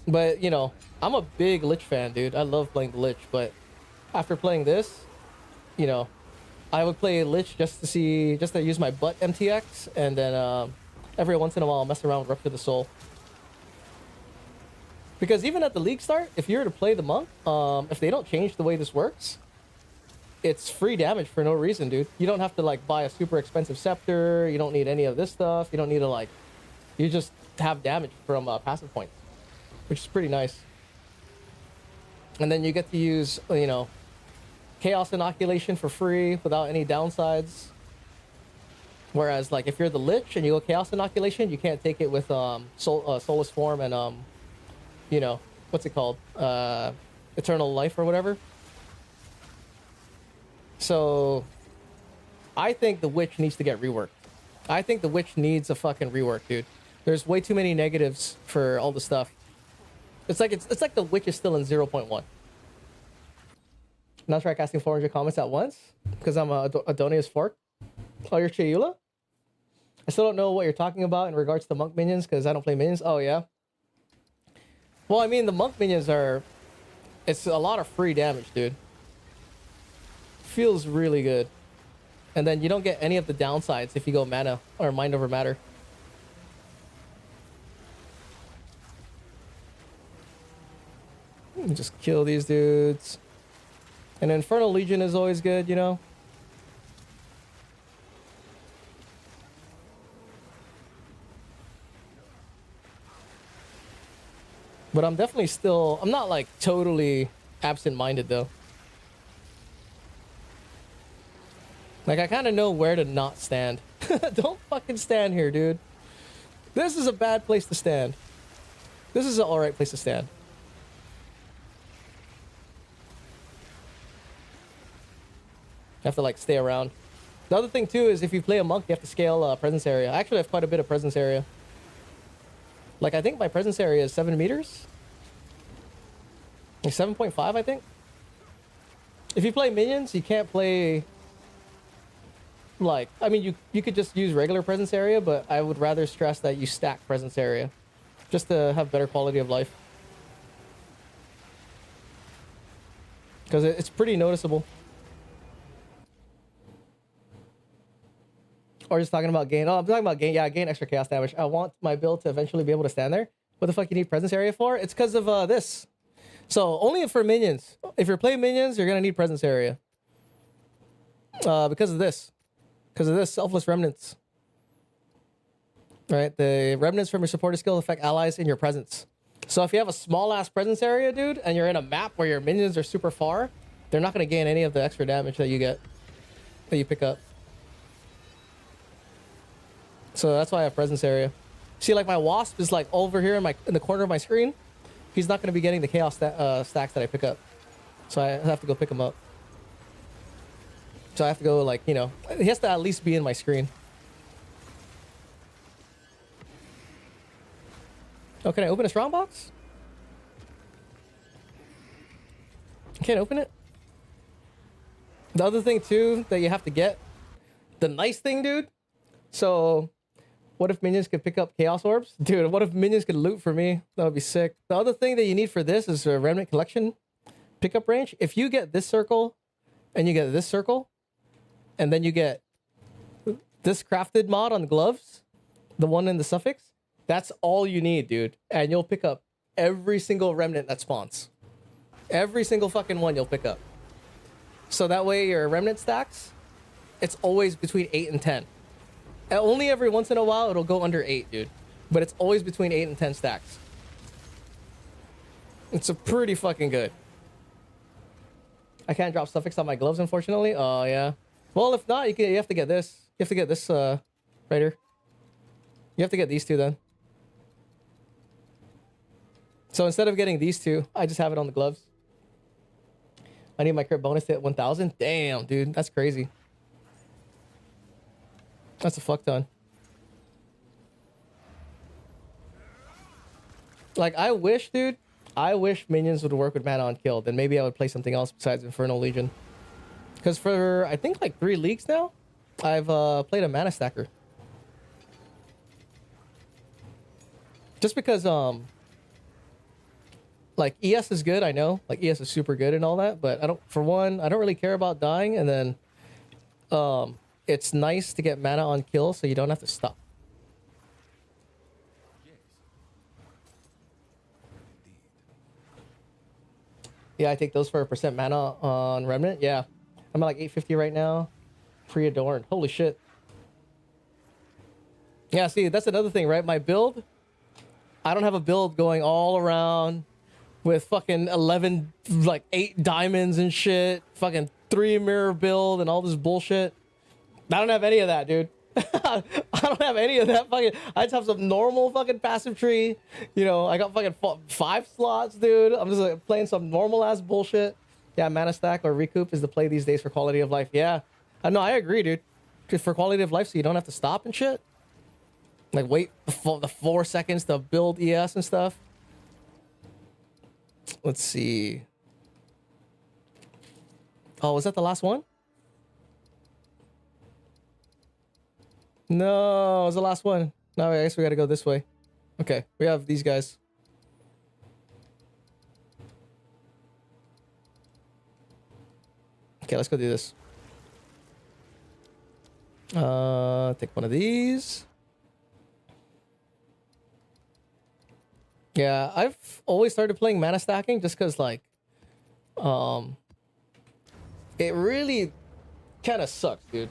But, you know, I'm a big Lich fan, dude. I love playing the Lich, but after playing this, you know, I would play Lich just to use my butt MTX, and then every once in a while I'll mess around with Rupture the Soul. Because even at the league start, if you were to play the Monk, if they don't change the way this works, it's free damage for no reason, dude. You don't have to like buy a super expensive scepter. You don't need any of this stuff. You don't need to like, you just have damage from passive points, which is pretty nice. And then you get to use, you know, Chaos Inoculation for free without any downsides. Whereas like if you're the Lich and you go Chaos Inoculation, you can't take it with Soulless Form and you know, what's it called? Eternal Life or whatever. So I think the Witch needs to get reworked. I think the Witch needs a fucking rework, dude. There's way too many negatives for all the stuff. It's like the Witch is still in 0.1. Now try casting 400 comments at once because I'm a Adonius Fork. Oh, you're Chayula? I still don't know what you're talking about in regards to Monk minions because I don't play minions. Oh, yeah. Well, I mean, the Monk minions are... It's a lot of free damage, dude. Feels really good. And then you don't get any of the downsides if you go mana or mind over matter. Just kill these dudes. And Infernal Legion is always good, you know? But I'm definitely still... I'm not like totally absent-minded though. Like I kind of know where to not stand. Don't fucking stand here, dude. This is a bad place to stand. This is an alright place to stand. You have to like stay around. The other thing too is if you play a Monk, you have to scale presence area. I actually have quite a bit of presence area. Like I think my presence area is 7 meters. Like 7.5, I think. If you play minions, you can't play... Like, I mean, you could just use regular presence area, but I would rather stress that you stack presence area. Just to have better quality of life. Because it's pretty noticeable. Or just talking about gain. Oh, I'm talking about gain. Yeah, gain extra chaos damage. I want my build to eventually be able to stand there. What the fuck you need presence area for? It's because of this. So only for minions. If you're playing minions, you're gonna need presence area. Because of this. Because of this, Selfless Remnants. Right? The remnants from your supporter skill affect allies in your presence. So if you have a small-ass presence area, dude, and you're in a map where your minions are super far, they're not going to gain any of the extra damage that you get, that you pick up. So that's why I have presence area. See, like my Wasp is like over here in the corner of my screen. He's not going to be getting the chaos stacks that I pick up. So I have to go pick him up. So I have to go, like, you know, he has to at least be in my screen. Oh, can I open a strong box? Can't open it? The other thing, too, that you have to get, the nice thing, dude. So, what if minions could pick up Chaos Orbs? Dude, what if minions could loot for me? That would be sick. The other thing that you need for this is a Remnant Collection pickup range. If you get this circle, and you get this circle, and then you get this crafted mod on the gloves, the one in the suffix, that's all you need, dude. And you'll pick up every single remnant that spawns. Every single fucking one you'll pick up. So that way your remnant stacks, it's always between 8 and 10. And only every once in a while it'll go under 8, dude. But it's always between 8 and 10 stacks. It's a pretty fucking good. I can't drop suffix on my gloves, unfortunately. Oh, yeah. Well, if not, you have to get this. You have to get this right here. You have to get these two then. So instead of getting these two, I just have it on the gloves. I need my crit bonus to hit 1,000. Damn, dude. That's crazy. That's a fuck ton. Like, I wish, dude. I wish minions would work with mana on kill. Then maybe I would play something else besides Infernal Legion. Because for, I think, like 3 leagues now, I've played a mana stacker. Just because, like, ES is good, I know. Like, ES is super good and all that. But I don't, for one, I don't really care about dying. And then, it's nice to get mana on kill so you don't have to stop. Yeah, I take those for a % mana on Remnant. Yeah. I'm at like 850 right now. Pre-adorned. Holy shit. Yeah, see, that's another thing, right? My build, I don't have a build going all around with fucking 11, like 8 diamonds and shit. Fucking 3 mirror build and all this bullshit. I don't have any of that, dude. I don't have any of that fucking... I just have some normal fucking passive tree. You know, I got fucking 5 slots, dude. I'm just like playing some normal ass bullshit. Yeah, mana stack or recoup is the play these days for quality of life. Yeah. No, I agree, dude. Just for quality of life so you don't have to stop and shit. Like, wait the 4 seconds to build ES and stuff. Let's see. Oh, was that the last one? No, it was the last one. No, I guess we gotta go this way. Okay, we have these guys. Okay, let's go do this. Take one of these. Yeah, I've always started playing mana stacking just because, like, it really kind of sucks, dude.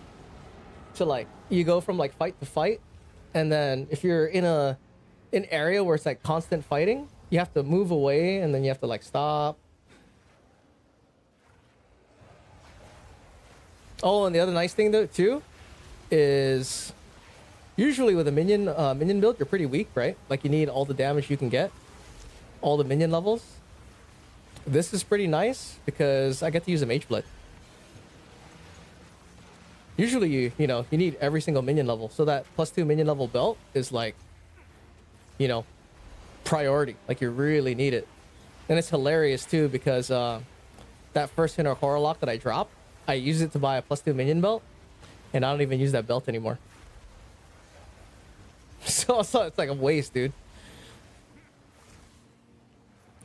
So, like, you go from, like, fight to fight, and then if you're in an area where it's, like, constant fighting, you have to move away, and then you have to, like, stop. Oh, and the other nice thing, though, too, is usually with a minion build, you're pretty weak, right? Like, you need all the damage you can get, all the minion levels. This is pretty nice because I get to use a Mage Blade. Usually, you know, you need every single minion level. So that +2 minion level belt is like, you know, priority. Like, you really need it. And it's hilarious, too, because that first Inner Horror Lock that I dropped, I used it to buy a +2 minion belt. And I don't even use that belt anymore. So it's like a waste, dude.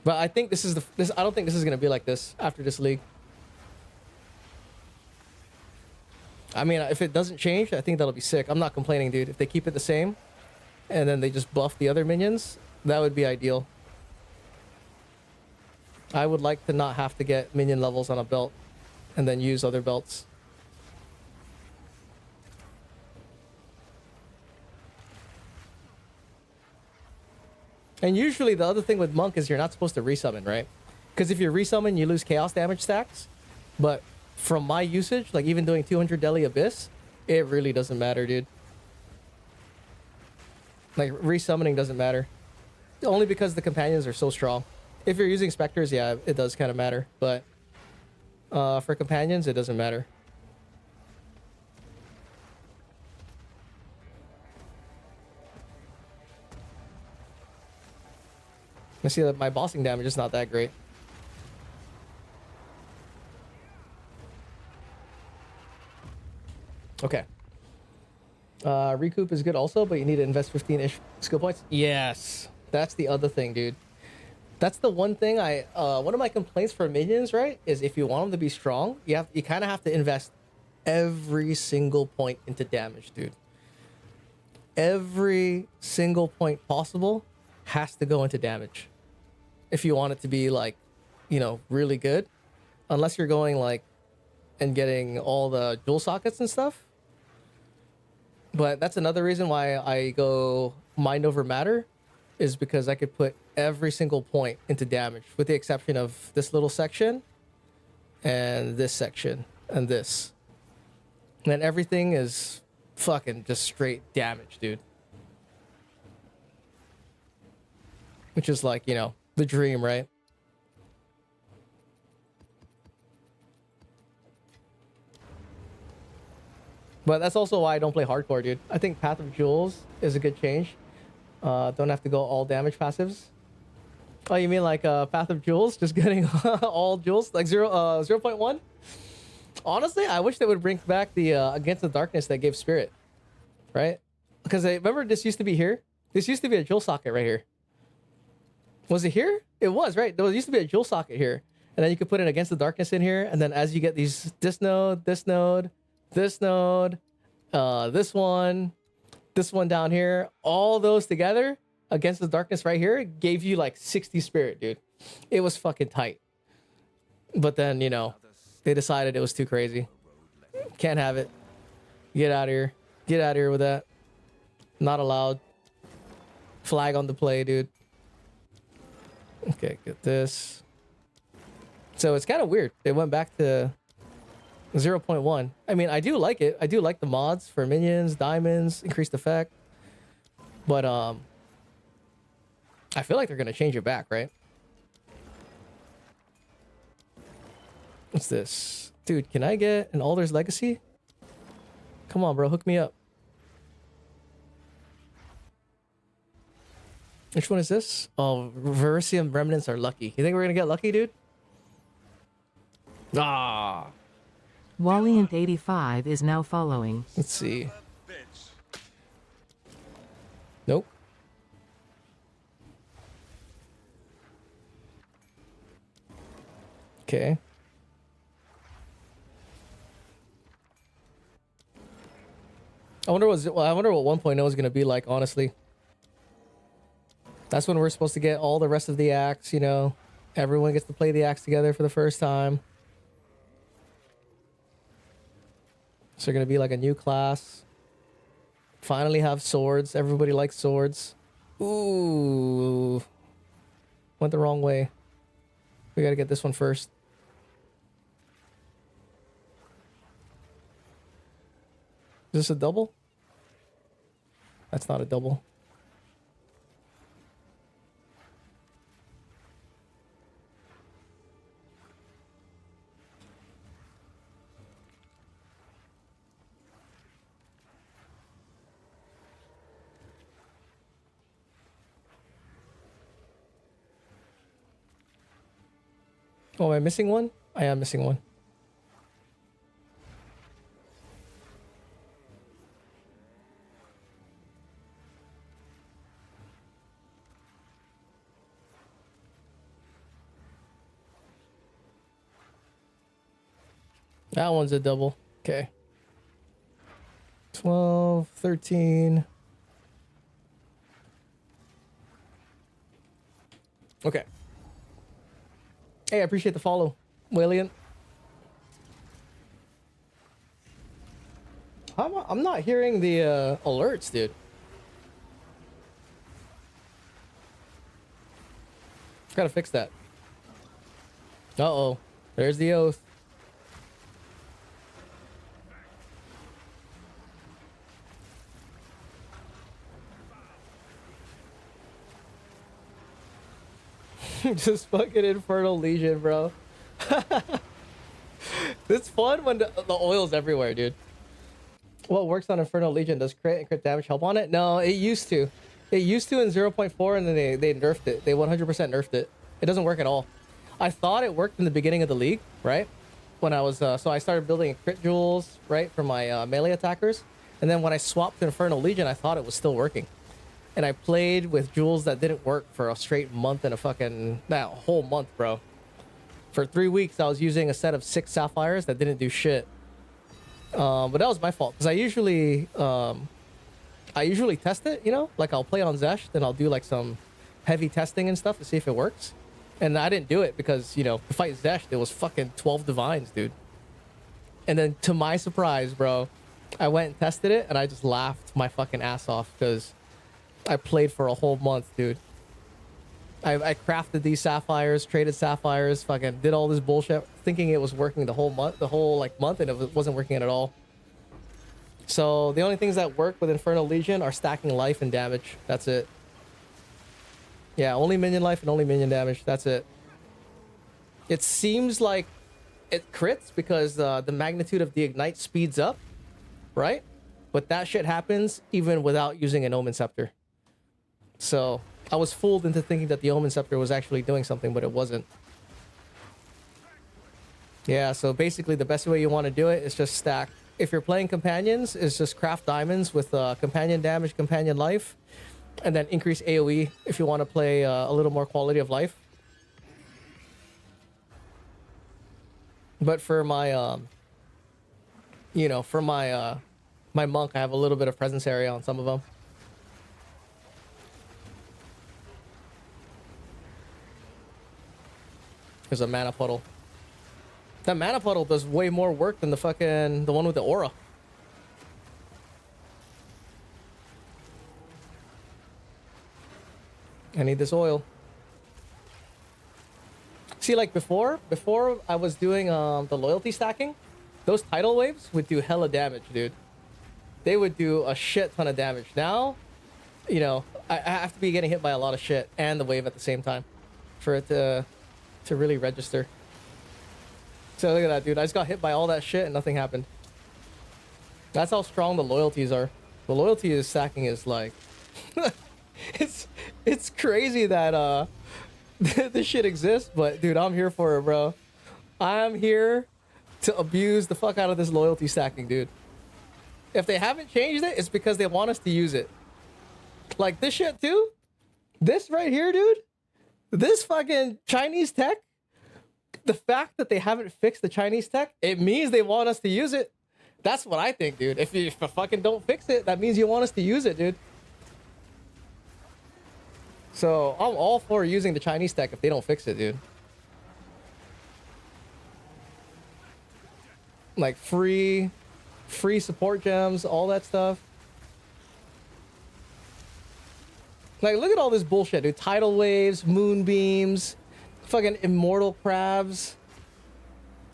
But I think this is I don't think this is going to be like this after this league. I mean, if it doesn't change, I think that'll be sick. I'm not complaining, dude. If they keep it the same, and then they just buff the other minions, that would be ideal. I would like to not have to get minion levels on a belt, and then use other belts. And usually the other thing with Monk is you're not supposed to resummon, right? Because if you resummon, you lose chaos damage stacks. But from my usage, like even doing 200 Deli Abyss, it really doesn't matter, dude. Like, resummoning doesn't matter. Only because the companions are so strong. If you're using Spectres, yeah, it does kind of matter. But For companions, it doesn't matter. I see that my bossing damage is not that great. Okay. Recoup is good also, but you need to invest 15-ish skill points. Yes. That's the other thing, dude. That's the one thing one of my complaints for minions, right, is if you want them to be strong, you kind of have to invest every single point into damage, dude. Every single point possible has to go into damage if you want it to be like, you know, really good. Unless you're going like and getting all the jewel sockets and stuff. But that's another reason why I go mind over matter, is because I could put every single point into damage, with the exception of this little section and this section and this. And then everything is fucking just straight damage, dude. Which is like, you know, the dream, right? But that's also why I don't play hardcore, dude. I think Path of Jewels is a good change. Don't have to go all damage passives. Oh, you mean like Path of Jewels? Just getting all jewels? Like 0.1? Honestly, I wish they would bring back the Against the Darkness that gave Spirit. Right? Because I remember this used to be here. This used to be a jewel socket right here. Was it here? It was, right? There used to be a jewel socket here. And then you could put an Against the Darkness in here. And then as you get these, this node, this node, this node, this one down here, all those together Against the Darkness right here gave you like 60 spirit, dude. It was fucking tight. But then, you know, they decided it was too crazy. Can't have it. Get out of here. Get out of here with that. Not allowed. Flag on the play, dude. Okay, get this. So it's kind of weird. They went back to 0.1. I mean, I do like it. I do like the mods for minions, diamonds, increased effect. But I feel like they're gonna change it back, right? What's this? Dude, can I get an Alder's Legacy? Come on, bro, hook me up. Which one is this? Oh, Verisium Remnants are lucky. You think we're gonna get lucky, dude? Ah. Walliant85 is now following. Let's see. Nope. Okay. I wonder what 1.0 is gonna be like, honestly. That's when we're supposed to get all the rest of the acts, you know. Everyone gets to play the acts together for the first time. So they're gonna be like a new class. Finally have swords. Everybody likes swords. Ooh. Went the wrong way. We gotta get this one first. Is this a double? That's not a double. Oh, am I missing one? I am missing one. That one's a double. Okay. 12, 13. Okay. Hey, I appreciate the follow, William. I'm not hearing the alerts, dude. Gotta fix that. Uh-oh. There's the oath. Just fucking Infernal Legion, bro. It's fun when the oil's everywhere, dude. What works on Infernal Legion? Does crit and crit damage help on it? No, it used to. It used to in 0.4, and then they nerfed it. They 100% nerfed it. It doesn't work at all. I thought it worked in the beginning of the league, right? When I was so I started building crit jewels, right, for my melee attackers, and then when I swapped to Infernal Legion, I thought it was still working. And I played with jewels that didn't work for a straight month and that whole month, bro. For 3 weeks, I was using a set of 6 sapphires that didn't do shit. But that was my fault because I usually test it, you know, like I'll play on Zesh, then I'll do like some heavy testing and stuff to see if it works. And I didn't do it because, you know, to fight Zesh, there was fucking 12 divines, dude. And then to my surprise, bro, I went and tested it and I just laughed my fucking ass off because I played for a whole month, dude. I crafted these sapphires, traded sapphires, fucking did all this bullshit, thinking it was working the whole month, and it wasn't working at all. So the only things that work with Infernal Legion are stacking life and damage. That's it. Yeah, only minion life and only minion damage. That's it. It seems like it crits because the magnitude of the ignite speeds up, right? But that shit happens even without using an Omen Scepter. So I was fooled into thinking that the Omen Scepter was actually doing something, but it wasn't. Yeah, so basically the best way you want to do it is just stack. If you're playing companions, is just craft diamonds with companion damage, companion life, and then increase AoE if you want to play a little more quality of life. But for my, you know, for my my monk, I have a little bit of presence area on some of them. There's a mana puddle. That mana puddle does way more work than the one with the aura. I need this oil. See, like before I was doing the loyalty stacking, those tidal waves would do hella damage, dude. They would do a shit ton of damage. Now, you know, I have to be getting hit by a lot of shit and the wave at the same time for it to really register. So look at that, dude. I just got hit by all that shit and nothing happened. That's how strong the loyalties are. The loyalty is stacking is like it's crazy that this shit exists, but dude, I'm here for it, bro. I'm here to abuse the fuck out of this loyalty stacking, dude. If they haven't changed it, it's because they want us to use it. Like this shit too. This right here, dude. This fucking Chinese tech, the fact that they haven't fixed the Chinese tech, it means they want us to use it. That's what I think, dude. If you fucking don't fix it, that means you want us to use it, dude. So I'm all for using the Chinese tech if they don't fix it, dude. Like free support gems, all that stuff. Like, look at all this bullshit, dude. Tidal waves, moonbeams, fucking immortal crabs.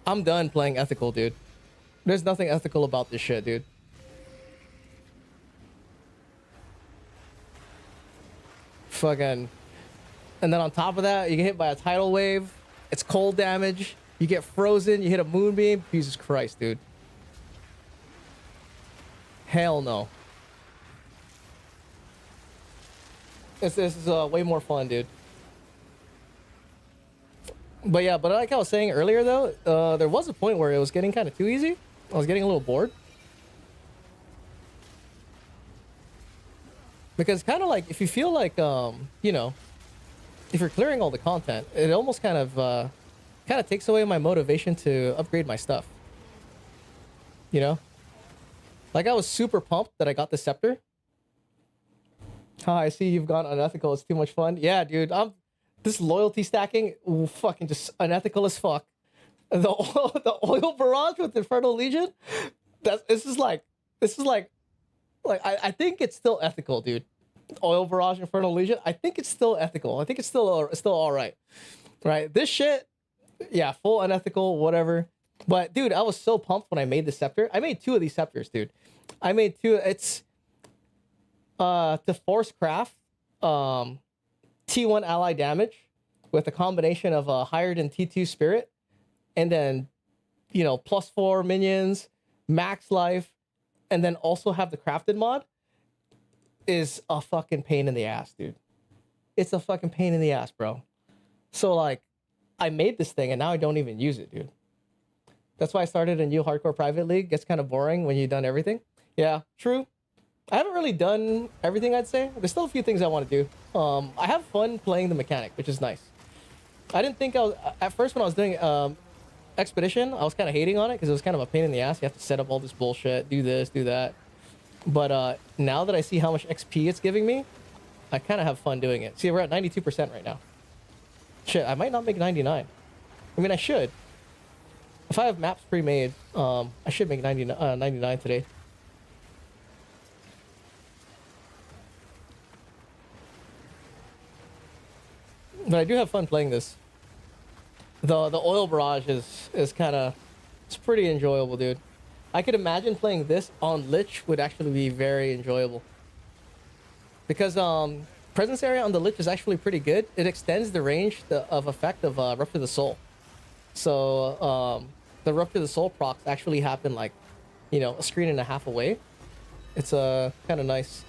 I'm done playing ethical, dude. There's nothing ethical about this shit, dude. Fucking. And then on top of that, you get hit by a tidal wave. It's cold damage. You get frozen. You hit a moonbeam. Jesus Christ, dude. Hell no. This is way more fun, dude. But yeah, but like I was saying earlier, though, there was a point where it was getting kind of too easy. I was getting a little bored. Because kind of like, if you feel like, you know, if you're clearing all the content, it almost kind of takes away my motivation to upgrade my stuff. You know? Like, I was super pumped that I got the scepter. I see you've gone unethical. It's too much fun. Yeah, dude. This loyalty stacking, fucking just unethical as fuck. The oil barrage with Infernal Legion. This is like I think it's still ethical, dude. Oil barrage Infernal Legion. I think it's still ethical. I think it's still all right. Right? This shit, yeah, full unethical, whatever. But dude, I was so pumped when I made the scepter. I made 2 of these scepters, dude. I made 2. It's to force craft T1 ally damage with a combination of a higher than T2 spirit and then you know, +4 minions, max life, and then also have the crafted mod is a fucking pain in the ass, dude. It's a fucking pain in the ass, bro. So like, I made this thing and now I don't even use it, dude. That's why I started a new hardcore private league. Gets kind of boring when you've done everything. Yeah, true. I haven't really done everything, I'd say. There's still a few things I want to do. I have fun playing the mechanic, which is nice. I didn't think I was... At first, when I was doing Expedition, I was kind of hating on it because it was kind of a pain in the ass. You have to set up all this bullshit, do this, do that. But now that I see how much XP it's giving me, I kind of have fun doing it. See, we're at 92% right now. Shit, I might not make 99. I mean, I should. If I have maps pre-made, I should make 99 today. But I do have fun playing this. The oil barrage is kind of... It's pretty enjoyable, dude. I could imagine playing this on Lich would actually be very enjoyable. Because presence area on the Lich is actually pretty good. It extends the range of effect of Rupture the Soul. So the Rupture the Soul procs actually happen like, you know, a screen and a half away. It's kind of nice.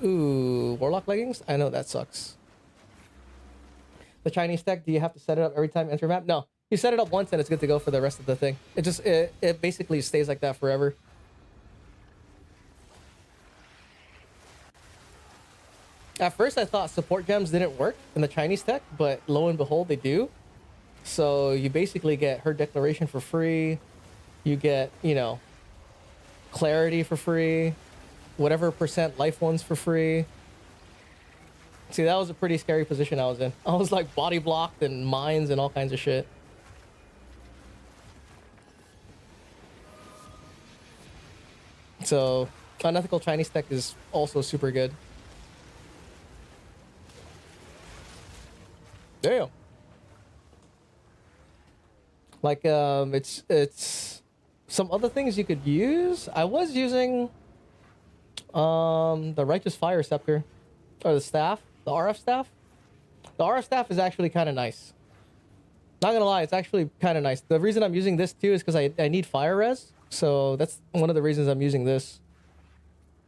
Ooh, Warlock leggings? I know that sucks. The Chinese tech, do you have to set it up every time you enter map? No. You set it up once and it's good to go for the rest of the thing. It basically stays like that forever. At first I thought support gems didn't work in the Chinese tech, but lo and behold they do. So you basically get her declaration for free. You get, you know, clarity for free. Whatever percent life ones for free. See, that was a pretty scary position I was in. I was like body blocked and mines and all kinds of shit. So, unethical Chinese tech is also super good. Damn. Like, it's some other things you could use. I was using the Righteous Fire Scepter, or the staff, the RF staff. The RF staff is actually kind of nice. Not gonna lie, it's actually kind of nice. The reason I'm using this too is because I need fire res, so that's one of the reasons I'm using this.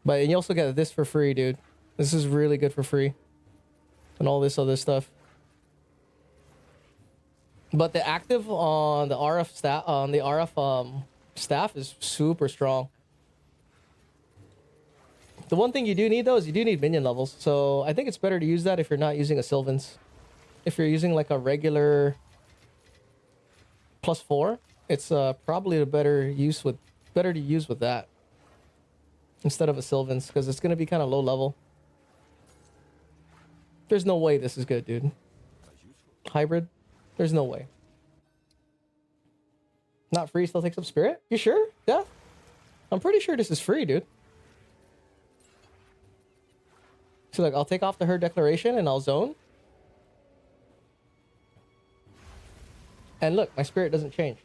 But and you also get this for free, dude. This is really good for free, and all this other stuff. But the active on the RF staff is super strong. The one thing you do need though is you do need minion levels. So I think it's better to use that if you're not using a Sylvan's. If you're using like a regular +4, it's probably a better to use with that instead of a Sylvan's, because it's gonna be kind of low level. There's no way this is good, dude. Hybrid? There's no way. Not free, still takes up spirit? You sure? Yeah? I'm pretty sure this is free, dude. So like, I'll take off the Her Declaration and I'll zone. And look, my spirit doesn't change.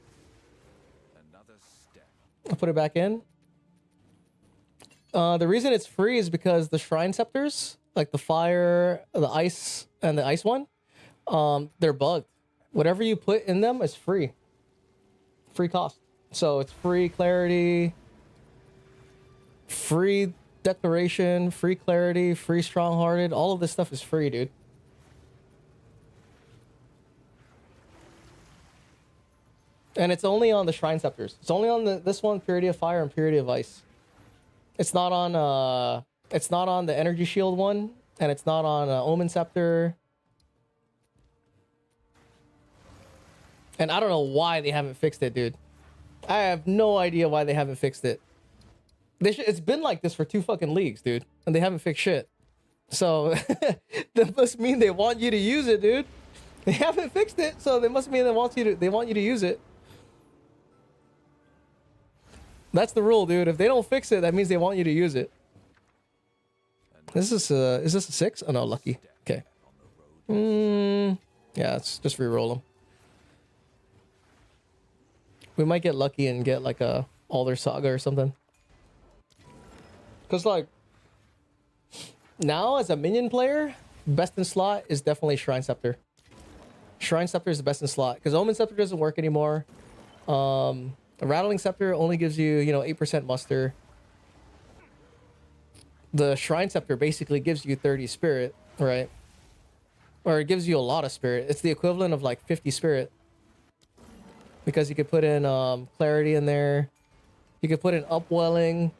Another step. I'll put it back in. The reason it's free is because the Shrine Scepters, like the fire, the ice, and the ice one, they're bugged. Whatever you put in them is free. Free cost. So it's free clarity, free declaration, free clarity, free strong-hearted. All of this stuff is free, dude. And it's only on the Shrine Scepters. It's only on this one, Purity of Fire and Purity of Ice. It's not on the Energy Shield one, and it's not on Omen Scepter. And I don't know why they haven't fixed it, dude. I have no idea why they haven't fixed it. It's been like this for 2 fucking leagues, dude, and they haven't fixed shit. So that must mean they want you to use it, dude. They haven't fixed it, so they must mean they want you to use it. That's the rule, dude. If they don't fix it, that means they want you to use it. Is this a 6? Oh no, lucky. Okay. Yeah, let's just re-roll them. We might get lucky and get like a Alder Saga or something. Because like, now as a minion player, best in slot is definitely Shrine Scepter. Shrine Scepter is the best in slot because Omen Scepter doesn't work anymore. A Rattling Scepter only gives you, 8% muster. The Shrine Scepter basically gives you 30 spirit, right? Or it gives you a lot of spirit. It's the equivalent of like 50 spirit. Because you could put in Clarity in there. You could put in Upwelling.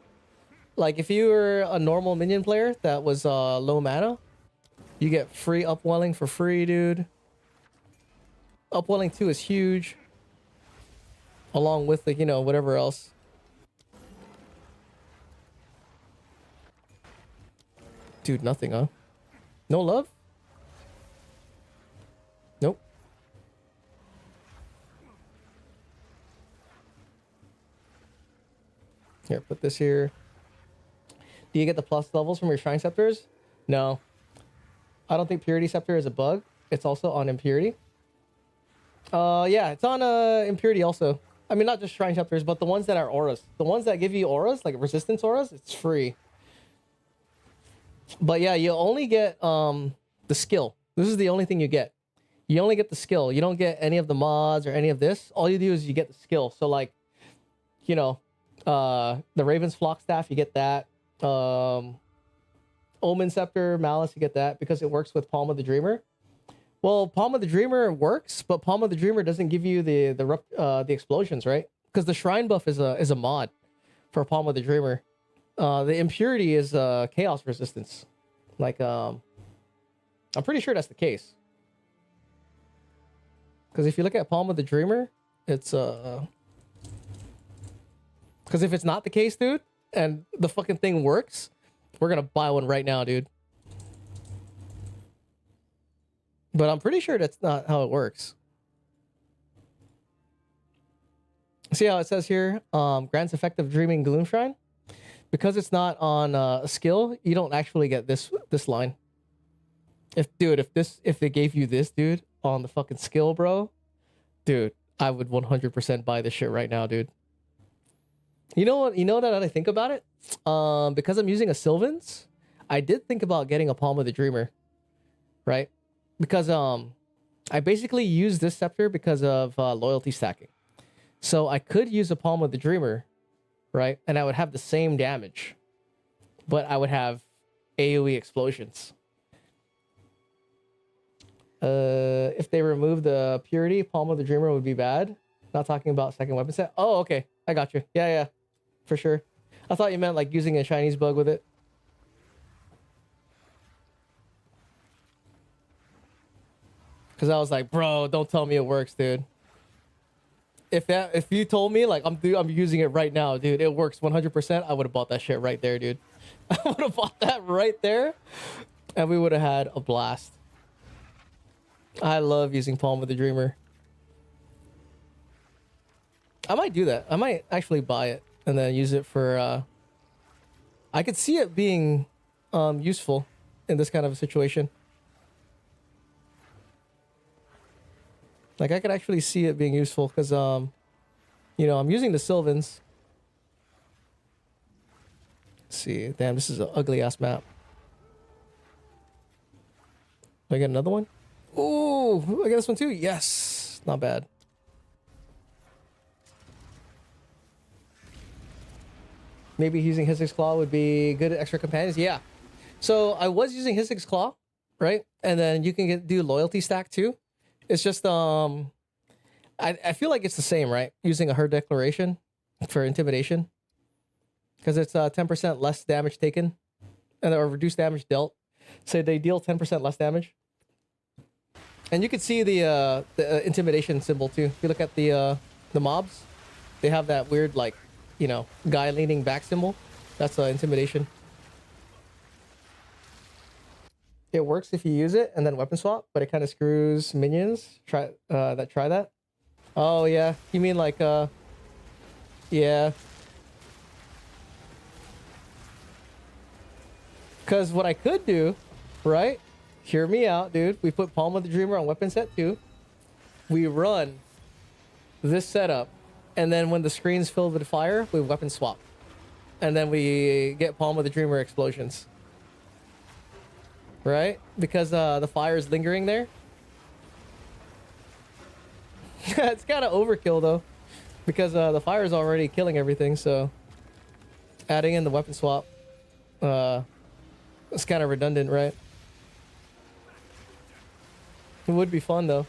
Like if you were a normal minion player that was low mana, you get free Upwelling for free, dude. Upwelling 2 is huge. Along with the, whatever else. Dude, nothing, huh? No love? Nope. Here, put this here. Do you get the plus levels from your Shrine Scepters? No. I don't think Purity Scepter is a bug. It's also on Impurity. Yeah, it's on Impurity also. I mean, not just Shrine Scepters, but the ones that are auras. The ones that give you auras, like resistance auras, it's free. But yeah, you only get the skill. This is the only thing you get. You only get the skill. You don't get any of the mods or any of this. All you do is you get the skill. So like, the Raven's Flock Staff, you get that. Omen Scepter, Malice, you get that because it works with Palm of the Dreamer. Well, Palm of the Dreamer works, but Palm of the Dreamer doesn't give you the explosions, right? Because the Shrine buff is a mod for Palm of the Dreamer. The Impurity is chaos resistance. Like I'm pretty sure that's the case. Because if you look at Palm of the Dreamer, it's because if it's not the case, dude, and the fucking thing works, we're gonna buy one right now, dude. But I'm pretty sure that's not how it works. See how it says here, grants effective Dreaming Gloom Shrine? Because it's not on a skill, you don't actually get this line. If they gave you this, dude, on the fucking skill, bro, dude, I would 100% buy this shit right now, dude. You know what? You know that I think about it? Because I'm using a Sylvan's, I did think about getting a Palm of the Dreamer, right? Because I basically use this scepter because of loyalty stacking. So I could use a Palm of the Dreamer, right? And I would have the same damage, but I would have AoE explosions. If they remove the Purity, Palm of the Dreamer would be bad. Not talking about second weapon set. Oh, okay. I got you. Yeah, for sure. I thought you meant like using a Chinese bug with it. Because I was like, bro, don't tell me it works, dude. If you told me like I'm using it right now, dude, it works 100%, I would have bought that shit right there, dude. I would have bought that right there, and we would have had a blast. I love using Palm of the Dreamer. I might do that. I might actually buy it and then use it for. I could see it being useful in this kind of a situation. Like I could actually see it being useful because I'm using the Sylvans. Let's see, damn, this is an ugly ass map. Do I get another one? Ooh, I get this one too. Yes, not bad. Maybe using Hissig's Claw would be good extra companions. Yeah. So I was using Hissig's Claw, right? And then you can do loyalty stack too. It's just I feel like it's the same, right? Using a Her Declaration for intimidation. Because it's 10% less damage taken. And or reduced damage dealt. So they deal 10% less damage. And you can see the intimidation symbol too. If you look at the mobs, they have that weird like, guy leaning back symbol. That's intimidation. It works if you use it and then weapon swap, but it kind of screws minions. Try that. Oh yeah, you mean like yeah. Because what I could do, right? Hear me out, dude. We put Palm of the Dreamer on weapon set 2. We run this setup, and then when the screen's filled with fire, we weapon swap, and then we get Palm of the Dreamer explosions. Right? Because the fire is lingering there. It's kind of overkill though, because the fire is already killing everything. So adding in the weapon swap, it's kind of redundant, right? It would be fun though.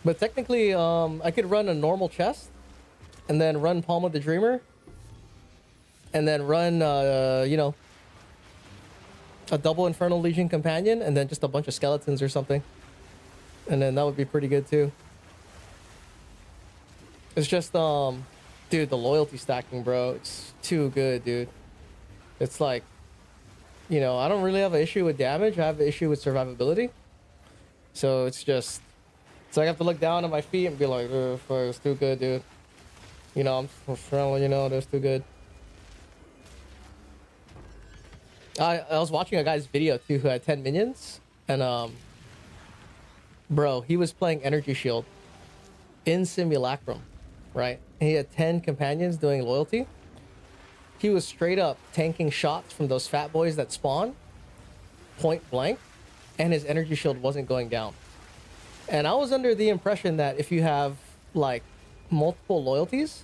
But technically, I could run a normal chest, and then run Palm of the Dreamer, and then run, you know, a double Infernal Legion companion, and then just a bunch of skeletons or something. And then that would be pretty good too. It's just, dude, the loyalty stacking, bro, it's too good, dude. It's like, you know, I don't really have an issue with damage. I have an issue with survivability. So it's just, so I have to look down at my feet and be like, it's too good, dude. You know, I'm friendly, you know, that's too good. I was watching a guy's video too who had 10 minions, and bro, he was playing Energy Shield in Simulacrum, right? And he had 10 companions doing loyalty. He was straight up tanking shots from those fat boys that spawn, point blank, and his Energy Shield wasn't going down. And I was under the impression that if you have like multiple loyalties,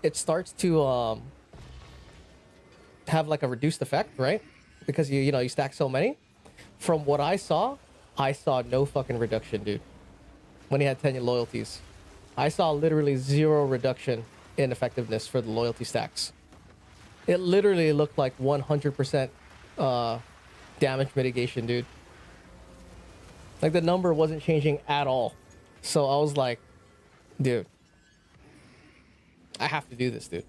it starts to have like a reduced effect, right? Because you know, you stack so many. From what I saw no fucking reduction, dude. When he had 10 loyalties, I saw literally 0 reduction in effectiveness for the loyalty stacks. It literally looked like 100% damage mitigation, dude. Like the number wasn't changing at all. So I was like, dude, I have to do this, dude.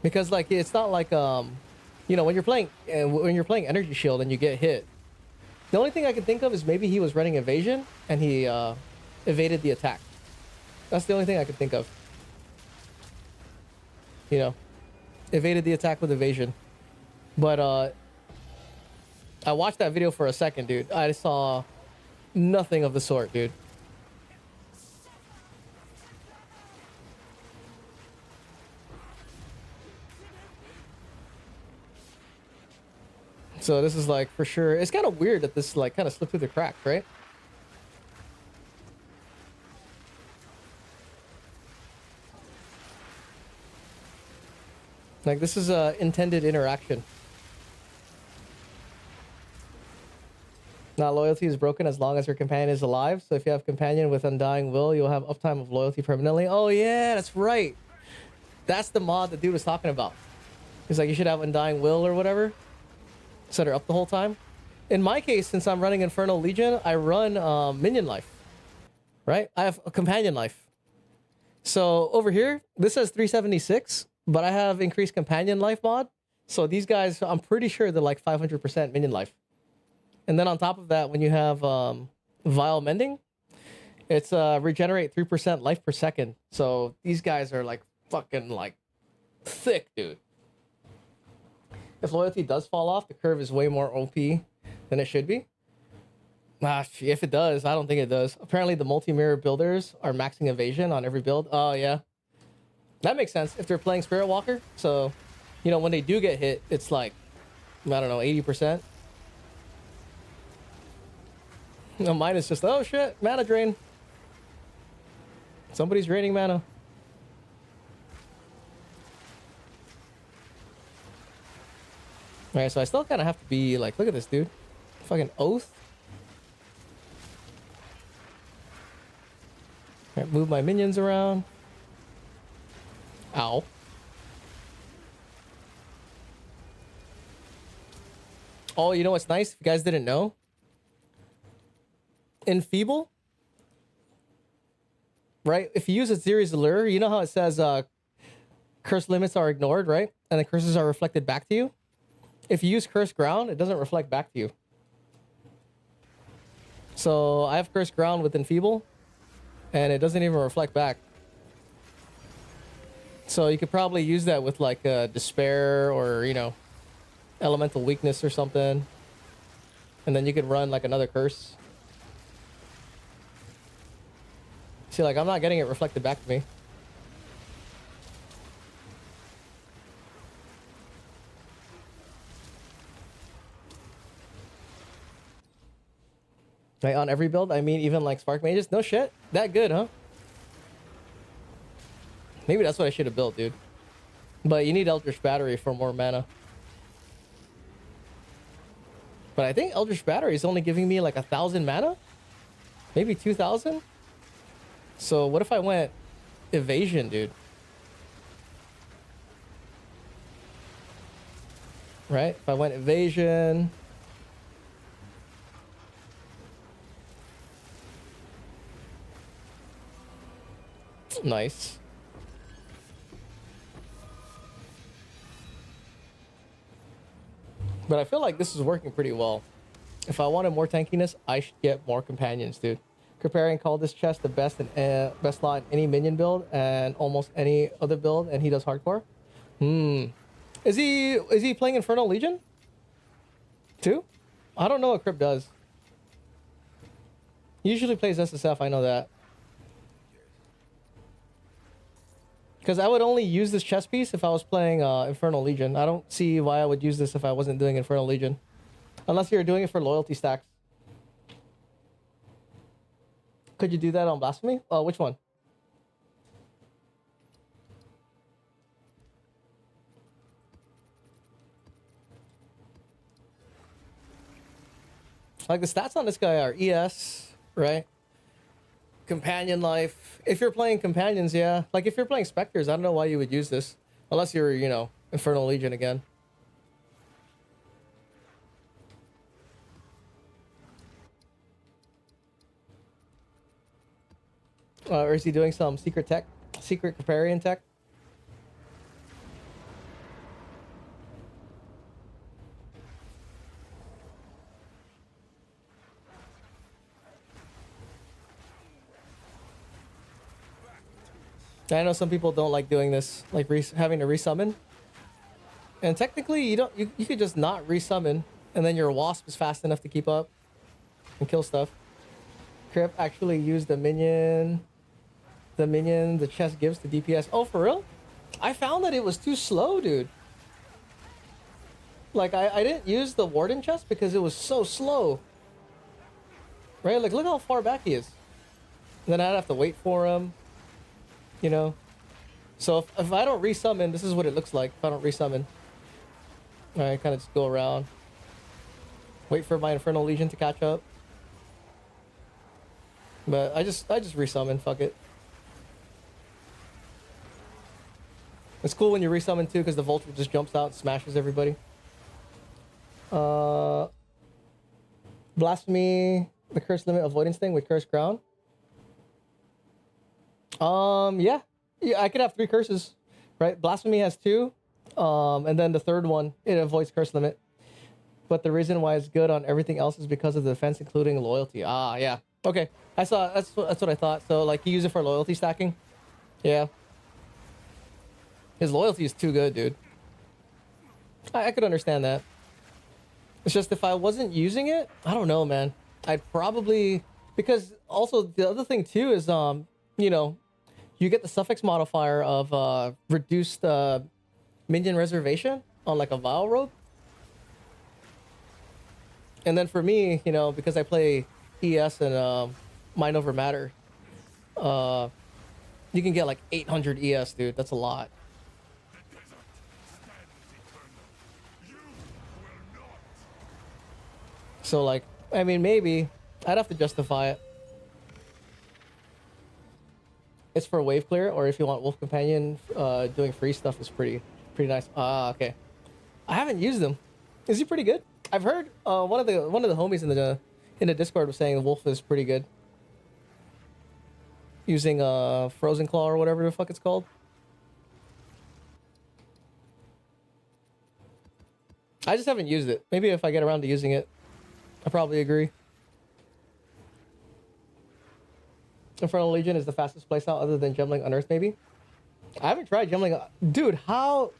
Because like it's not like you know, when you're playing Energy Shield and you get hit, the only thing I can think of is maybe he was running evasion and he evaded the attack. That's the only thing I could think of. You know, evaded the attack with evasion. But I watched that video for a second, dude. I saw nothing of the sort, dude. So this is like for sure. It's kind of weird that this like kind of slipped through the cracks, right? Like this is a intended interaction. Now loyalty is broken as long as your companion is alive. So if you have companion with undying will, you'll have uptime of loyalty permanently. Oh yeah, that's right. That's the mod the dude was talking about. He's like, you should have undying will or whatever. Set her up the whole time. In my case, since I'm running Infernal Legion, I run minion life. Right? I have a companion life. So over here, this says 376, but I have increased companion life mod. So these guys, I'm pretty sure they're like 500% minion life. And then on top of that, when you have Vile Mending, it's regenerate 3% life per second. So these guys are like fucking like thick, dude. If loyalty does fall off, the curve is way more OP than it should be. If it does, I don't think it does. Apparently the multi-mirror builders are maxing evasion on every build. Oh yeah. That makes sense if they're playing Spirit Walker. So, you know, when they do get hit, it's like, I don't know, 80%. No, mine is just, oh shit, mana drain. Somebody's draining mana. Alright, so I still kind of have to be like, look at this, dude. Fucking oath. Alright, move my minions around. Ow. Oh, you know what's nice? If you guys didn't know, Enfeeble, right? If you use a series allure, you know how it says curse limits are ignored, right? And the curses are reflected back to you. If you use Curse Ground, it doesn't reflect back to you. So I have Curse Ground with Enfeeble, and it doesn't even reflect back. So you could probably use that with like Despair or, you know, Elemental Weakness or something. And then you could run like another curse. See, like I'm not getting it reflected back to me. Right, on every build, I mean, even like Spark Mages. No shit. That good, huh? Maybe that's what I should have built, dude. But you need Eldritch Battery for more mana. But I think Eldritch Battery is only giving me like 1,000 mana? Maybe 2,000? So what if I went Evasion, dude? Right? If I went Evasion... Nice. But I feel like this is working pretty well. If I wanted more tankiness, I should get more companions, dude. Comparian called this chest the best in best slot in any minion build and almost any other build, and he does hardcore. Is he playing Infernal Legion too? I don't know what Crypt does. He usually plays SSF, I know that. Because I would only use this chess piece if I was playing Infernal Legion. I don't see why I would use this if I wasn't doing Infernal Legion. Unless you're doing it for loyalty stacks. Could you do that on Blasphemy? Oh, which one? Like the stats on this guy are ES, right? Companion life. If you're playing companions, yeah. Like if you're playing specters, I don't know why you would use this. Unless you're, you know, Infernal Legion again. Or is he doing some secret tech? Secret Comparian tech? I know some people don't like doing this, like having to resummon. And technically, you could just not resummon, and then your wasp is fast enough to keep up and kill stuff. Crip actually used the minion the chest gives to DPS. Oh, for real? I found that it was too slow, dude. Like, I didn't use the Warden chest because it was so slow. Right? Like, look how far back he is. And then I'd have to wait for him. You know? So if I don't resummon, this is what it looks like if I don't resummon. Alright, kind of just go around. Wait for my Infernal Legion to catch up. But I just resummon, fuck it. It's cool when you resummon too, because the Vulture just jumps out and smashes everybody. Blasphemy, the curse limit avoidance thing with Curse Crown. Yeah, I could have 3 curses, right? Blasphemy has 2, and then the third one, it avoids curse limit. But the reason why it's good on everything else is because of the defense, including loyalty. Ah, yeah. Okay, I saw. That's what I thought. So like, you use it for loyalty stacking. Yeah. His loyalty is too good, dude. I could understand that. It's just if I wasn't using it, I don't know, man. I'd probably, because also the other thing too is you know, you get the suffix modifier of reduced minion reservation on like a Vile Robe. And then for me, you know, because I play ES and Mind Over Matter, you can get like 800 ES, dude. That's a lot. So like, I mean, maybe I'd have to justify it. It's for wave clear, or if you want Wolf Companion, doing free stuff is pretty nice. Ah, okay. I haven't used him. Is he pretty good? I've heard one of the homies in the Discord was saying Wolf is pretty good. Using Frozen Claw or whatever the fuck it's called. I just haven't used it. Maybe if I get around to using it, I probably agree. Infernal Legion is the fastest playstyle other than Gemling Unearth, maybe? I haven't tried Gemling. Dude, how...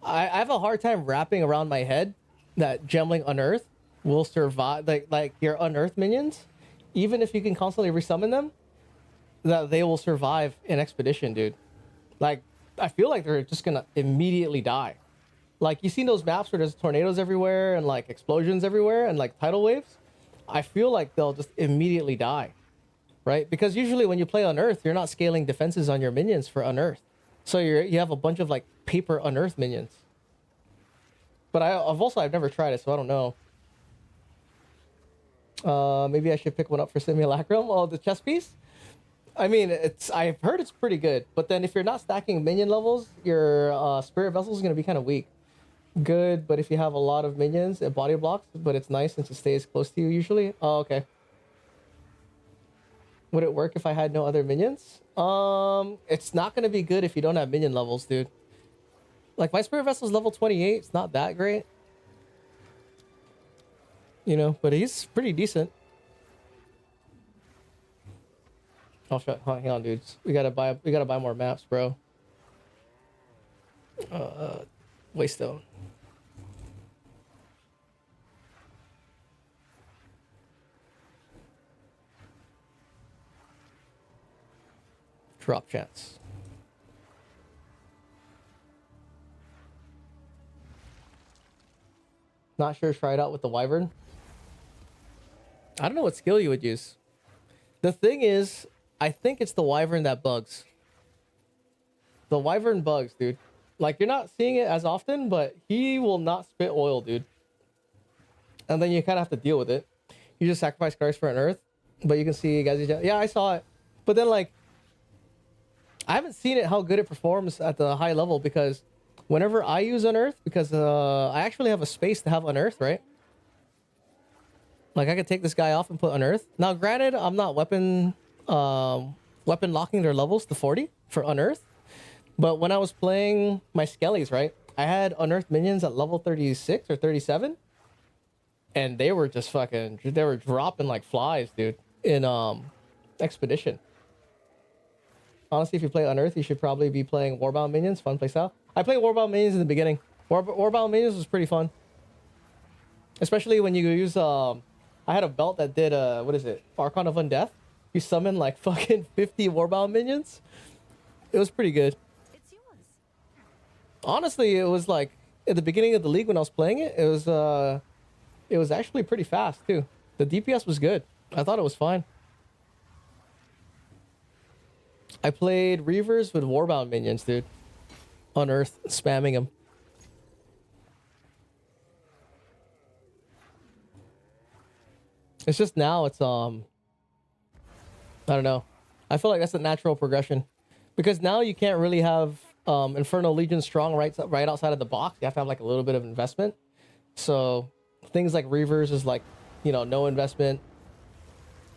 I have a hard time wrapping around my head that Gemling Unearth will survive, like your Unearth minions, even if you can constantly resummon them, that they will survive an expedition, dude. Like, I feel like they're just gonna immediately die. Like, you seen those maps where there's tornadoes everywhere and like explosions everywhere and like tidal waves? I feel like they'll just immediately die, right? Because usually when you play Unearth, you're not scaling defenses on your minions for Unearth. So you have a bunch of like paper Unearth minions. But I've never tried it, so I don't know. Maybe I should pick one up for Simulacrum. Oh, the chess piece? I mean, I've heard it's pretty good. But then if you're not stacking minion levels, your Spirit Vessel is going to be kind of weak. Good, but if you have a lot of minions, it body blocks, but it's nice since it stays close to you usually. Oh, okay. Would it work if I had no other minions? It's not going to be good if you don't have minion levels, dude. Like, my Spirit Vessel is level 28. It's not that great. You know, but he's pretty decent. Oh shit! Hang on, dudes. We gotta buy more maps, bro. Waystone. Drop chance. Not sure. Try it out with the Wyvern. I don't know what skill you would use. The thing is, I think it's the Wyvern that bugs. The Wyvern bugs, dude. Like, you're not seeing it as often, but he will not spit oil, dude. And then you kind of have to deal with it. You just sacrifice cards for an Earth, but you can see, guys. Yeah, I saw it. But then, like, I haven't seen it how good it performs at the high level because whenever I use Unearth, because I actually have a space to have Unearth, right? Like, I could take this guy off and put Unearth. Now, granted, I'm not weapon locking their levels to 40 for Unearth. But when I was playing my Skellies, right, I had Unearthed minions at level 36 or 37. And they were just they were dropping like flies, dude, in Expedition. Honestly, if you play Unearthed, you should probably be playing Warbound minions. Fun playstyle. I played Warbound minions in the beginning. Warbound minions was pretty fun. Especially when you use, I had a belt that did, what is it? Archon of Undeath. You summon like fucking 50 Warbound minions. It was pretty good. It's yours. Honestly, it was like at the beginning of the league when I was playing it, it was actually pretty fast too. The DPS was good. I thought it was fine. I played Reavers with Warbound minions, dude. On Earth, spamming them. It's just now it's I don't know. I feel like that's a natural progression. Because now you can't really have Infernal Legion strong right outside of the box. You have to have like a little bit of investment. So things like Reavers is like, you know, no investment.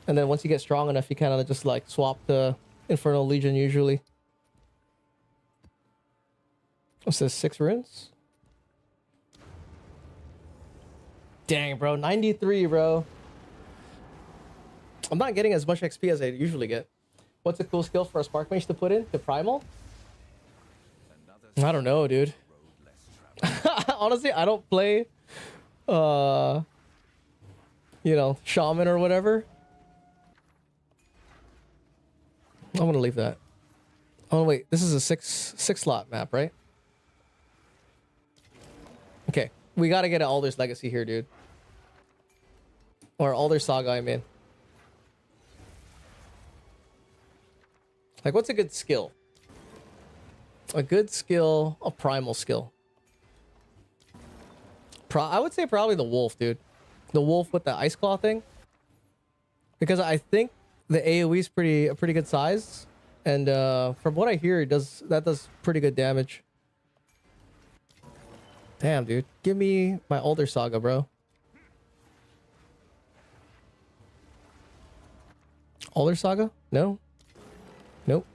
And then once you get strong enough, you kind of just like swap to Infernal Legion usually. What's this? 6 runes? Dang, bro. 93, bro. I'm not getting as much XP as I usually get. What's a cool skill for a Spark Mage to put in to Primal? I don't know, dude. Honestly, I don't play, you know, Shaman or whatever. I'm gonna leave that. Oh wait, this is a six slot map, right? Okay, we gotta get an Alder's Legacy here, dude. Or Alder Saga, I mean. Like, what's a good skill? A good skill, a primal skill. I would say probably the wolf, dude. The wolf with the ice claw thing. Because I think the AoE is a pretty good size. And from what I hear, that does pretty good damage. Damn, dude. Give me my Alder Saga, bro. Alder Saga? No? Nope.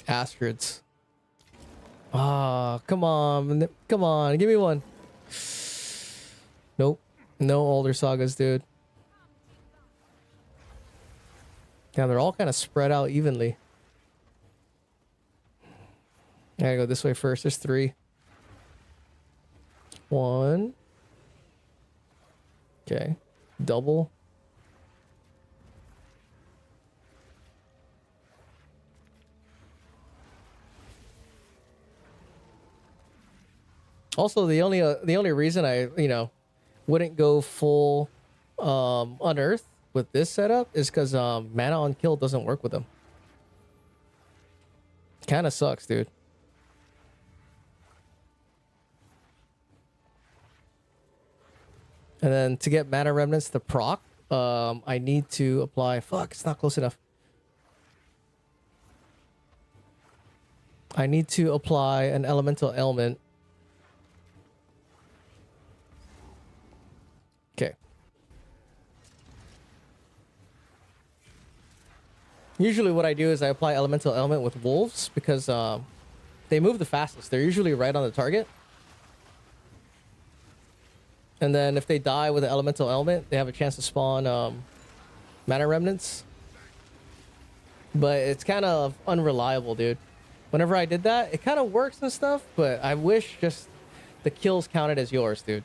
Astrids. Ah, come on. Come on. Give me one. Nope. No Alder Sagas, dude. Yeah, they're all kind of spread out evenly. I gotta go this way first. There's 3. 1. Okay. Double. Also, the only reason I wouldn't go full unearth with this setup is because mana on kill doesn't work with them. Kind of sucks, dude. And then to get mana remnants to proc, I need to apply. Fuck, it's not close enough. I need to apply an elemental ailment. Okay. Usually what I do is I apply elemental ailment with wolves because they move the fastest. They're usually right on the target. And then if they die with an elemental ailment, they have a chance to spawn mana remnants. But it's kind of unreliable, dude. Whenever I did that, it kind of works and stuff, but I wish just the kills counted as yours, dude.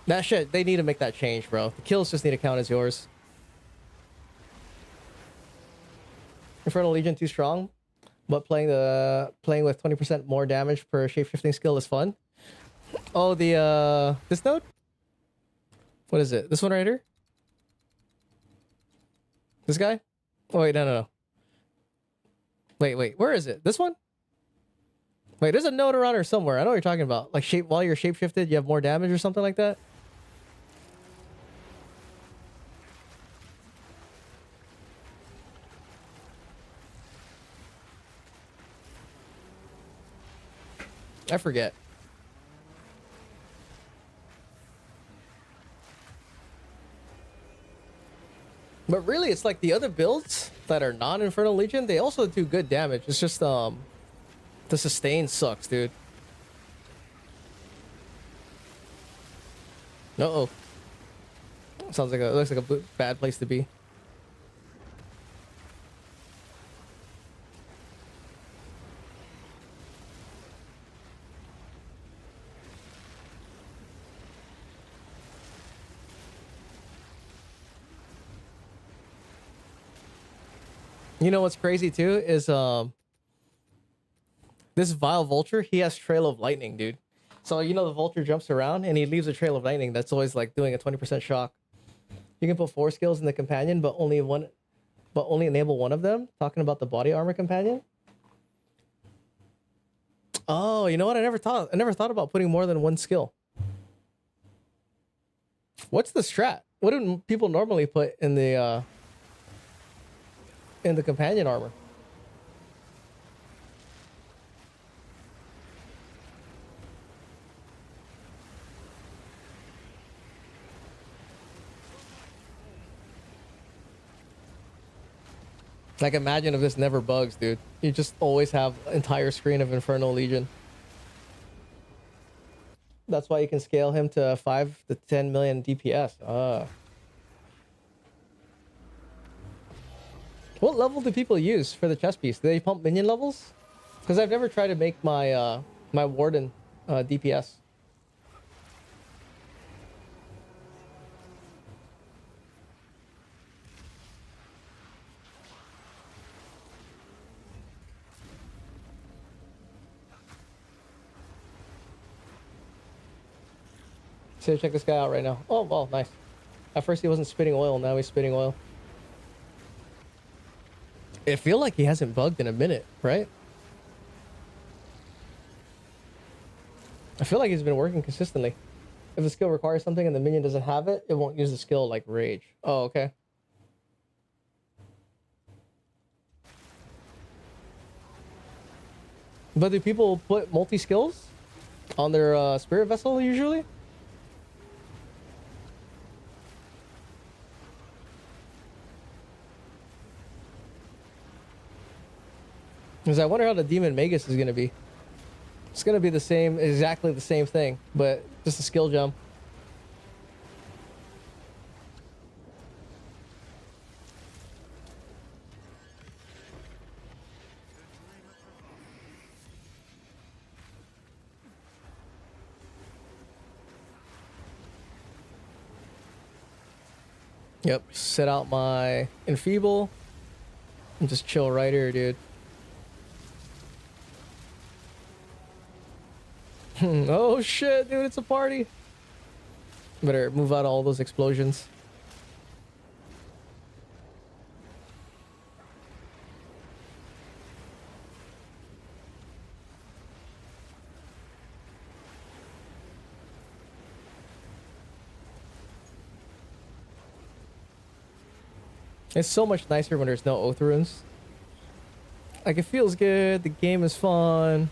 That shit, they need to make that change, bro. The kills just need to count as yours. Infernal Legion too strong, but playing with 20% more damage per shapeshifting skill is fun. Oh, the this node? What is it? This one right here? This guy? Oh wait, no. Wait, where is it? This one? Wait, there's a node around here somewhere. I know what you're talking about. Like while you're shapeshifted, you have more damage or something like that. I forget. But really, it's like the other builds that are non-Infernal Legion, they also do good damage. It's just, the sustain sucks, dude. Uh-oh. Sounds like looks like a bad place to be. You know what's crazy too is this vile vulture, he has trail of lightning, dude. So you know the vulture jumps around and he leaves a trail of lightning that's always like doing a 20% shock. You can put 4 skills in the companion, but only enable one of them. Talking about the body armor companion. Oh, you know what? I never thought about putting more than 1 skill. What's the strat? What do people normally put in the companion armor? Like, imagine if this never bugs, dude. You just always have entire screen of Infernal Legion. That's why you can scale him to 5 to 10 million DPS. What level do people use for the chest piece? Do they pump minion levels? Because I've never tried to make my my warden DPS. So check this guy out right now. Oh, well, nice. At first he wasn't spitting oil, now he's spitting oil. I feel like he hasn't bugged in a minute, right? I feel like he's been working consistently. If the skill requires something and the minion doesn't have it, it won't use the skill like Rage. Oh, okay. But do people put multi-skills on their spirit vessel usually? Because I wonder how the Demon Magus is going to be. It's going to be the same, exactly the same thing, but just a skill jump. Yep, set out my Enfeeble and just chill right here, dude. Oh shit, dude, it's a party. Better move out all those explosions. It's so much nicer when there's no oath runes. Like, it feels good, the game is fun.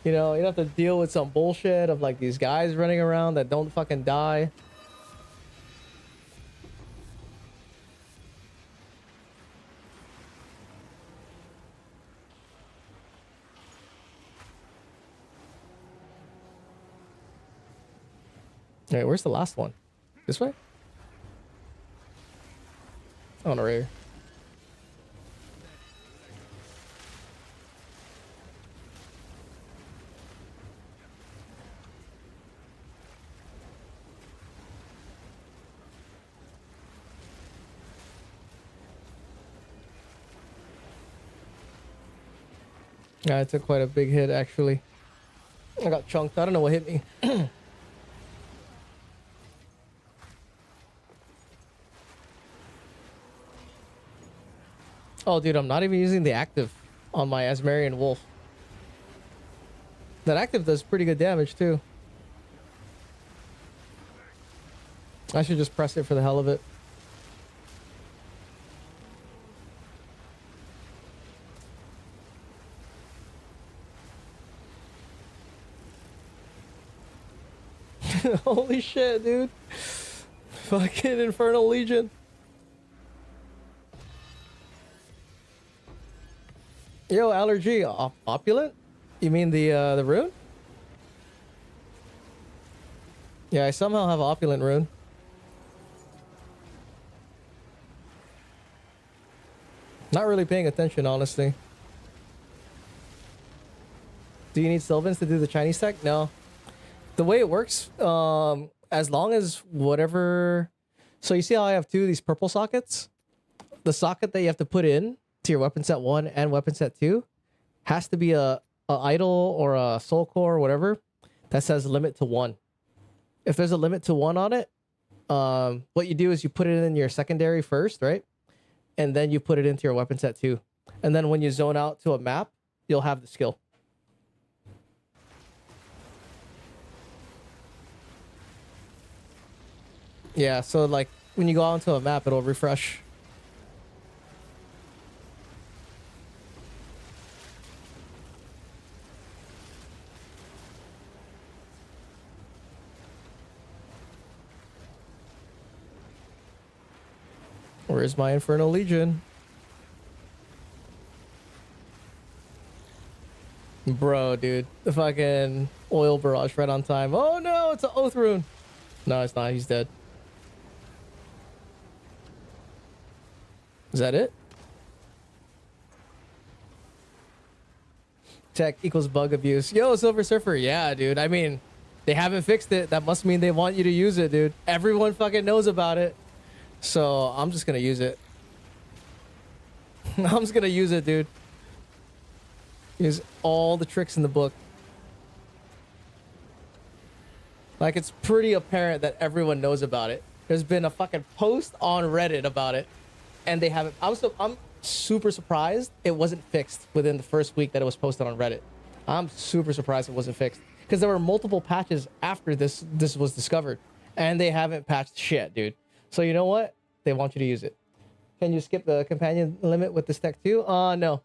You know, you don't have to deal with some bullshit of like these guys running around that don't fucking die. Wait, where's the last one? This way? Oh, no, right here. Yeah, I took quite a big hit, actually. I got chunked. I don't know what hit me. Oh, dude, I'm not even using the active on my Asmarian Wolf. That active does pretty good damage, too. I should just press it for the hell of it. Holy shit, dude. Fucking Infernal Legion. Yo, allergy, opulent? You mean the rune? Yeah, I somehow have opulent rune. Not really paying attention, honestly. Do you need Sylvans to do the Chinese tech? No. The way it works, as long as whatever... So you see how I have two of these purple sockets? The socket that you have to put in to your weapon set 1 and weapon set 2 has to be a idol or a soul core or whatever that says limit to 1. If there's a limit to 1 on it, what you do is you put it in your secondary first, right? And then you put it into your weapon set 2. And then when you zone out to a map, you'll have the skill. Yeah, so like when you go onto a map, it'll refresh. Where's my Infernal Legion? Bro, dude. The fucking oil barrage right on time. Oh no, it's an oath rune. No, it's not. He's dead. Is that it? Tech equals bug abuse. Yo, Silver Surfer. Yeah, dude. I mean, they haven't fixed it. That must mean they want you to use it, dude. Everyone fucking knows about it. So I'm just gonna use it. I'm just gonna use it, dude. Use all the tricks in the book. Like, it's pretty apparent that everyone knows about it. There's been a fucking post on Reddit about it, and they haven't. I'm super surprised it wasn't fixed within the first week that it was posted on Reddit. I'm super surprised it wasn't fixed because there were multiple patches after this was discovered, and they haven't patched shit, dude. So you know what? They want you to use it. Can you skip the companion limit with this tech too? No.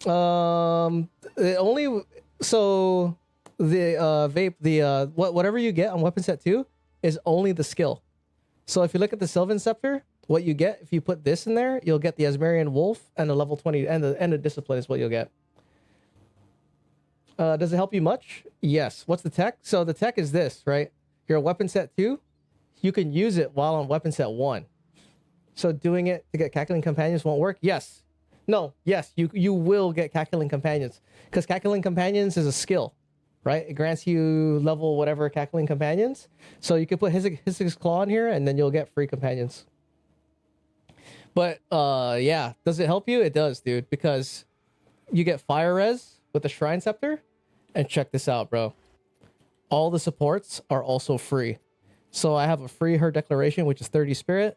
Only so the vape whatever you get on weapon set 2 is only the skill. So if you look at the Sylvan Scepter, what you get if you put this in there, you'll get the Asmarian Wolf and the level 20 and the discipline is what you'll get. Does it help you much? Yes. What's the tech? So the tech is this, right? Your weapon set 2, you can use it while on weapon set 1. So doing it to get Cackling Companions won't work? Yes. No, yes, you will get Cackling Companions. Because Cackling Companions is a skill, right? It grants you level whatever Cackling Companions. So you can put Hissic's Claw in here and then you'll get free companions. But yeah, does it help you? It does, dude, because you get Fire Res with the Shrine Scepter. And check this out, bro. all the supports are also free. So I have a free Her Declaration, which is 30 spirit.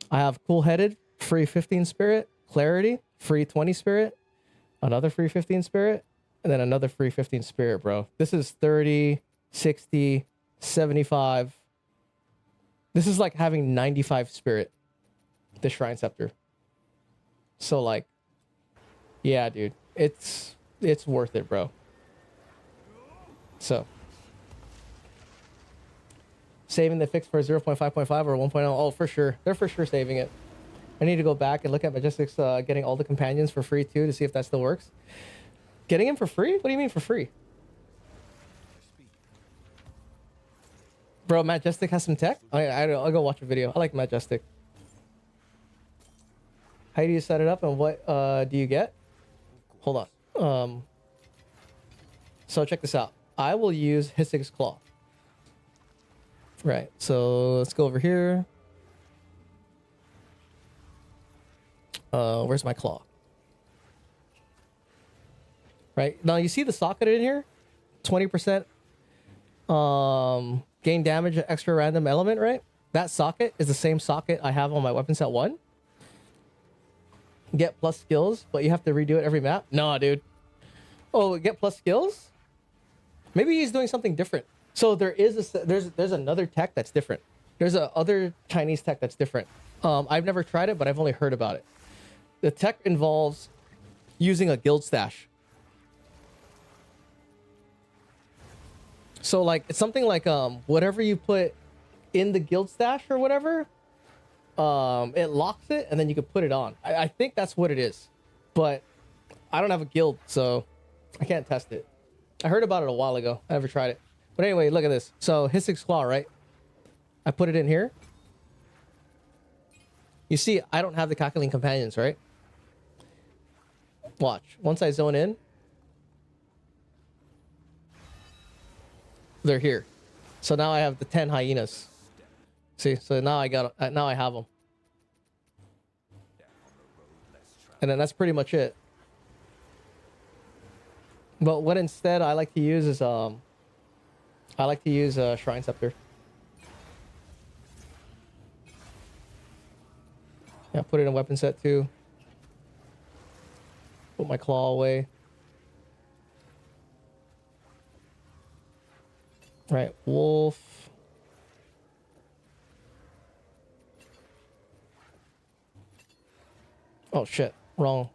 I have Cool Headed, free 15 spirit. Clarity, free 20 spirit. Another free 15 spirit. And then another free 15 spirit, bro. This is 30, 60, 75. This is like having 95 spirit. The Shrine Scepter. So like, yeah, dude. It's worth it, bro. So. Saving the fix for 0.5.5 or 1.0. Oh, for sure. They're for sure saving it. I need to go back and look at Majestic's getting all the companions for free too to see if that still works. Getting him for free? What do you mean for free? Bro, Majestic has some tech? I'll go watch a video. I like Majestic. How do you set it up and what do you get? Hold on. So check this out. I will use Hissig's Claw. Right, so let's go over here. Where's my claw? Right, now you see the socket in here? 20% gain damage, extra random element, right? That socket is the same socket I have on my weapon set 1. Get plus skills, but you have to redo it every map? Nah, dude. Oh, get plus skills? Maybe he's doing something different. So there is there's another tech that's different. There's a other Chinese tech that's different. I've never tried it, but I've only heard about it. The tech involves using a guild stash. So like it's something like whatever you put in the guild stash or whatever, it locks it and then you can put it on. I think that's what it is, but I don't have a guild, so I can't test it. I heard about it a while ago. I never tried it. But anyway, look at this. So Hissig's Claw, right? I put it in here. You see, I don't have the calculating companions, right? Watch. Once I zone in, they're here. So now I have the 10 hyenas. See, so now I have them. And then that's pretty much it. But what instead I like to use is I like to use a Shrine Scepter. Yeah, put it in weapon set 2. Put my claw away. Right, wolf. Oh shit, wrong.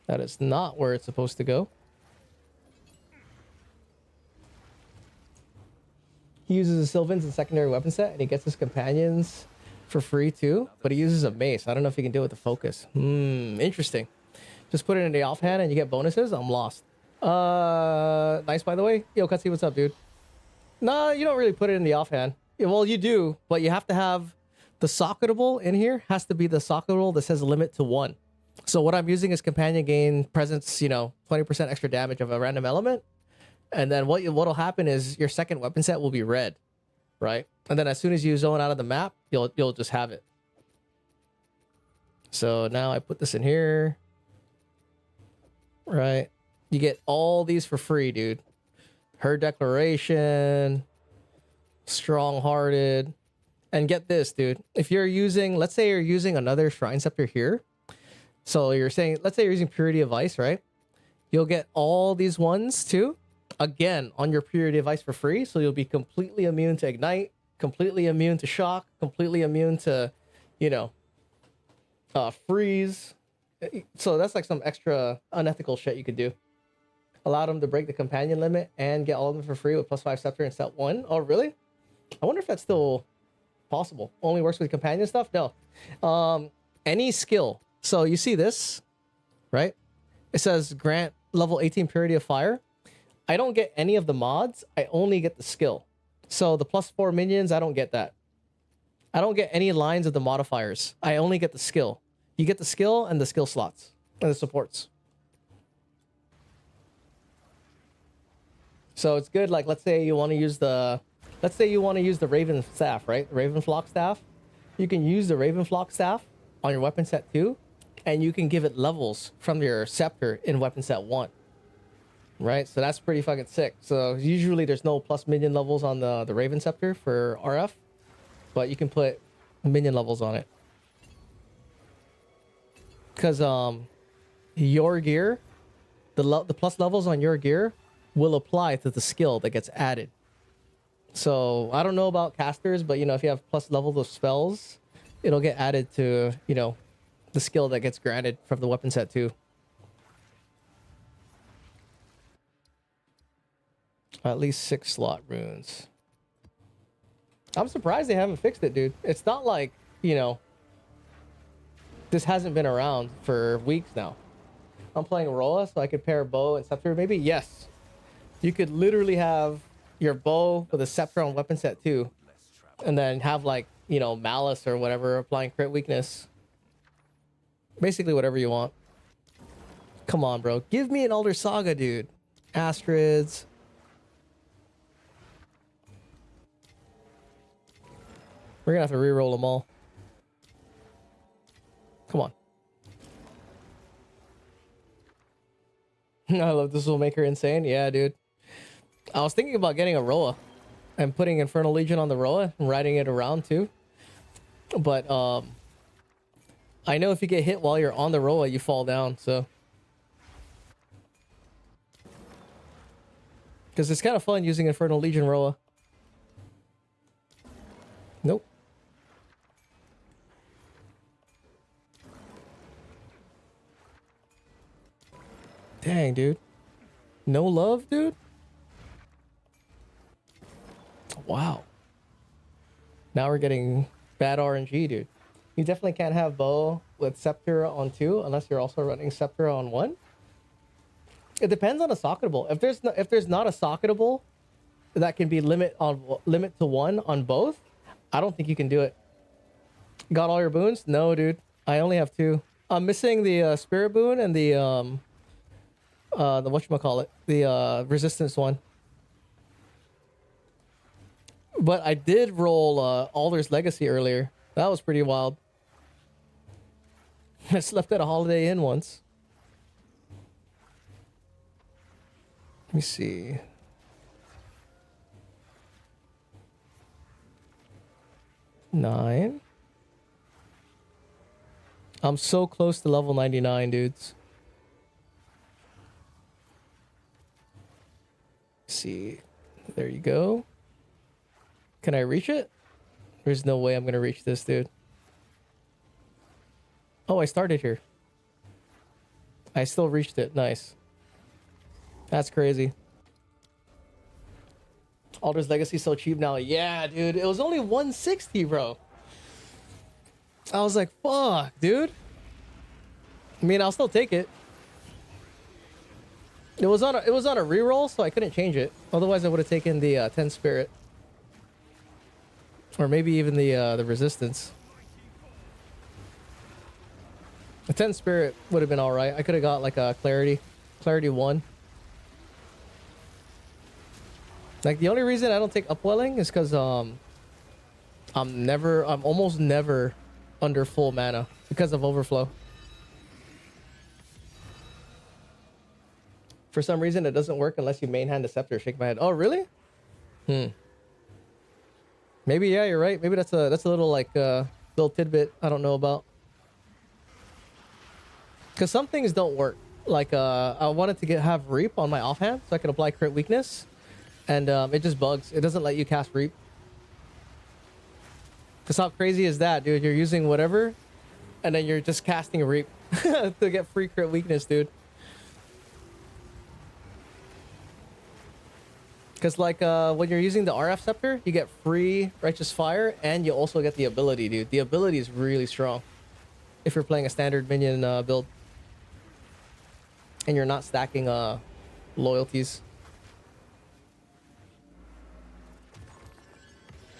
That is not where it's supposed to go. He uses a Sylvan's in secondary weapon set, and he gets his companions for free too. But he uses a mace. I don't know if he can do it with the focus. Interesting. Just put it in the offhand, and you get bonuses. I'm lost. Nice, by the way. Yo, Cutsy, what's up, dude? Nah, you don't really put it in the offhand. Yeah, well, you do, but you have to have the socketable in here. Has to be the socketable that says limit to 1. So what I'm using is companion gain presence. 20% extra damage of a random element. And then what'll happen is your second weapon set will be red, right? And then as soon as you zone out of the map, you'll just have it. So now I put this in here, right? You get all these for free, dude. Her Declaration, Strong-Hearted, and get this, dude. If you're using, let's say you're using another Shrine Scepter here. So you're saying, let's say you're using Purity of Ice, right? You'll get all these ones too. Again, on your Purity of Ice for free, so you'll be completely immune to Ignite, completely immune to Shock, completely immune to, Freeze. So that's like some extra unethical shit you could do. Allow them to break the companion limit and get all of them for free with +5 Scepter in set 1. Oh, really? I wonder if that's still possible. Only works with companion stuff? No. Any skill. So you see this, right? It says grant level 18 Purity of Fire. I don't get any of the mods. I only get the skill. So the +4 minions, I don't get that. I don't get any lines of the modifiers. I only get the skill. You get the skill and the skill slots and the supports. So it's good. Like, let's say you want to use the Raven Staff, right? The Raven Flock Staff. You can use the Raven Flock Staff on your weapon set 2, and you can give it levels from your scepter in weapon set 1. right? So that's pretty fucking sick. So usually there's no plus minion levels on the Raven Scepter for RF, but you can put minion levels on it. Because your gear, the plus levels on your gear will apply to the skill that gets added. So I don't know about casters, but you know, if you have plus levels of spells, it'll get added to, you know, the skill that gets granted from the weapon set too. At least 6 slot runes. I'm surprised they haven't fixed it, dude. It's not like, you know, this hasn't been around for weeks now. I'm playing Roa, so I could pair bow and scepter. Maybe, yes. You could literally have your bow with a scepter on weapon set too. And then have like, you know, malice or whatever, applying crit weakness. Basically whatever you want. Come on, bro. Give me an Elder Saga, dude. Astrids. We're gonna have to re-roll them all. Come on. I love this will make her insane. Yeah, dude. I was thinking about getting a Roa and putting Infernal Legion on the Roa and riding it around too. But I know if you get hit while you're on the Roa, you fall down, so. Because it's kind of fun using Infernal Legion Roa. Nope. Dang, dude. No love, dude? Wow. Now we're getting bad RNG, dude. You definitely can't have bow with scepter on 2 unless you're also running scepter on 1. It depends on a socketable. If there's not a socketable that can be limit to 1 on both, I don't think you can do it. Got all your boons? No, dude. I only have 2. I'm missing the spirit boon and the whatchamacallit, the resistance one. But I did roll Alder's Legacy earlier. That was pretty wild. I slept at a Holiday Inn once. Let me see. Nine. I'm so close to level 99, dudes. See, there you go. Can I reach it? There's no way I'm gonna reach this, dude. Oh, I started here. I still reached it. Nice. That's crazy. Alder's Legacy so cheap now. Yeah, dude. It was only 160, bro. I was like, fuck, dude. I mean, I'll still take it. It was on a reroll, so I couldn't change it. Otherwise, I would have taken the 10 spirit, or maybe even the resistance. The 10 spirit would have been all right. I could have got like a clarity 1. Like the only reason I don't take upwelling is because I'm almost never under full mana because of overflow. For some reason, it doesn't work unless you main hand the scepter. Shake my head. Oh, really? Maybe, yeah, you're right. Maybe that's a little like little tidbit I don't know about. Because some things don't work. Like I wanted to have Reap on my offhand so I could apply crit weakness, and it just bugs. It doesn't let you cast Reap. Because how crazy is that, dude? You're using whatever, and then you're just casting a Reap to get free crit weakness, dude. Because like when you're using the RF Scepter, you get free Righteous Fire, and you also get the ability, dude. The ability is really strong if you're playing a standard minion build. And you're not stacking loyalties.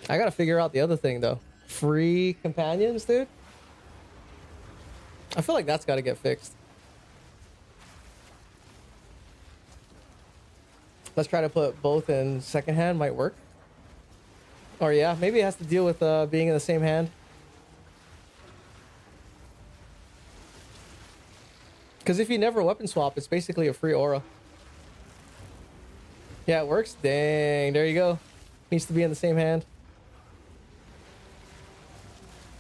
I gotta figure out the other thing, though. Free companions, dude? I feel like that's gotta get fixed. Let's try to put both in second hand, might work. Or yeah, maybe it has to deal with being in the same hand. Because if you never weapon swap, it's basically a free aura. Yeah, it works. Dang, there you go. Needs to be in the same hand.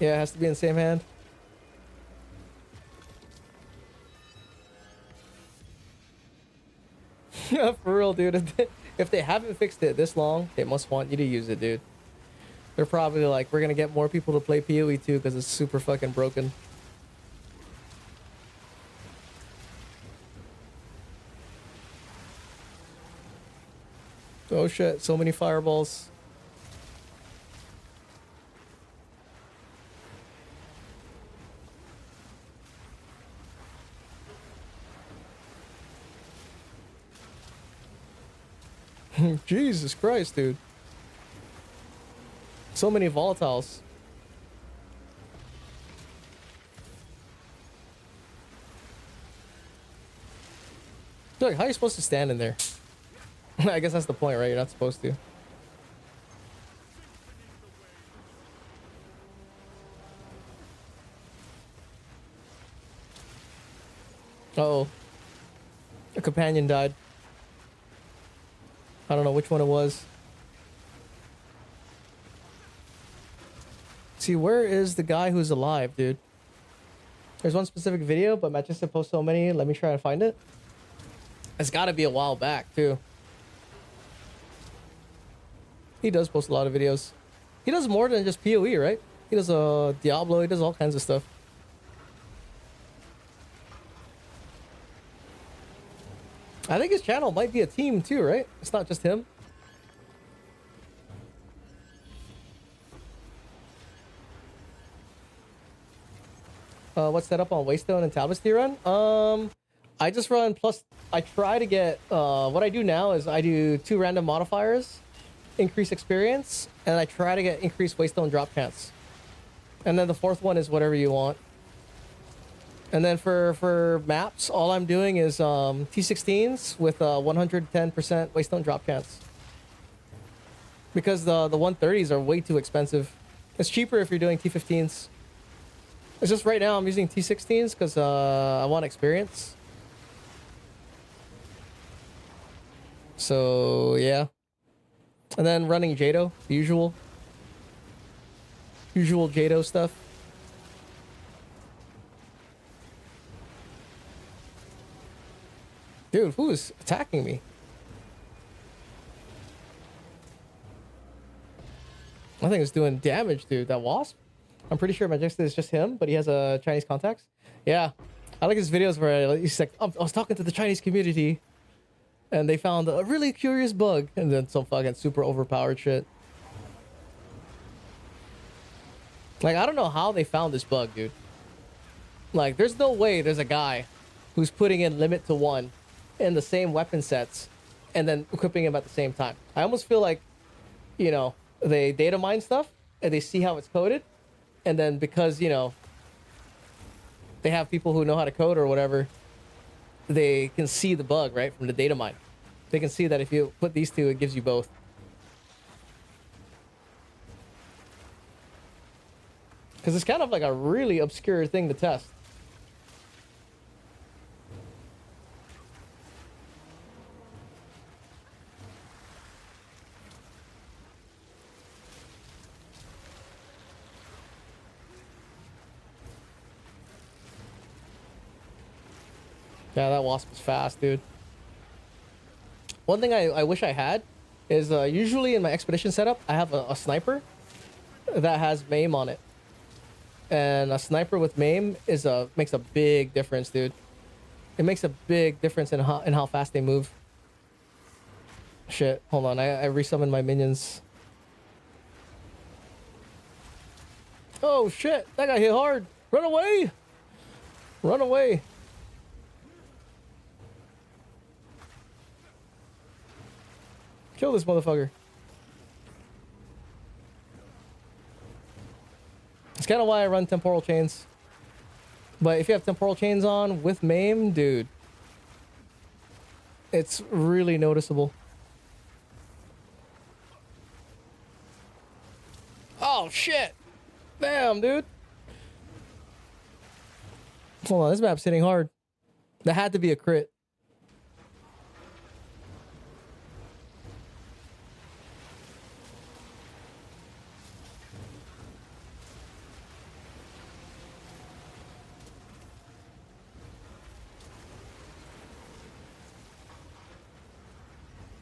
Yeah, it has to be in the same hand. Yeah, for real, dude. If they haven't fixed it this long, they must want you to use it, dude. They're probably like, we're gonna get more people to play PoE too because it's super fucking broken. Oh shit, so many fireballs. Jesus Christ, dude. So many volatiles. Dude, how are you supposed to stand in there? I guess that's the point, right? You're not supposed to. Uh-oh. A companion died. I don't know which one it was. See, where is the guy who's alive, dude? There's one specific video, but Matt just post so many. Let me try and find it. It's got to be a while back, too. He does post a lot of videos. He does more than just PoE, right? He does Diablo. He does all kinds of stuff. I think his channel might be a team, too, right? It's not just him. What's that up on Waystone and Tablets do you run? I just run plus. I try to get. What I do now is I do 2 random modifiers, increase experience, and I try to get increased Waystone drop chance. And then the 4th one is whatever you want. And then for maps, all I'm doing is T16s with 110% Waystone drop chance. Because the 130s are way too expensive. It's cheaper if you're doing T15s. It's just right now I'm using T16s because I want experience. So yeah. And then running Jado, the usual Jado stuff. Dude, who is attacking me? I think it's doing damage, dude. That wasp? I'm pretty sure Majestic is just him, but he has a Chinese contacts. Yeah. I like his videos where he's like, I was talking to the Chinese community and they found a really curious bug and then some fucking super overpowered shit. Like, I don't know how they found this bug, dude. Like, there's no way there's a guy who's putting in limit to 1 in the same weapon sets and then equipping them at the same time. I almost feel like, you know, they data mine stuff and they see how it's coded. And then because, you know, they have people who know how to code or whatever, they can see the bug, right, from the data mine. They can see that if you put these 2, it gives you both. Because it's kind of like a really obscure thing to test. Yeah, that wasp is fast, dude. One thing I wish I had is usually in my expedition setup, I have a sniper that has MAME on it. And a sniper with MAME makes a big difference, dude. It makes a big difference in how fast they move. Shit, hold on. I resummoned my minions. Oh, shit. That guy hit hard. Run away. Run away. Kill this motherfucker. It's kind of why I run temporal chains. But if you have temporal chains on with MAME, dude, it's really noticeable. Oh, shit. Damn, dude. Hold on, this map's hitting hard. That had to be a crit.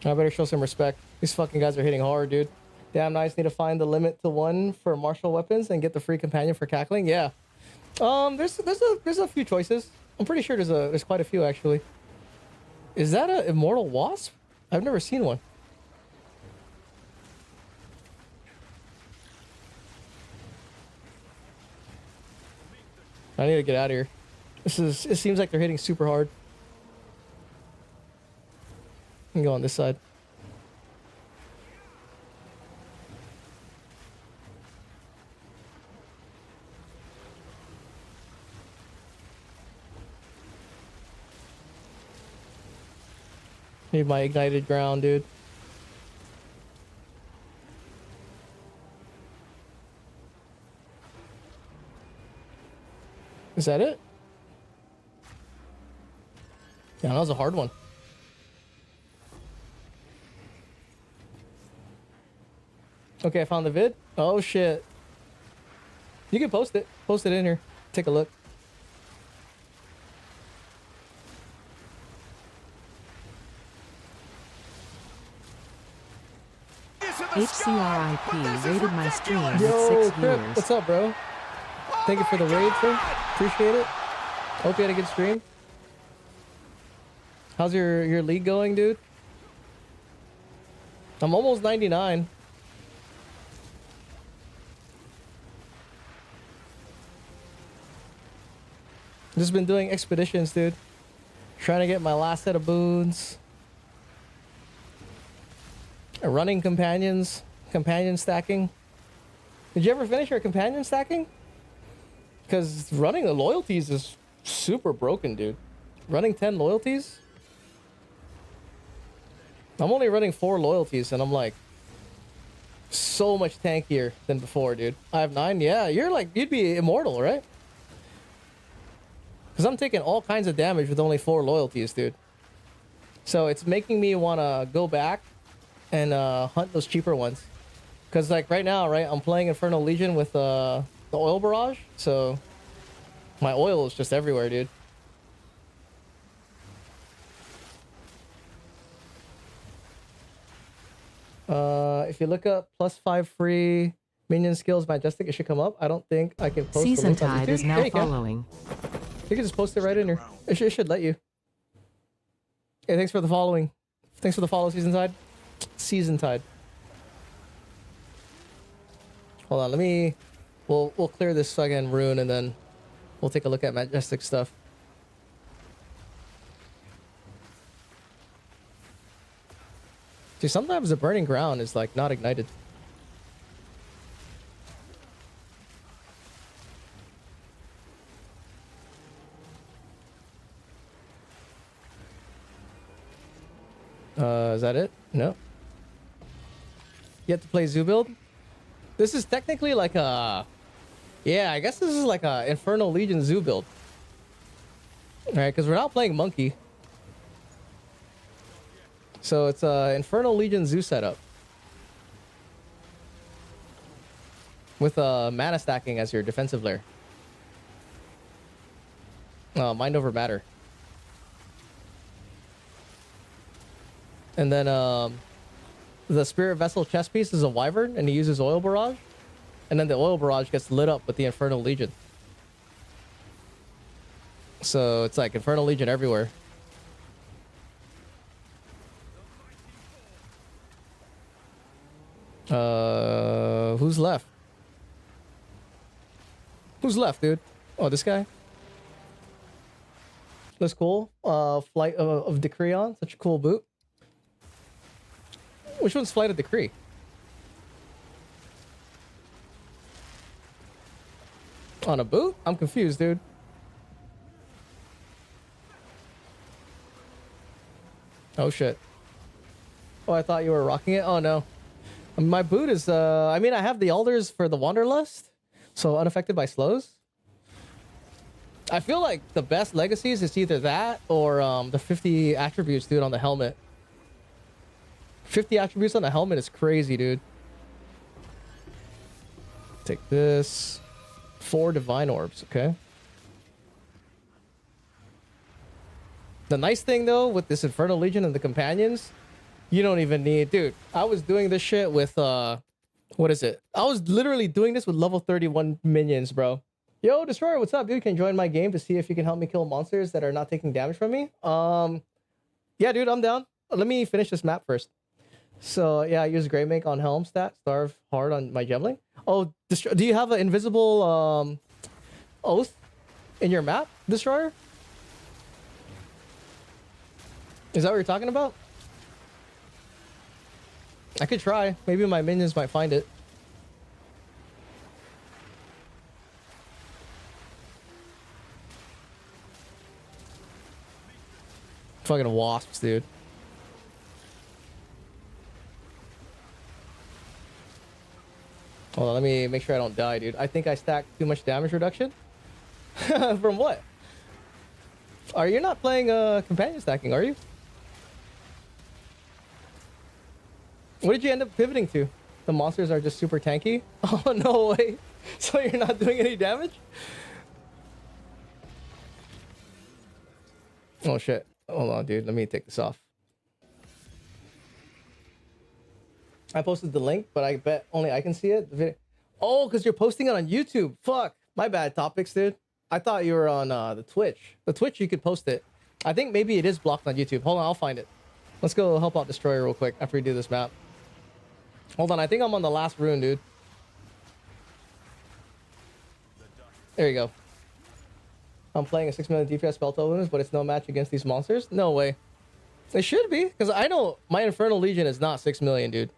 I better show some respect. These fucking guys are hitting hard, dude. Damn nice. Need to find the limit to 1 for martial weapons and get the free companion for cackling. Yeah. There's a few choices. I'm pretty sure there's quite a few actually. Is that a immortal wasp? I've never seen one. I need to get out of here. It seems like they're hitting super hard. I can go on this side. Need my ignited ground, dude. Is that it? Yeah, that was a hard one. Okay, I found the vid. Oh shit. You can post it. Post it in here. Take a look. HCRIP rated my stream with Yo, 6 Crip, viewers. what's up, bro? Thank you for the raid, sir. Appreciate it. Hope you had a good stream. How's your league going, dude? I'm almost 99. Just been doing expeditions, dude. Trying to get my last set of boons. Running companions. Companion stacking. Did you ever finish your companion stacking? Because running the loyalties is super broken, dude. Running 10 loyalties? I'm only running 4 loyalties and I'm like so much tankier than before, dude. I have 9. Yeah, you'd be immortal, right? Because I'm taking all kinds of damage with only 4 loyalties, dude. So it's making me want to go back and hunt those cheaper ones. Because like right now, right, I'm playing Infernal Legion with the oil barrage. So my oil is just everywhere, dude. If you look up +5 free minion skills majestic, it should come up. I don't think I can post Season the link on Tide is YouTube. now Yeah, you can. following. You can just post it right in here. It should let you. Hey, thanks for the following. Thanks for the follow, Season Tide. Season Tide. Hold on, we'll clear this fucking rune and then we'll take a look at majestic stuff. See, sometimes the burning ground is like not ignited. Is that it? No. You have to play zoo build? This is technically like a... Yeah, I guess this is like a Infernal Legion zoo build. Alright, because we're not playing monkey. So it's a Infernal Legion zoo setup. With mana stacking as your defensive layer. Mind over matter. And then the Spirit Vessel chest piece is a wyvern, and he uses oil barrage. And then the oil barrage gets lit up with the Infernal Legion. So it's like Infernal Legion everywhere. Who's left? Who's left, dude? Oh, this guy? Looks cool. Flight of Decree on. Such a cool boot. Which one's Flight of Decree? On a boot? I'm confused, dude. Oh, shit. Oh, I thought you were rocking it. Oh, no. My boot is, I mean, I have the Alders for the Wanderlust, so unaffected by slows. I feel like the best legacies is either that or the 50 attributes, dude, on the helmet. 50 attributes on the helmet is crazy, dude. Take this. 4 divine orbs, okay. The nice thing, though, with this Infernal Legion and the companions You don't even need, dude. I was doing this shit with what is it? I was literally doing this with level 31 minions, bro. Yo, Destroyer, what's up, dude? Can you join my game to see if you can help me kill monsters that are not taking damage from me? Yeah, dude, I'm down. Let me finish this map first. So yeah, I use Grey Make on Helm stat, starve hard on my Gemling. Oh, do you have an invisible oath in your map, Destroyer? Is that what you're talking about? I could try. Maybe my minions might find it. Fucking wasps, dude. Hold on, let me make sure I don't die, dude. I think I stacked too much damage reduction. From what? Are you not playing companion stacking, are you? What did you end up pivoting to? The monsters are just super tanky? Oh, no way. So you're not doing any damage? Oh, shit. Hold on, dude. Let me take this off. I posted the link, but I bet only I can see it. Oh, because you're posting it on YouTube. Fuck. My bad, Topics, dude. I thought you were on the Twitch. The Twitch, you could post it. I think maybe it is blocked on YouTube. Hold on, I'll find it. Let's go help out Destroyer real quick after we do this map. Hold on, I think I'm on the last rune, dude. There you go. I'm playing a 6 million DPS spell tokens, but it's no match against these monsters? No way. It should be, because I know my Infernal Legion is not 6 million, dude.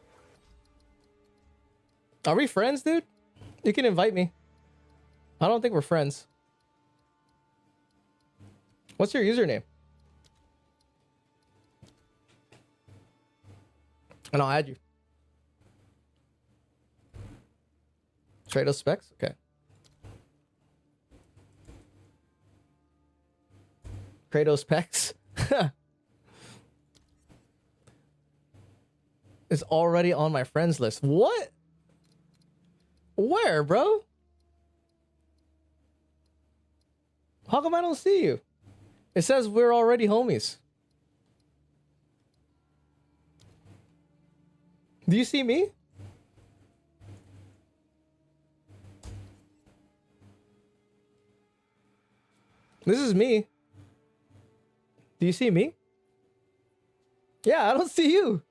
Are we friends, dude? You can invite me. I don't think we're friends. What's your username? And I'll add you. Kratos specs? Okay. Kratos specs? Is already on my friends list. What? Where, bro? How come I don't see you? It says we're already homies. Do you see me? This is me. Do you see me? Yeah, I don't see you.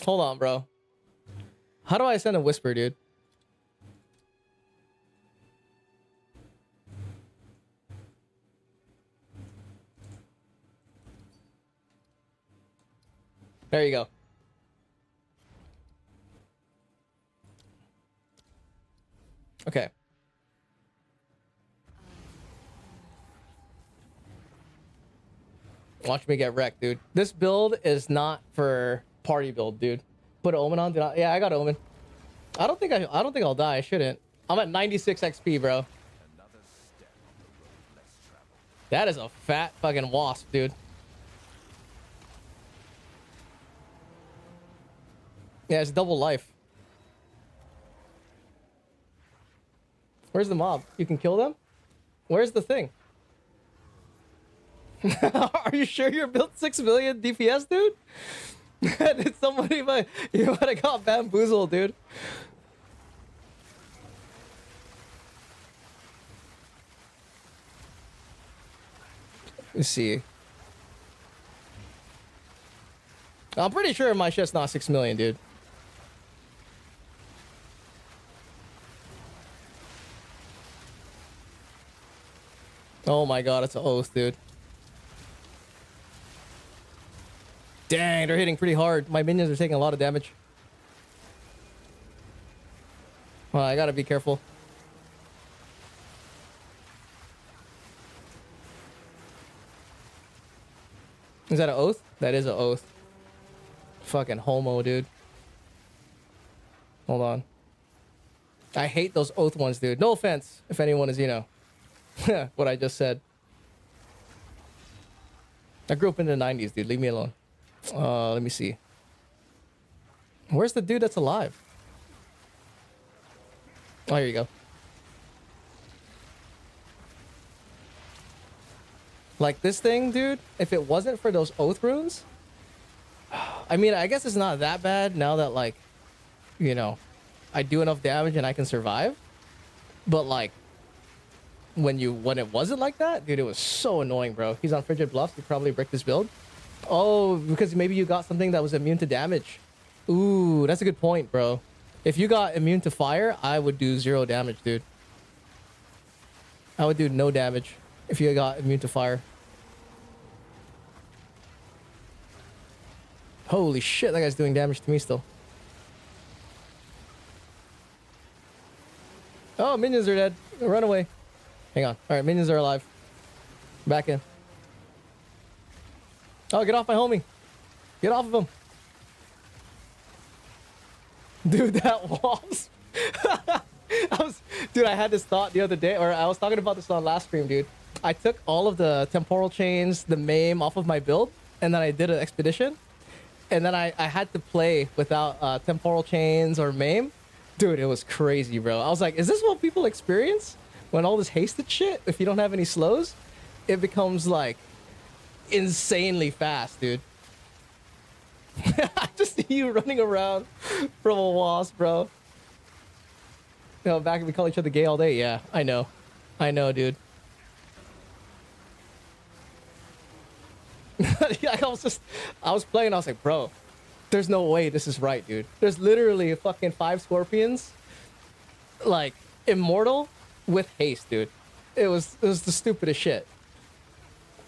Hold on, bro. How do I send a whisper, dude? There you go. Okay. Watch me get wrecked, dude. This build is not for party build, dude. Put an omen on. Yeah, I got omen. I don't think I'll die. I shouldn't. I'm at 96 XP, bro. That is a fat fucking wasp, dude. Yeah, it's double life. Where's the mob? You can kill them? Where's the thing? Are you sure you're built 6 million DPS, dude? Did somebody you might have got bamboozled, dude. Let's see. I'm pretty sure my shit's not 6 million, dude. Oh my god, it's an oath, dude. Dang, they're hitting pretty hard. My minions are taking a lot of damage. Well, I gotta be careful. Is that an oath? That is an oath. Fucking homo, dude. Hold on. I hate those oath ones, dude. No offense if anyone is, you know, what I just said. I grew up in the 90s, dude. Leave me alone. Let me see. Where's the dude that's alive? Oh, here you go. Like this thing, dude, if it wasn't for those oath runes, I mean, I guess it's not that bad now that, like, you know, I do enough damage and I can survive. But like, when it wasn't like that, dude, it was so annoying, bro. He's on Frigid Bluffs. He probably bricked his build. Oh, because maybe you got something that was immune to damage. Ooh, that's a good point, bro. If you got immune to fire, I would do 0 damage, dude. I would do no damage if you got immune to fire. Holy shit, that guy's doing damage to me still. Oh, minions are dead. Run away. Hang on. All right, minions are alive. Back in. Oh, get off my homie. Get off of him. Dude, that was... Dude, I had this thought the other day, or I was talking about this on last stream, dude. I took all of the temporal chains, the maim off of my build, and then I did an expedition. And then I had to play without temporal chains or maim. Dude, it was crazy, bro. I was like, is this what people experience? When all this hasted shit, if you don't have any slows, it becomes like insanely fast, dude. I just see you running around from a wasp, bro. You know, back and we call each other gay all day. Yeah, I know. I know, dude. Yeah, I was playing, I was like, bro, there's no way this is right, dude. There's literally fucking 5 scorpions, like, immortal with haste, dude. It was the stupidest shit.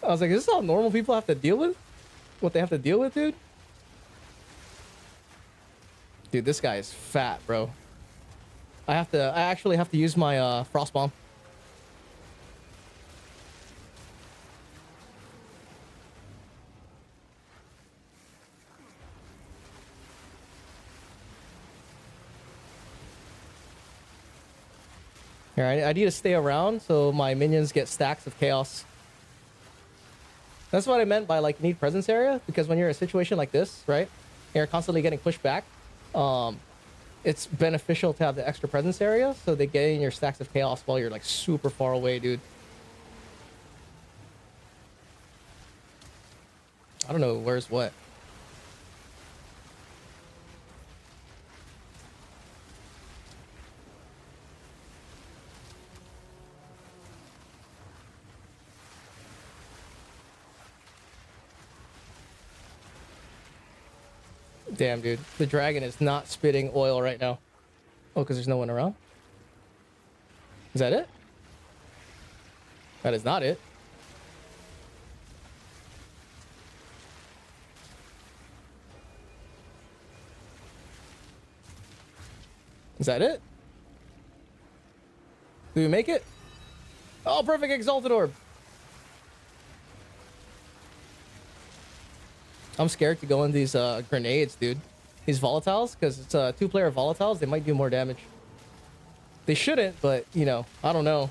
I was like, is this how normal people have to deal with? What they have to deal with, dude? Dude, this guy is fat, bro. I actually have to use my frost bomb. Here, I need to stay around so my minions get stacks of chaos. That's what I meant by, like, need presence area, because when you're in a situation like this, right, and you're constantly getting pushed back, it's beneficial to have the extra presence area so they get in your stacks of chaos while you're, like, super far away, dude. I don't know where's what. Damn, dude. The dragon is not spitting oil right now. Oh, because there's no one around? Is that it? That is not it. Is that it? Do we make it? Oh, perfect Exalted Orb. I'm scared to go in these grenades, dude. These volatiles, because it's 2-player volatiles, they might do more damage. They shouldn't, but, you know, I don't know.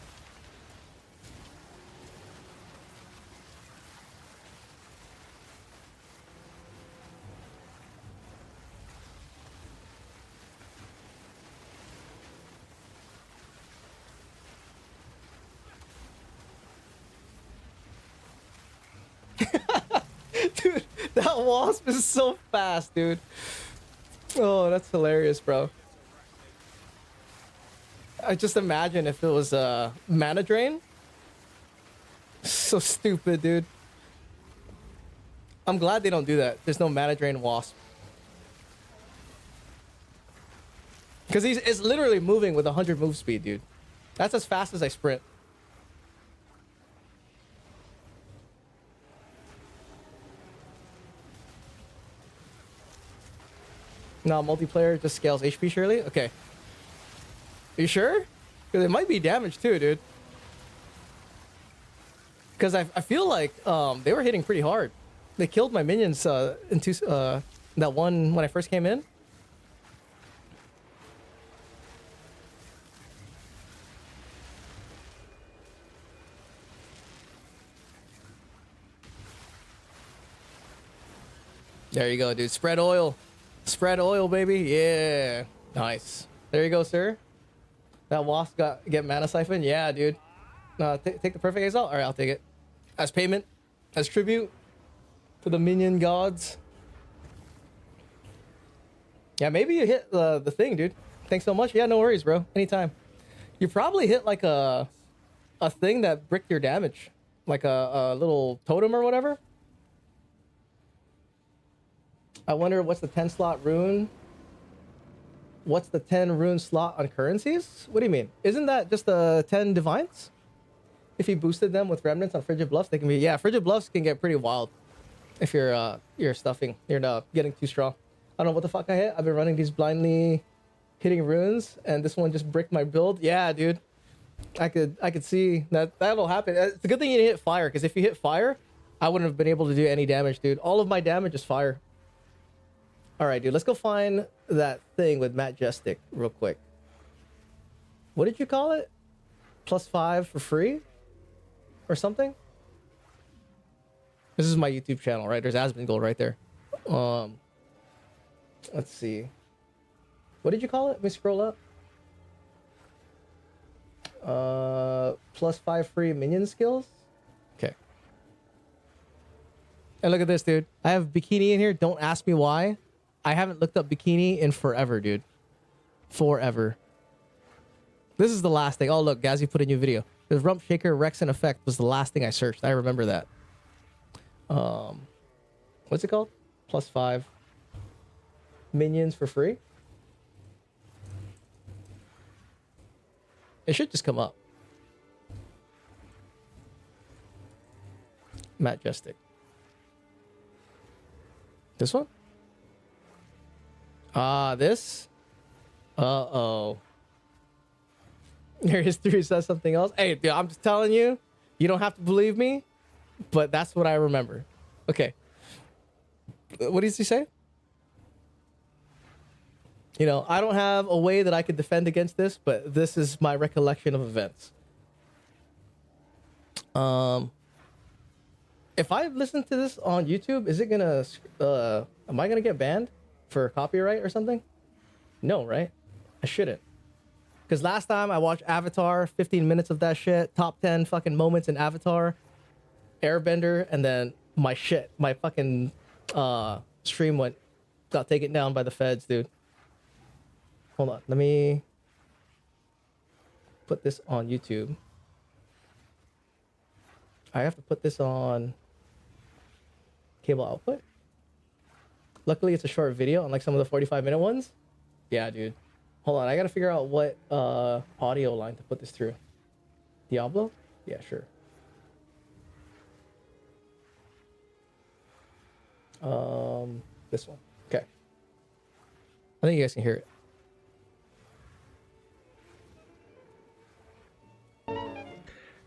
Dude, that wasp is so fast, dude. Oh, that's hilarious, bro. I just imagine if it was a mana drain. So stupid, dude. I'm glad they don't do that. There's no mana drain wasp. Because it's literally moving with 100 move speed, dude. That's as fast as I sprint. No, multiplayer just scales HP, surely? Okay. Are you sure? Because it might be damage too, dude. Because I feel like they were hitting pretty hard. They killed my minions into that one when I first came in. There you go, dude. Spread oil. Spread oil, baby. Yeah. Nice. There you go, sir. That wasp get mana siphon? Yeah, dude. Take the perfect exalt. All right, I'll take it. As payment. as tribute to the minion gods. Yeah, maybe you hit the thing, dude. Thanks so much. Yeah, no worries, bro. Anytime. You probably hit like a thing that bricked your damage, like a little totem or whatever. I wonder what's the 10 slot rune. What's the 10 rune slot on currencies? What do you mean? Isn't that just the 10 divines? If you boosted them with remnants on Frigid Bluffs, they can be, yeah, Frigid Bluffs can get pretty wild if you're stuffing, you're not getting too strong. I don't know what the fuck I hit. I've been running these blindly hitting runes, and this one just bricked my build. Yeah, dude. I could see that'll happen. It's a good thing you didn't hit fire, because if you hit fire, I wouldn't have been able to do any damage, dude. All of my damage is fire. All right, dude. Let's go find that thing with Matt Jestik real quick. What did you call it? +5 for free? Or something? This is my YouTube channel, right? There's Asmongold right there. Let's see. What did you call it? Let me scroll up. +5 free minion skills. Okay. And look at this, dude. I have bikini in here. Don't ask me why. I haven't looked up bikini in forever, dude. Forever. This is the last thing. Oh, look, Gazzy put a new video. The Rump Shaker Rex and Effect was the last thing I searched. I remember that. What's it called? +5 minions for free. It should just come up. Matt Jestik. This one? This? Uh-oh. Your history says something else. Hey, dude, I'm just telling you. You don't have to believe me, but that's what I remember. Okay. What does he say? You know, I don't have a way that I could defend against this, but this is my recollection of events. If I listen to this on YouTube, is it gonna, am I gonna get banned for copyright or something? No, right? I shouldn't. Because last time I watched Avatar, 15 minutes of that shit, top 10 fucking moments in Avatar, Airbender, and then my fucking stream got taken down by the feds, dude. Hold on, let me put this on YouTube. I have to put this on cable output. Luckily, it's a short video, unlike some of the 45-minute ones. Yeah, dude. Hold on, I gotta figure out what audio line to put this through. Diablo? Yeah, sure. This one. Okay. I think you guys can hear it.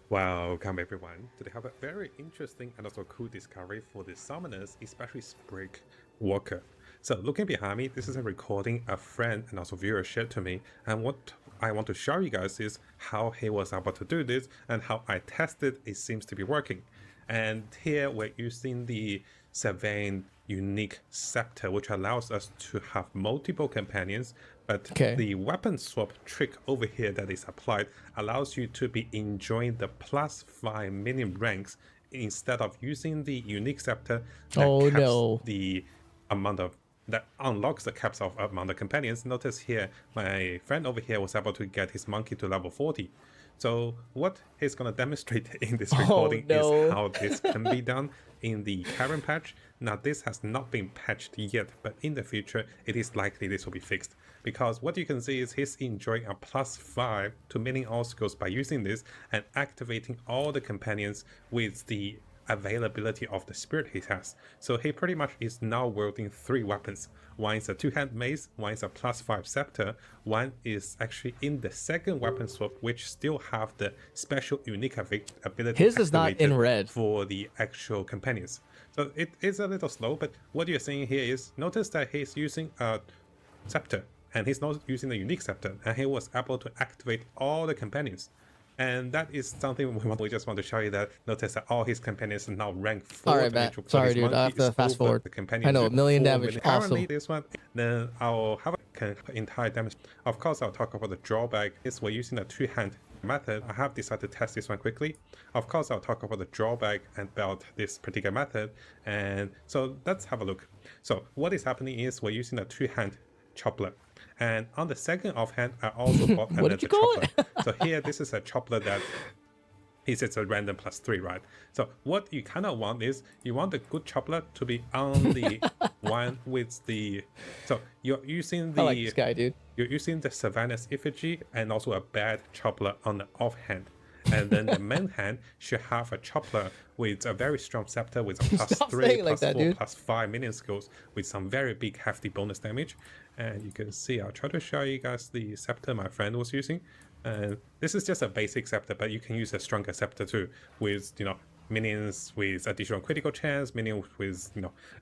Welcome everyone. Today I have a very interesting and also cool discovery for the summoners, especially Sprig Walker. So looking behind me, this is a recording a friend and also viewer shared to me, and what I want to show you guys is how he was able to do this and how I tested it seems to be working. And here we're using the Sylvain unique scepter, which allows us to have multiple companions, but the weapon swap trick over here that is applied allows you to be enjoying the +5 minion ranks instead of using the unique scepter that caps the amount of that unlocks the caps of amount of companions. Notice here my friend over here was able to get his monkey to level 40. So what he's going to demonstrate in this recording is how this can be done in the current patch. Now this has not been patched yet, but in the future it is likely this will be fixed, because what you can see is he's enjoying a +5 to many all skills by using this and activating all the companions with the availability of the spirit he has. So he pretty much is now wielding 3 weapons. One is a 2-hand mace, one is a +5 scepter, one is actually in the second weapon swap, which still have the special unique ability. His is not in red for the actual companions. So it is a little slow, but what you're seeing here is, notice that he's using a scepter and he's not using the unique scepter, and he was able to activate all the companions. And that is something we just want to show you, that notice that all his companions are now ranked 4. All right, Matt. Sorry, dude. I have to fast forward. I know, 1 million damage. Awesome. This one, then I'll have an entire damage. Of course, I'll talk about the drawback. Is we're using a 2-hand method, I have decided to test this one quickly. Of course, I'll talk about the drawback about this particular method. And so let's have a look. So what is happening is we're using a two-hand chopper. And on the second offhand, I also bought What another did you call chopper. So here, this is a chopper that it's a random +3, right? So what you kind of want is you want the good chopper to be on the one with the. So you're using the. I like this guy, dude. You're using the Savannah's effigy and also a bad chopper on the offhand. And then the main hand should have a chopper with a very strong scepter with a Stop +3, saying it like that, +4, dude. +5 minion skills with some very big hefty bonus damage. And you can see, I'll try to show you guys the scepter my friend was using. And this is just a basic scepter, but you can use a stronger scepter too, with minions with additional critical chance, minions with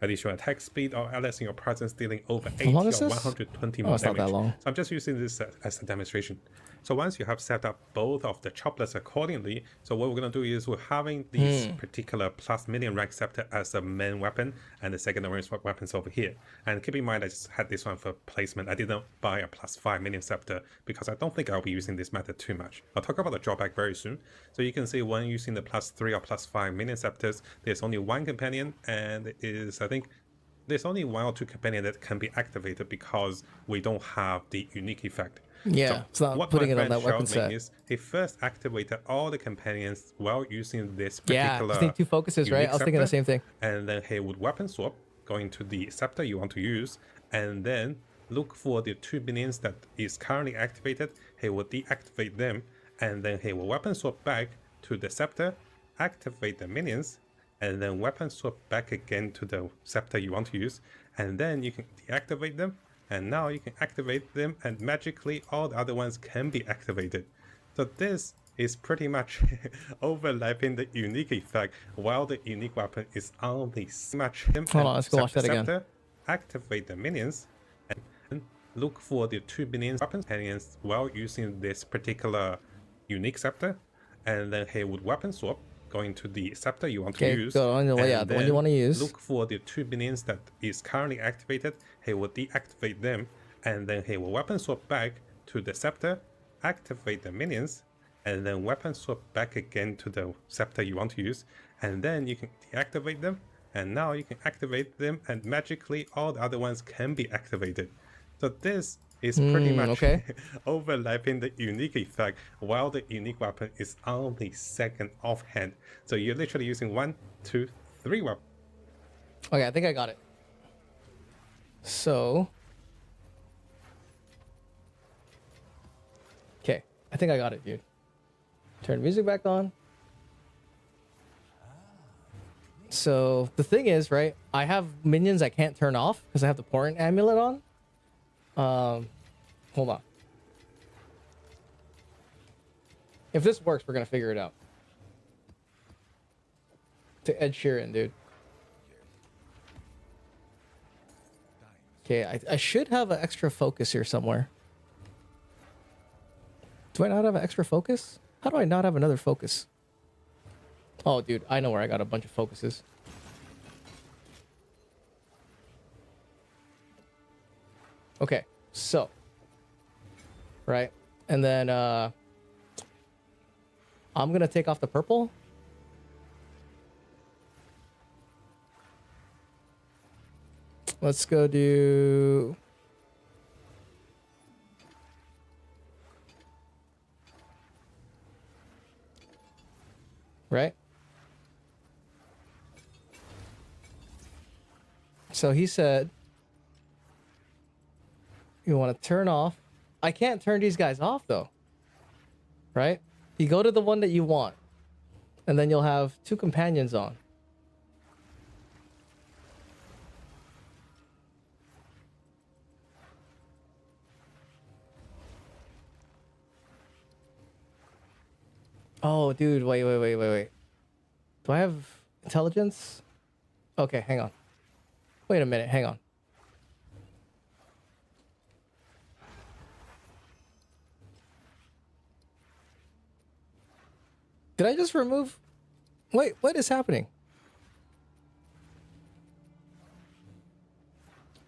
additional attack speed, or allies in your presence dealing over 80 or long is this? 120 Oh, more it's not damage. that long. So I'm just using this as a demonstration. So once you have set up both of the choppers accordingly, so what we're going to do is we're having these particular plus minion rank scepter as a main weapon and the secondary weapons over here. And keep in mind, I just had this one for placement. I didn't buy a +5 minion scepter because I don't think I'll be using this method too much. I'll talk about the drawback very soon. So you can see when using the +3 or +5 minion scepters, there's only one companion, and it is, I think, there's only one or two companions that can be activated because we don't have the unique effect. Yeah, So it's not what putting my it on friend that weapon showed me set. is he first activated all the companions while using this Yeah, particular. just need 2 focuses, right? unique I was thinking the scepter, same thing. And then he would weapon swap, going to the scepter you want to use, and then look for the 2 minions that is currently activated. He will deactivate them, and then he will weapon swap back to the scepter, activate the minions, and then weapon swap back again to the scepter you want to use, and then you can deactivate them, and now you can activate them, and magically all the other ones can be activated. So this is pretty much overlapping the unique effect while the unique weapon is only smash him. Hold on, let's go watch that again. Scepter, activate the minions, and look for the 2 minions weapons companions while using this particular unique scepter, and then he would weapon swap, going to the scepter you want to Okay, use. go on, yeah, and the one you then wanna use. Look for the 2 minions that is currently activated. He will deactivate them, and then he will weapon swap back to the scepter, activate the minions, and then weapon swap back again to the scepter you want to use, and then you can deactivate them, and now you can activate them, and magically all the other ones can be activated. So this is pretty much okay. overlapping the unique effect while the unique weapon is only second offhand. So you're literally using 1, 2, 3 weapons. Okay, I think I got it. So. Okay, I think I got it, dude. Turn music back on. So the thing is, right? I have minions I can't turn off because I have the Portent amulet on. Hold on. If this works, we're gonna figure it out. To Ed Sheeran, dude. Okay, I should have an extra focus here somewhere. Do I not have an extra focus? How do I not have another focus? Oh, dude, I know where I got a bunch of focuses. Okay, so. Right, and then I'm gonna take off the purple. Let's go do. Right? So he said, you want to turn off. I can't turn these guys off though. Right? You go to the one that you want, and then you'll have 2 companions on. Oh, dude, wait. Do I have intelligence? Okay, hang on. Wait a minute, hang on. Did I just remove? Wait, what is happening?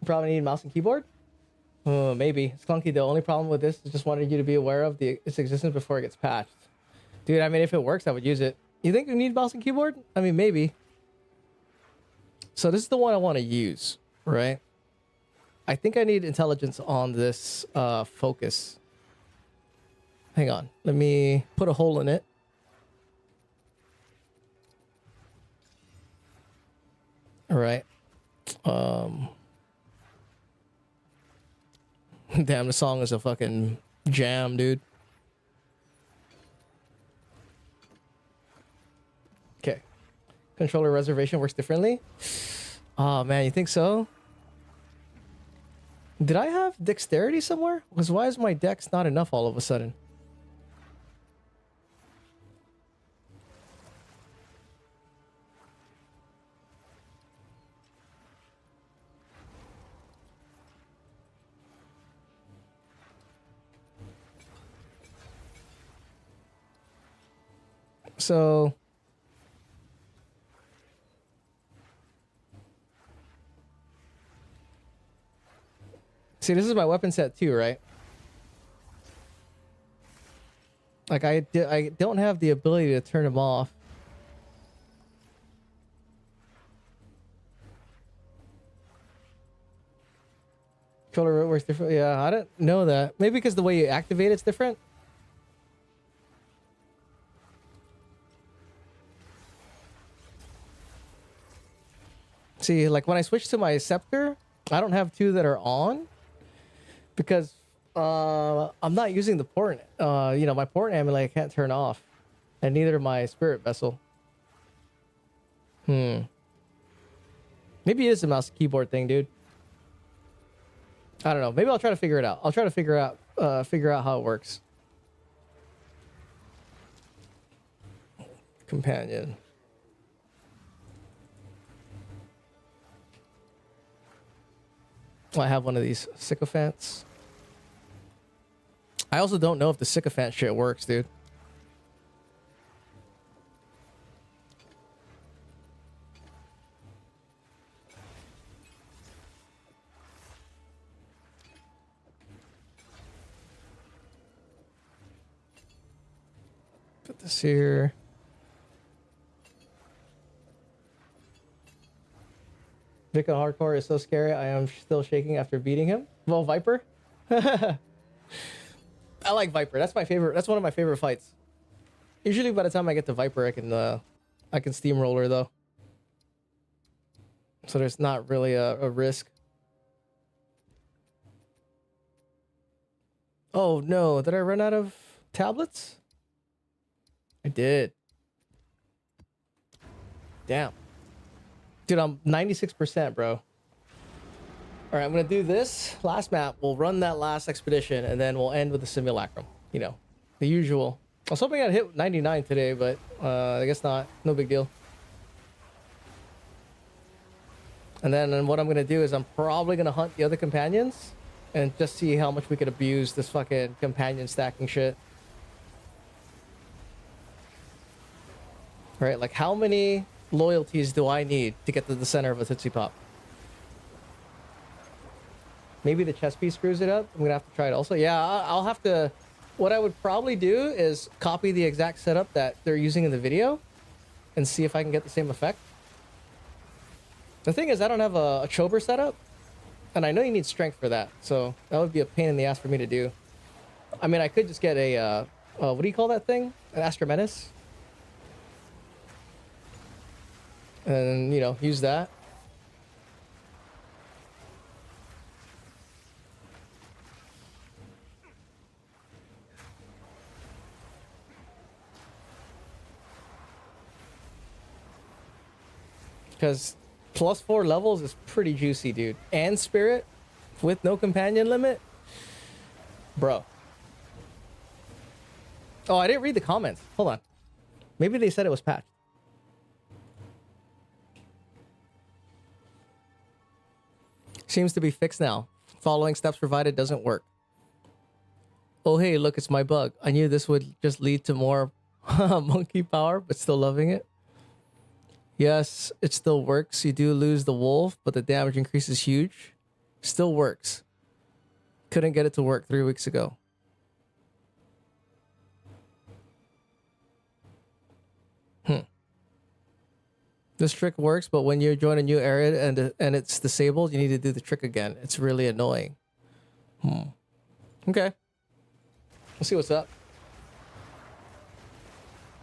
Probably need mouse and keyboard? Maybe. It's clunky. The only problem with this is just wanted you to be aware of its existence before it gets patched. Dude, I mean, if it works, I would use it. You think you need mouse and keyboard? I mean, maybe. So this is the one I want to use, right? I think I need intelligence on this focus. Hang on. Let me put a hole in it. All right. Damn, the song is a fucking jam, dude. Okay. Controller reservation works differently. Oh, man, you think so? Did I have dexterity somewhere? Because why is my dex not enough all of a sudden? So see, this is my weapon set too, right? Like I don't have the ability to turn them off. Controller works different. Yeah, I don't know that. Maybe because the way you activate it's different. See, like when I switch to my scepter, I don't have two that are on because I'm not using the port. You know, my port amulet I can't turn off, and neither my spirit vessel. Maybe it is a mouse keyboard thing, dude. I don't know. Maybe I'll try to figure it out. I'll try to figure out how it works. Companion. I have one of these sycophants. I also don't know if the sycophant shit works, dude. Put this here. Vic on hardcore is so scary. I am still shaking after beating him. Well, Viper. I like Viper. That's my favorite. That's one of my favorite fights. Usually, by the time I get to Viper, I can steamroller though. So there's not really a risk. Oh no! Did I run out of tablets? I did. Damn. Dude, I'm 96%, bro. All right, I'm going to do this last map. We'll run that last expedition, and then we'll end with the simulacrum. You know, the usual. I was hoping I'd hit 99 today, but I guess not. No big deal. And then what I'm going to do is I'm probably going to hunt the other companions and just see how much we could abuse this fucking companion stacking shit. All right, like how many loyalties do I need to get to the center of a Tootsie Pop? Maybe the chest piece screws it up. I'm gonna have to try it also. Yeah, I'll have to. What I would probably do is copy the exact setup that they're using in the video and see if I can get the same effect. The thing is, I don't have a Chober setup, and I know you need strength for that, so that would be a pain in the ass for me to do. I mean, I could just get a what do you call that thing? An Astromenace. And, you know, use that. Because +4 levels is pretty juicy, dude. And spirit with no companion limit. Bro. Oh, I didn't read the comments. Hold on. Maybe they said it was patched. Seems to be fixed now. Following steps provided doesn't work. Oh, hey, look, it's my bug. I knew this would just lead to more monkey power, but still loving it. Yes, it still works. You do lose the wolf, but the damage increase is huge. Still works. Couldn't get it to work 3 weeks ago. This trick works, but when you join a new area and it's disabled, you need to do the trick again. It's really annoying. Okay. We'll see what's up.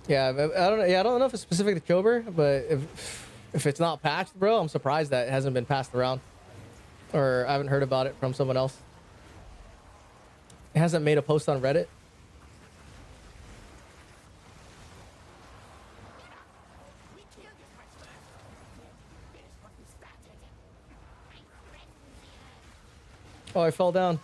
Yeah, I don't know. Yeah, I don't know if it's specific to Chober, but if it's not patched, bro, I'm surprised that it hasn't been passed around, or I haven't heard about it from someone else. It hasn't made a post on Reddit. Oh, I fell down.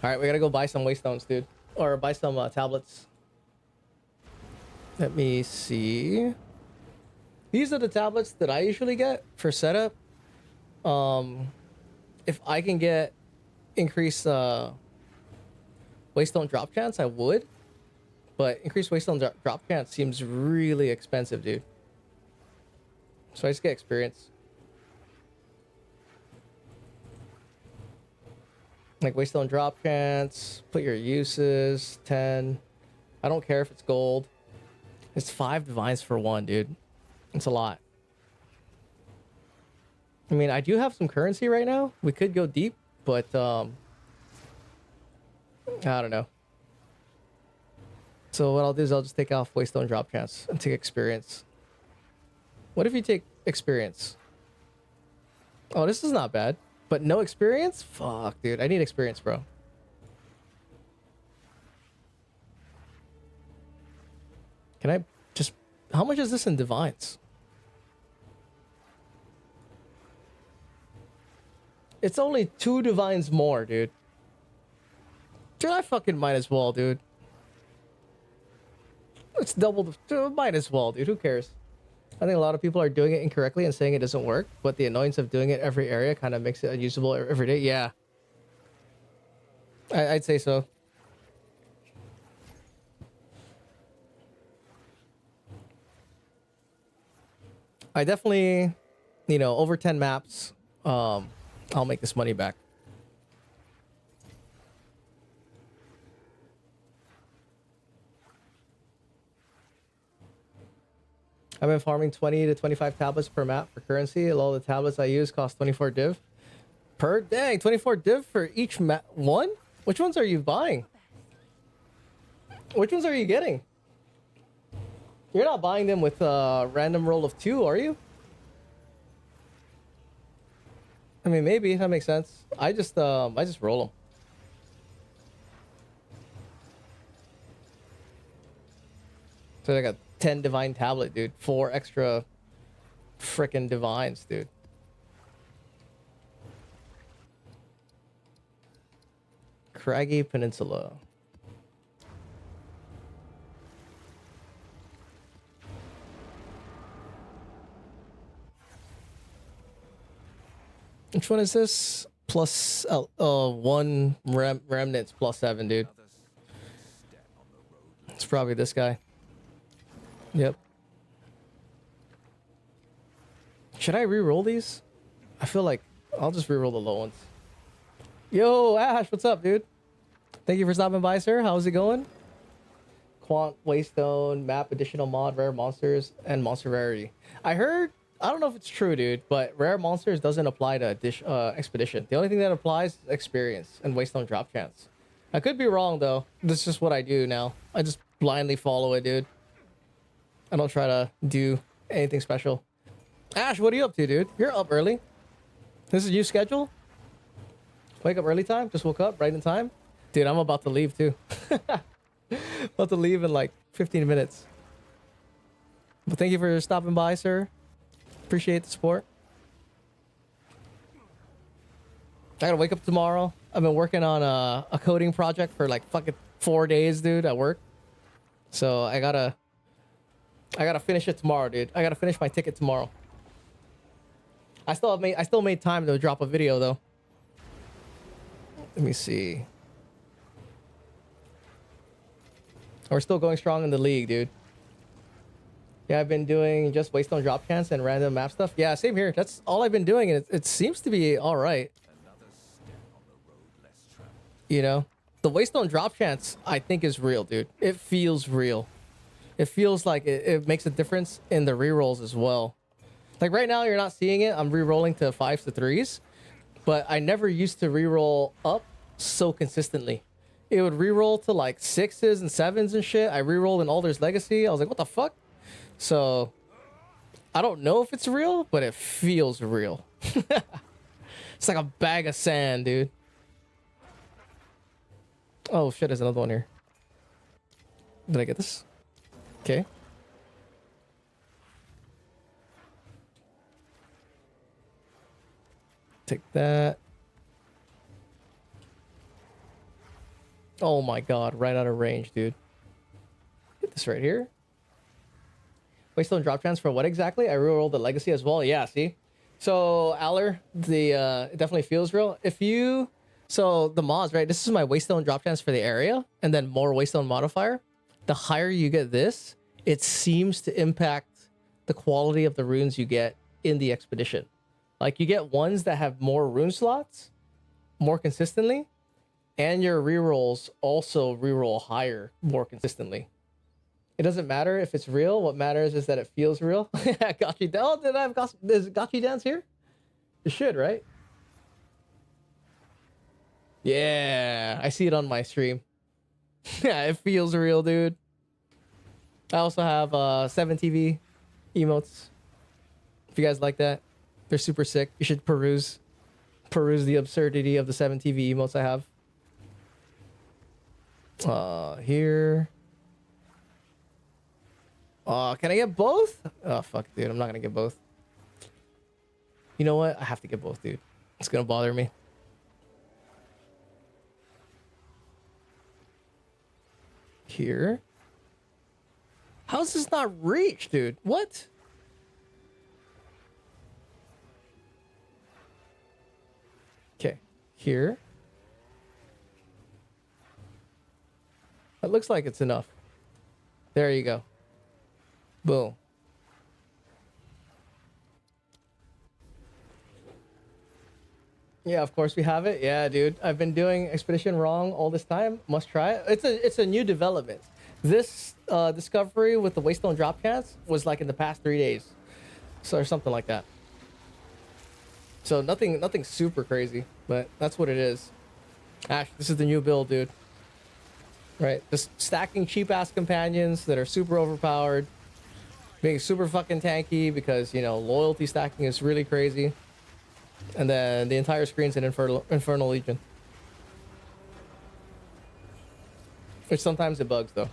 All right, we gotta go buy some waystones, dude, or buy some tablets. Let me see. These are the tablets that I usually get for setup. If I can get increased waystone drop chance, I would. But increased waystone drop chance seems really expensive, dude. So I just get experience. Like waystone drop chance, put your uses, 10. I don't care if it's gold. It's 5 divines for 1, dude. It's a lot. I mean, I do have some currency right now. We could go deep, but I don't know. So what I'll do is I'll just take off waystone drop chance and take experience. What if you take experience? Oh, this is not bad. But no experience? Fuck, dude. I need experience, bro. Can I just... How much is this in divines? It's only 2 divines more, dude. Dude, I fucking might as well, dude. It's double the... Might as well, dude. Who cares? I think a lot of people are doing it incorrectly and saying it doesn't work, but the annoyance of doing it every area kind of makes it unusable every day. Yeah. I'd say so. I definitely, you know, over 10 maps, I'll make this money back. I've been farming 20 to 25 tablets per map for currency. All the tablets I use cost 24 div. Per? Dang, 24 div for each map. One? Which ones are you buying? Which ones are you getting? You're not buying them with a random roll of 2, are you? I mean, maybe. That makes sense. I just roll them. So I got 10 divine tablet, dude. 4 extra frickin' divines, dude. Craggy Peninsula. Which one is this? Plus 1 remnants plus 7, dude. It's probably this guy. Yep. Should I re-roll these? I feel like I'll just re-roll the low ones. Yo, Ash, what's up, dude? Thank you for stopping by, sir. How's it going? Quant, Waystone, map, additional mod, rare monsters, and monster rarity. I heard, I don't know if it's true, dude, but rare monsters doesn't apply to expedition. The only thing that applies is experience and Waystone drop chance. I could be wrong, though. This is just what I do now. I just blindly follow it, dude. I don't try to do anything special. Ash, what are you up to, dude? You're up early. This is your schedule? Wake up early time? Just woke up right in time? Dude, I'm about to leave, too. About to leave in like 15 minutes. But thank you for stopping by, sir. Appreciate the support. I gotta wake up tomorrow. I've been working on a coding project for like fucking 4 days, dude, at work. So I gotta finish it tomorrow, dude. I gotta finish my ticket tomorrow. I still made time to drop a video though. Let me see. We're still going strong in the league, dude. Yeah, I've been doing just waystone drop chance and random map stuff. Yeah, same here. That's all I've been doing, and it seems to be all right. You know, the waystone drop chance I think is real, dude. It feels real. It feels like it makes a difference in the rerolls as well. Like right now, you're not seeing it. I'm rerolling to 5s to 3s, but I never used to reroll up so consistently. It would reroll to like 6s and 7s and shit. I rerolled in Alder's Legacy. I was like, what the fuck? So I don't know if it's real, but it feels real. It's like a bag of sand, dude. Oh shit, there's another one here. Did I get this? Okay. Take that. Oh my god, right out of range, dude. Get this right here. Waystone drop chance for what exactly? I rerolled the legacy as well. Yeah, see? So, Aller, it definitely feels real. If you... So, the mods, right? This is my waystone drop chance for the area, and then more waystone modifier. The higher you get this, it seems to impact the quality of the runes you get in the expedition. Like, you get ones that have more rune slots more consistently, and your rerolls also reroll higher more consistently. It doesn't matter if it's real. What matters is that it feels real. Got you down. Oh, did I have got you dance here? You should, right? Yeah, I see it on my stream. Yeah, it feels real, dude. I also have 7TV emotes. If you guys like that, they're super sick. You should peruse the absurdity of the 7TV emotes I have. Here. Can I get both? Oh, fuck, dude. I'm not gonna get both. You know what? I have to get both, dude. It's gonna bother me. Here. How's this not reach, dude? What? Okay. Here. It looks like it's enough. There you go. Boom. Yeah, of course we have it. Yeah, dude. I've been doing Expedition wrong all this time. Must try it. It's a new development. This discovery with the waystone drop chance was like in the past 3 days. So or something like that. So nothing super crazy, but that's what it is. Ash, this is the new build, dude. Right? Just stacking cheap ass companions that are super overpowered. Being super fucking tanky because, you know, loyalty stacking is really crazy. And then the entire screen's an Infernal Legion. Which sometimes it bugs, though.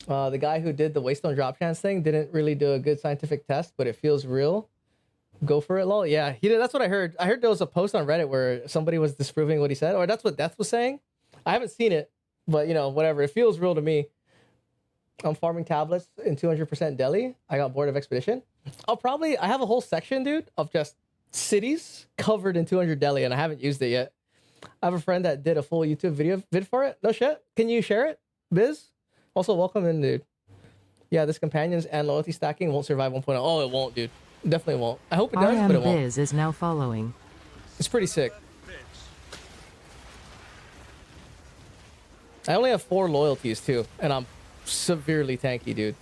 The guy who did the waystone drop chance thing didn't really do a good scientific test, but it feels real. Go for it, lol. Yeah, he did. That's what I heard. I heard there was a post on Reddit where somebody was disproving what he said, or that's what Death was saying. I haven't seen it, but, you know, whatever. It feels real to me. I'm farming tablets in 200% Delhi. I got bored of Expedition. I have a whole section, dude, of just cities covered in 200 Delhi, and I haven't used it yet. I have a friend that did a full YouTube vid for it. No shit. Can you share it, Biz? Also, welcome in, dude. Yeah, this companions and loyalty stacking won't survive 1.0. Oh, it won't, dude. Definitely won't. I hope it does, but it won't. Biz is now following. It's pretty sick. I only have 4 loyalties, too, and I'm severely tanky, dude.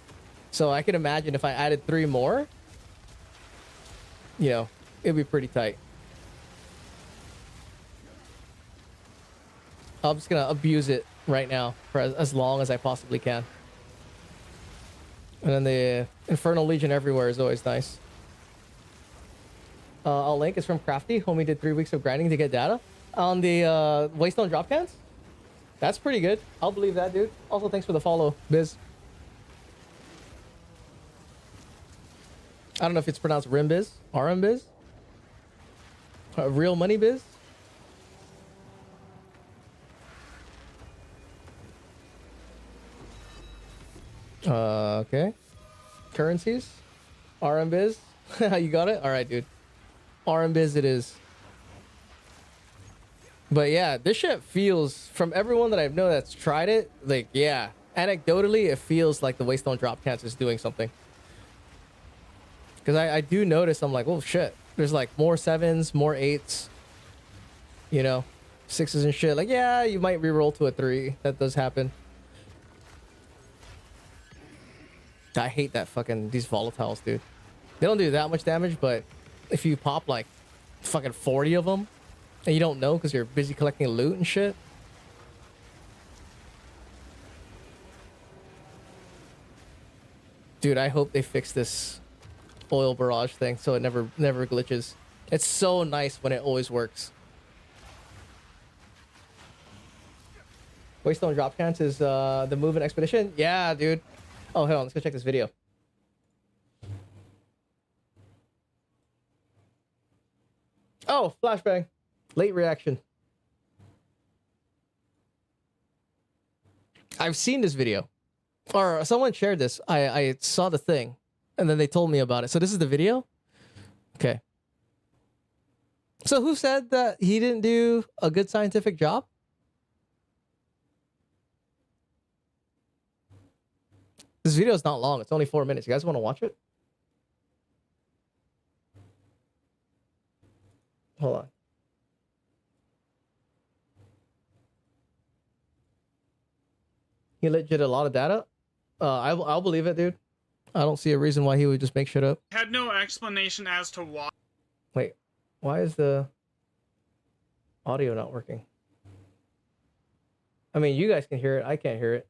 So I can imagine if I added 3 more, you know, it'd be pretty tight. I'm just gonna abuse it right now for as long as I possibly can. And then the Infernal Legion everywhere is always nice. I'll link. It's from Crafty. Homie did 3 weeks of grinding to get data on the Waystone drop cans. That's pretty good. I'll believe that, dude. Also, thanks for the follow, Biz. I don't know if it's pronounced Rimbiz, Rmbiz, Real Money Biz. Okay. Currencies, Rmbiz. You got it. All right, dude. Rmbiz it is. But yeah, this shit feels, from everyone that I've known that's tried it, like, yeah, anecdotally, it feels like the Waystone drop chance is doing something. Because I do notice, I'm like, oh shit, there's like more 7s, more 8s, you know, 6s and shit. Like, yeah, you might reroll to a 3. That does happen. I hate that fucking, these volatiles, dude. They don't do that much damage, but if you pop like fucking 40 of them and you don't know because you're busy collecting loot and shit. Dude, I hope they fix this oil barrage thing so it never glitches. It's so nice when it always works. Waystone drop chance is the move in Expedition. Yeah, dude. Oh, hold on. Let's go check this video. Oh, flashbang. Late reaction. I've seen this video. Or someone shared this. I saw the thing. And then they told me about it. So this is the video? Okay. So who said that he didn't do a good scientific job? This video is not long. It's only 4 minutes. You guys want to watch it? Hold on. He legit a lot of data. I'll believe it, dude. I don't see a reason why he would just make shit up. Had no explanation as to why. Wait, why is the audio not working? I mean, you guys can hear it. I can't hear it.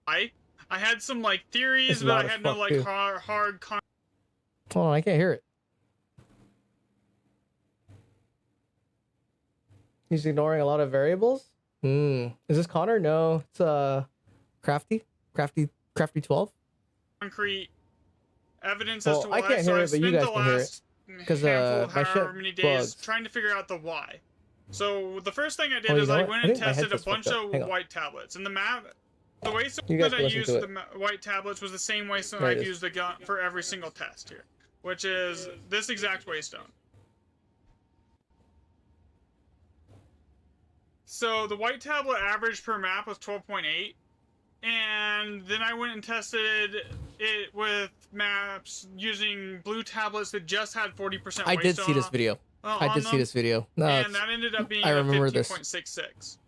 I had some like theories, but I had no like hard. Hold on, I can't hear it. He's ignoring a lot of variables. Is this Connor? No, it's Crafty 12. Concrete evidence as to why. I can't hear it, but you guys can hear it. Because my shit many days bugs. trying to figure out the why. So the first thing I did is I went and tested a bunch of white tablets, and the map. The way that I used the white tablets was the same way so I've used the gun for every single test here, which is this exact waystone. So the white tablet average per map was 12.8, and then I went and tested it with maps using blue tablets that just had 40% waystone. I did see this video. I did see this video. No, and that ended up being 15.66.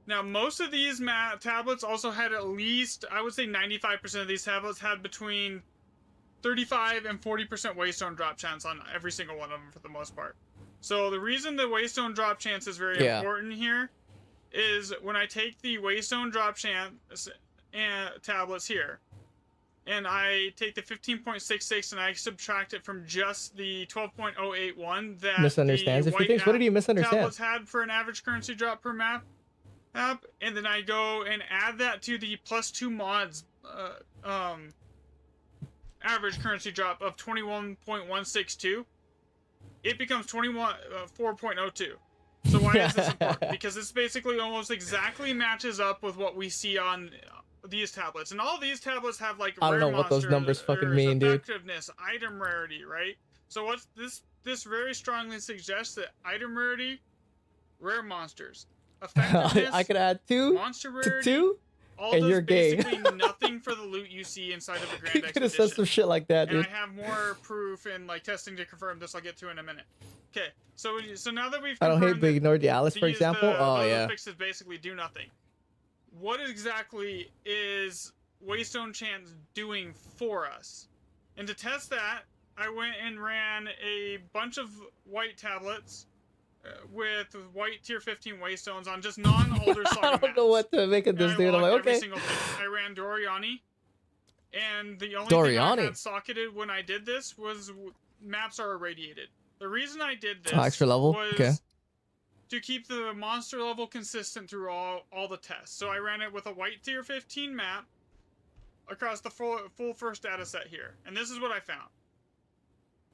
Now, most of these tablets also had at least, I would say 95% of these tablets had between 35 and 40% waystone drop chance on every single one of them for the most part. So the reason the waystone drop chance is very important here is when I take the waystone drop chance tablets here, and I take the 15.66 and I subtract it from just the 12.081 that misunderstands. If he thinks, what did he misunderstand? Tablets had for an average currency drop per map, and then I go and add that to the +2 mods average currency drop of 21.162, it becomes 4.02. So why is this important? Because this basically almost exactly matches up with what we see on these tablets, and all these tablets have like I don't know what those numbers fucking mean, dude. Effectiveness, item rarity, right? So what's this very strongly suggests that item rarity, rare monsters. I could add 2 monster rarity, to 2, and you're gay. Basically nothing for the loot you see inside of a grand expedition. You could have said some shit like that, dude. And I have more proof and like testing to confirm this. I'll get to in a minute. Okay, so now that we've I don't hate Big Nordialis, for example. Oh yeah. Fixes basically do nothing. What exactly is Waystone Chance doing for us? And to test that, I went and ran a bunch of white tablets with white tier 15 waystones on just non-older saga I don't know what to make of this, dude. I'm like, okay. I ran Doriani, and the only thing I had socketed when I did this was maps are irradiated. The reason I did this extra level was to keep the monster level consistent through all the tests. So I ran it with a white tier 15 map across the full first data set here, and this is what I found.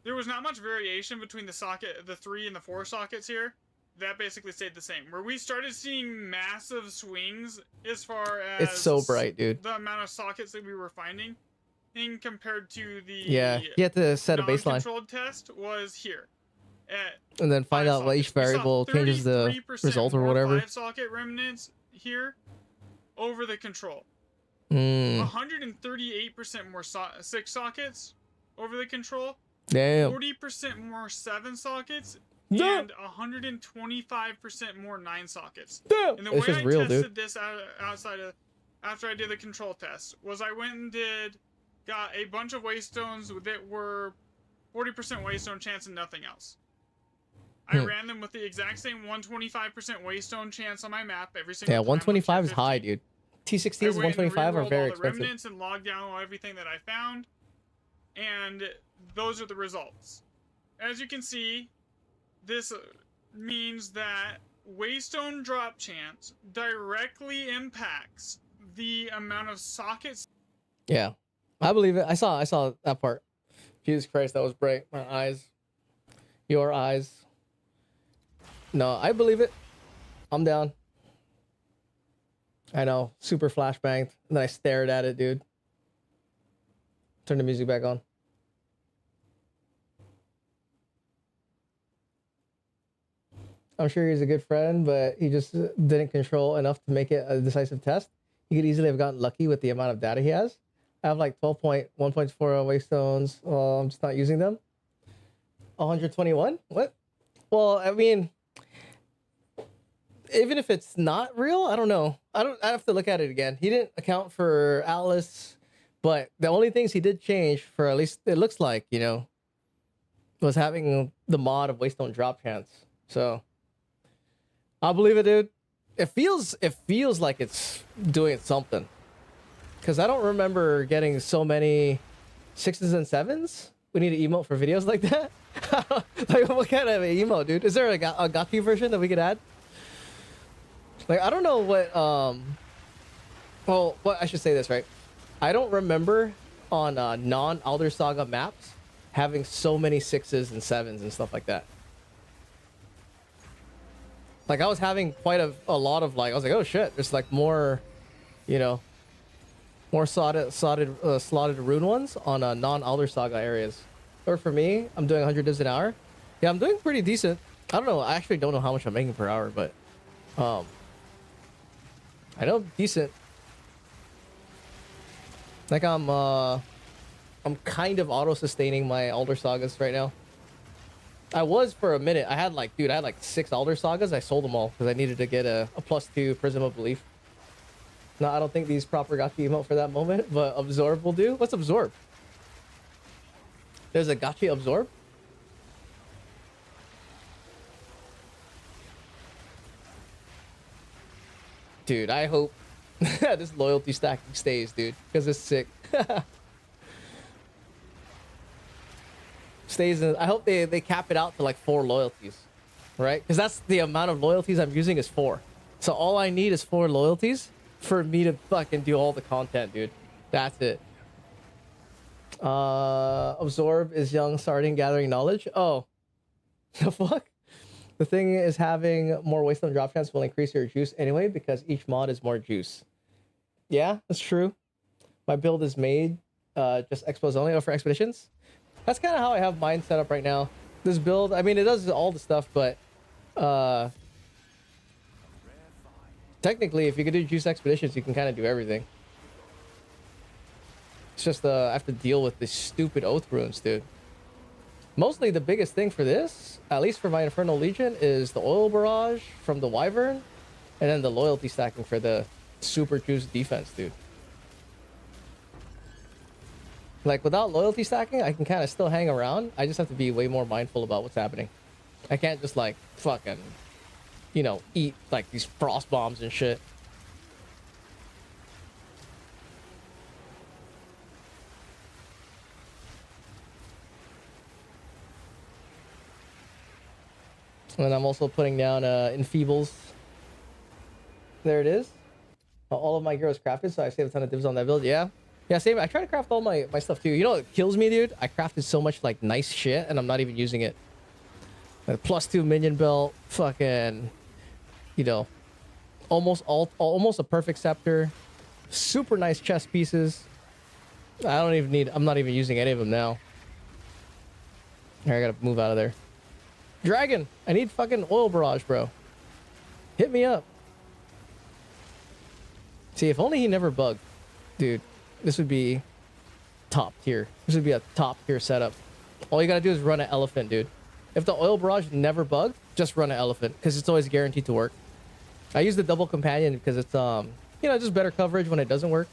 There was not much variation between the 3 and the 4 sockets here. That basically stayed the same. Where we started seeing massive swings as far as it's so bright, dude. The amount of sockets that we were finding, in compared to the you have to set a baseline. Non-controlled test was here, and then find out what each variable changes the result or whatever. 5 socket remnants here, over the control. Mm. 138% more 6 sockets over the control. Damn. 40% more 7 sockets. Damn. And 125% more 9 sockets. Damn. And the It's way just I real, tested dude. this outside of after I did the control test was I went and got a bunch of waystones that were 40% waystone chance and nothing else. I ran them with the exact same 125% waystone chance on my map every single Yeah, time. 125 is high, dude. T16s, 125 are very all the expensive. remnants and logged down everything that I found, and those are the results. As you can see, this means that waystone drop chance directly impacts the amount of sockets. Yeah, I believe it. I saw that part. Jesus Christ, that was bright. My eyes, your eyes. No, I believe it. I'm down. I know, super flashbanged. And then I stared at it, dude. Turn the music back on. I'm sure he's a good friend, but he just didn't control enough to make it a decisive test. He could easily have gotten lucky with the amount of data he has. I have like 12.1.4 waystones. Well, I'm just not using them. 121? What? Well, I mean, even if it's not real, I don't know. I have to look at it again. He didn't account for Atlas, but the only things he did change, for at least it looks like, you know, was having the mod of waystone drop chance. So I'll believe it, dude. It feels like it's doing something. Because I don't remember getting so many 6s and 7s. We need an emote for videos like that. Like, what kind of emote, dude? Is there a gachi version that we could add? Like, I don't know what, well, what I should say this, right? I don't remember on non-Elder Saga maps having so many 6s and 7s and stuff like that. Like, I was having quite a lot of, like, I was like, oh shit, there's like more, you know, more slotted rune ones on non-Elder Saga areas. Or for me, I'm doing 100 divs an hour. Yeah, I'm doing pretty decent. I don't know, I actually don't know how much I'm making per hour, but I know decent. Like I'm kind of auto-sustaining my Elder Sagas right now. I was for a minute. I had like 6 Elder Sagas. I sold them all because I needed to get a +2 Prism of Belief. No, I don't think these proper gacha emote for that moment, but Absorb will do. What's Absorb? There's a gacha Absorb? Dude, I hope this loyalty stacking stays, dude, because it's sick. Stays in, I hope they cap it out to like 4 loyalties, right? Because that's the amount of loyalties I'm using is 4. So all I need is 4 loyalties for me to fucking do all the content, dude. That's it. Absorb is young, starting gathering knowledge. Oh, the fuck? The thing is, having more waystone drop chance will increase your juice anyway because each mod is more juice. Yeah, that's true. My build is made just expos only. Oh, for expeditions? That's kind of how I have mine set up right now. This build, I mean, it does all the stuff, but technically, if you could do juice expeditions, you can kind of do everything. It's just I have to deal with this stupid oath runes, dude. Mostly the biggest thing for this, at least for my Infernal Legion, is the oil barrage from the Wyvern, and then the loyalty stacking for the super juice defense, dude. Like, without loyalty stacking, I can kind of still hang around. I just have to be way more mindful about what's happening. I can't just, like, fucking, you know, eat, like, these frost bombs and shit. And I'm also putting down Enfeebles. There it is. All of my heroes crafted, so I saved a ton of divs on that build. Yeah. Yeah, same. I try to craft all my stuff too. You know what kills me, dude? I crafted so much like nice shit and I'm not even using it. Like +2 minion belt, fucking, you know, almost a perfect scepter, super nice chest pieces. I'm not even using any of them now. Here, I gotta move out of there. Dragon, I need fucking oil barrage, bro. Hit me up. See, if only he never bugged. Dude, this would be top tier. This would be a top tier setup. All you gotta do is run an elephant, dude. If the oil barrage never bugged, just run an elephant, because it's always guaranteed to work. I use the double companion because it's you know, just better coverage when it doesn't work.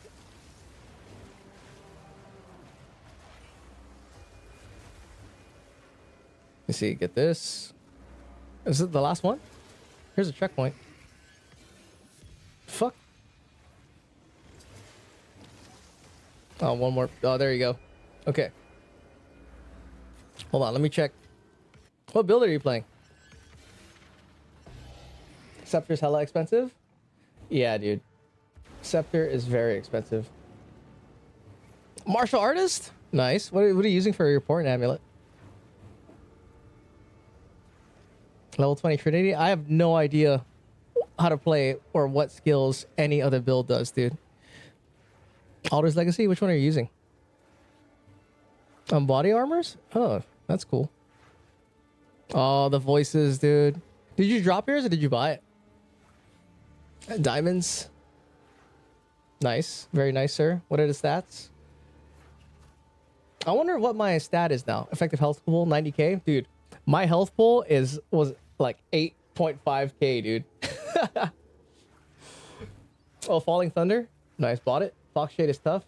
Let's see, get this. Is it the last one? Here's a checkpoint. Fuck. Oh, one more. Oh, there you go. Okay. Hold on, let me check. What build are you playing? Scepter's hella expensive? Yeah, dude. Scepter is very expensive. Martial artist? Nice. What are you using for your important amulet? Level 20 Trinity? I have no idea how to play or what skills any other build does, dude. Alder's Legacy? Which one are you using? Body armors? Oh, that's cool. Oh, the voices, dude. Did you drop yours or did you buy it? Diamonds. Nice. Very nice, sir. What are the stats? I wonder what my stat is now. Effective health pool, 90k. Dude, my health pool was like 8.5k, dude. Oh, Falling Thunder. Nice, bought it. Foxshade is tough.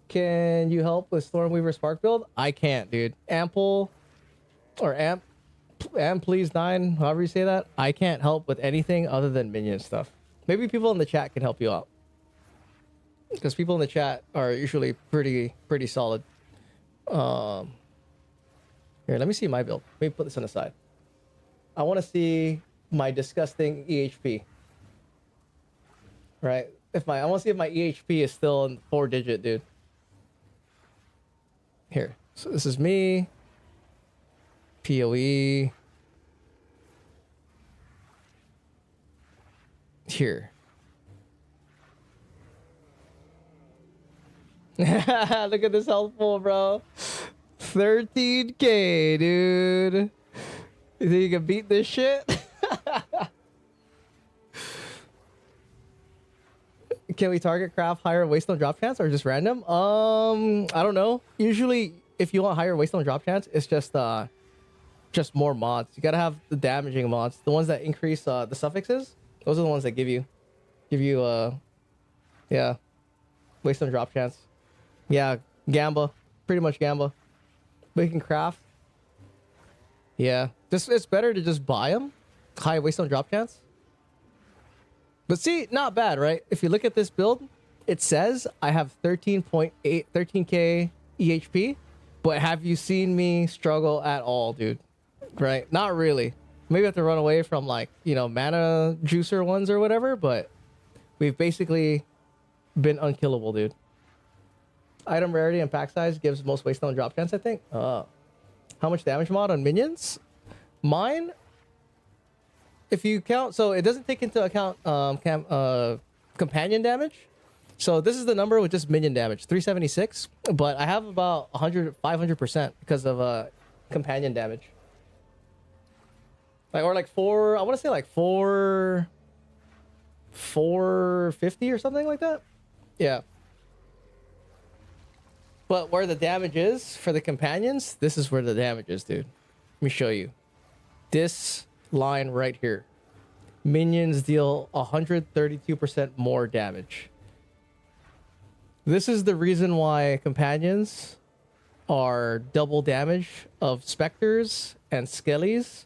Can you help with Stormweaver Spark build? I can't, dude. Ample or amp please 9, however you say that. I can't help with anything other than minion stuff. Maybe people in the chat can help you out, because people in the chat are usually pretty solid. Here, let me see my build. Let me put this on the side. I want to see my disgusting EHP. Right? I want to see if my EHP is still in 4-digit, dude. Here. So this is me. PoE. Here. Look at this health pool, bro. 13k, dude. You think you can beat this shit? Can we target craft higher wasteland drop chance or just random? I don't know. Usually, if you want higher wasteland drop chance, it's just more mods. You gotta have the damaging mods, the ones that increase the suffixes. Those are the ones that give you yeah, wasteland drop chance. Yeah, Gamba, pretty much Gamba. But you can craft. Yeah, it's better to just buy them. High wasteland drop chance. But see, not bad, right? If you look at this build, it says I have 13k EHP, but have you seen me struggle at all, dude? Right? Not really. Maybe I have to run away from, like, you know, mana juicer ones or whatever, but we've basically been unkillable, dude. Item rarity and pack size gives most wasteland drop chance, I think. How much damage mod on minions? Mine, if you count, so it doesn't take into account companion damage. So this is the number with just minion damage, 376. But I have about 500% because of companion damage. Like, or like I want to say like 450 or something like that. Yeah. But where the damage is for the companions, this is where the damage is, dude. Let me show you. This line right here. Minions deal 132% more damage. This is the reason why companions are double damage of specters and skellies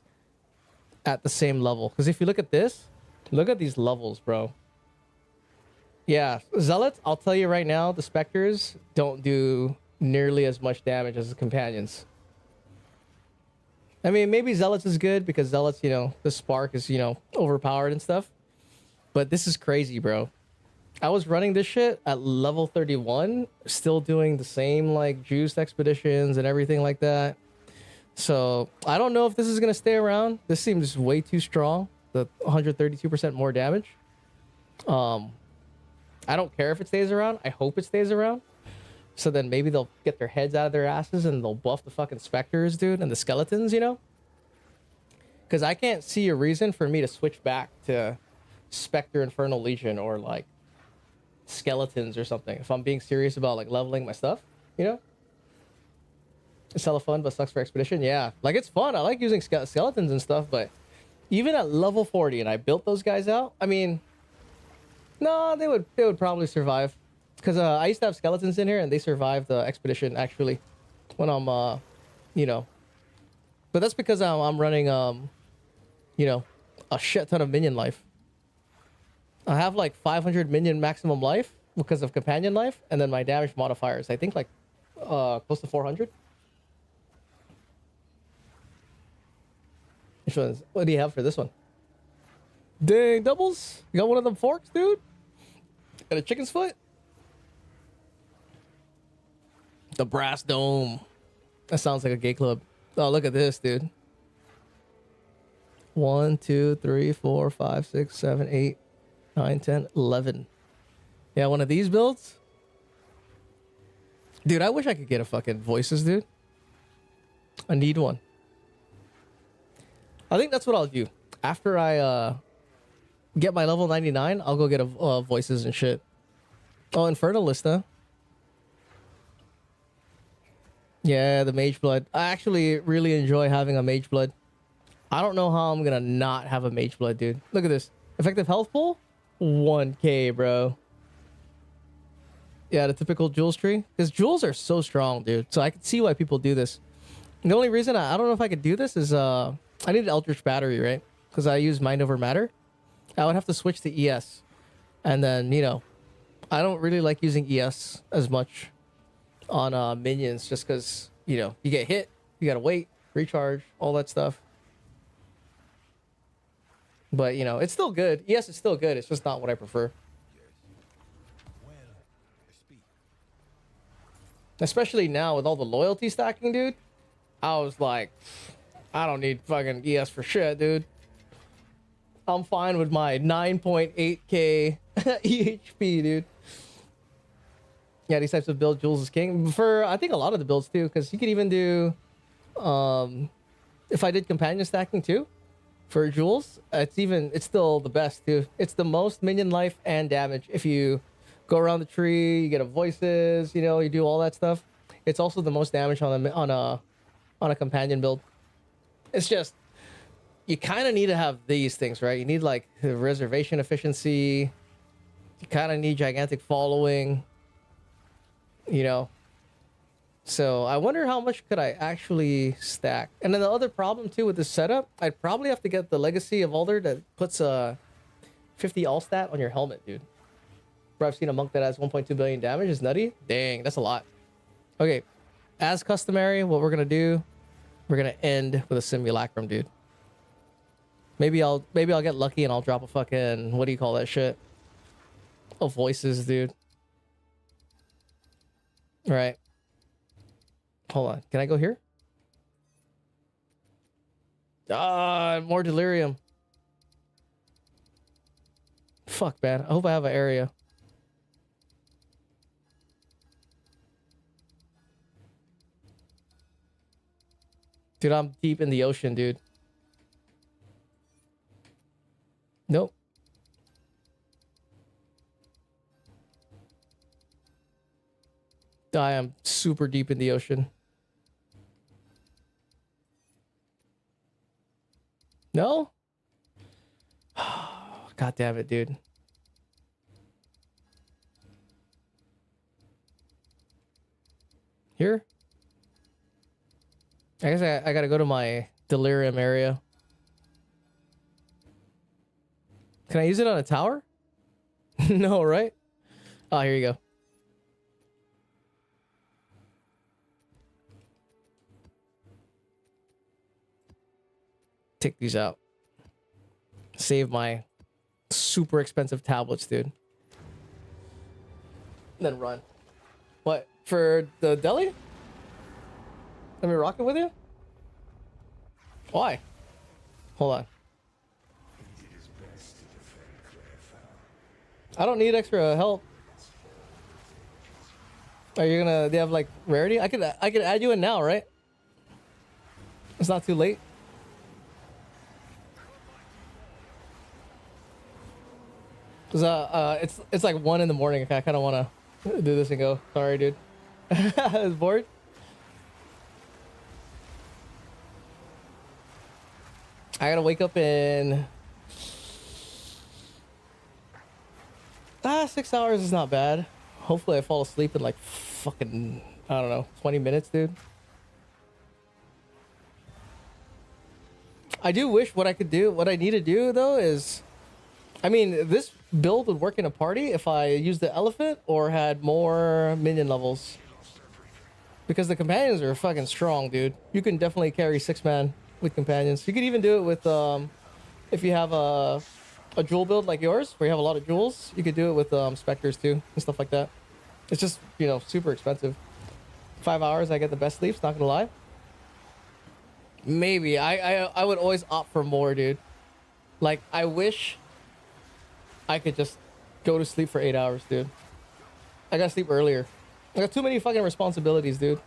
at the same level. Because if you look at this, look at these levels, bro. Yeah, zealots, I'll tell you right now, the specters don't do nearly as much damage as the companions. I mean, maybe zealots is good because zealots, you know, the spark is, you know, overpowered and stuff. But this is crazy, bro. I was running this shit at level 31, still doing the same, like, juiced expeditions and everything like that. So, I don't know if this is going to stay around. This seems way too strong. The 132% more damage. I don't care if it stays around. I hope it stays around. So then maybe they'll get their heads out of their asses and they'll buff the fucking specters, dude, and the skeletons, you know? Because I can't see a reason for me to switch back to Spectre Infernal Legion or, like, skeletons or something. If I'm being serious about like leveling my stuff, you know? It's hella fun, but sucks for expedition. Yeah, like it's fun. I like using skeletons and stuff, but even at level 40, and I built those guys out. I mean, no, they would probably survive, because I used to have skeletons in here, and they survived the expedition actually, when I'm you know. But that's because I'm running you know, a shit ton of minion life. I have like 500 minion maximum life because of companion life, and then my damage modifiers, I think like close to 400. Which ones? What do you have for this one? Dang, doubles? You got one of them forks, dude? Got a chicken's foot? The brass dome. That sounds like a gay club. Oh, look at this, dude. 1, 2, 3, 4, 5, 6, 7, 8, 9, 10, 11. Yeah, one of these builds. Dude, I wish I could get a fucking voices, dude. I need one. I think that's what I'll do. After I get my level 99, I'll go get a voices and shit. Oh, Infernalista. Yeah, the Mage Blood. I actually really enjoy having a Mage Blood. I don't know how I'm gonna not have a Mage Blood, dude. Look at this. Effective health pool? 1k, bro. Yeah, the typical jewels tree. Because jewels are so strong, dude. So I can see why people do this. The only reason I don't know if I could do this is I need an Eldritch Battery, right? Because I use Mind Over Matter. I would have to switch to ES. And then, you know, I don't really like using ES as much on minions, just because, you know, you get hit, you gotta wait, recharge, all that stuff. But, you know, it's still good. ES is still good. It's just not what I prefer. Especially now with all the loyalty stacking, dude. I was like, I don't need fucking ES for shit, dude. I'm fine with my 9.8k EHP, dude. Yeah, these types of build, Jules is king. For, I think, a lot of the builds, too, because you could even do... if I did companion stacking, too, for Jules, it's still the best, too. It's the most minion life and damage. If you go around the tree, you get a voices, you know, you do all that stuff. It's also the most damage on a companion build. It's just, you kind of need to have these things, right? You need like the reservation efficiency. You kind of need gigantic following, you know. So I wonder how much could I actually stack. And then the other problem too with this setup, I'd probably have to get the Legacy of Alder that puts a 50 all stat on your helmet, dude. Bro, I've seen a monk that has 1.2 billion damage. It's nutty. Dang, that's a lot. Okay, as customary, what we're gonna do, we're gonna end with a simulacrum, dude. Maybe I'll get lucky and I'll drop a fucking, what do you call that shit? Oh, voices, dude. All right. Hold on. Can I go here? Ah, more delirium. Fuck, man. I hope I have an area. Dude, I'm deep in the ocean, dude. Nope. I am super deep in the ocean. No? God damn it, dude. Here? I guess I gotta go to my delirium area. Can I use it on a tower? No, right? Oh, here you go. Take these out. Save my super expensive tablets, dude. Then run. What? For the deli? Let me rock it with you? Why? Hold on. I don't need extra help. Are you gonna... They have like rarity? I could add you in now, right? It's not too late. Cause it's like 1 in the morning. I kind of want to do this and go. Sorry, dude. I was bored. I gotta wake up in 6 hours is not bad. Hopefully I fall asleep in like fucking, I don't know, 20 minutes, dude. I do wish what I need to do though is, I mean, this build would work in a party if I used the elephant or had more minion levels. Because the companions are fucking strong, dude. You can definitely carry 6-man with companions. You could even do it with, if you have a jewel build like yours, where you have a lot of jewels, you could do it with specters too, and stuff like that. It's just, you know, super expensive. 5 hours, I get the best sleeps, not gonna lie. Maybe. I would always opt for more, dude. Like, I wish I could just go to sleep for 8 hours, dude. I gotta sleep earlier. I got too many fucking responsibilities, dude.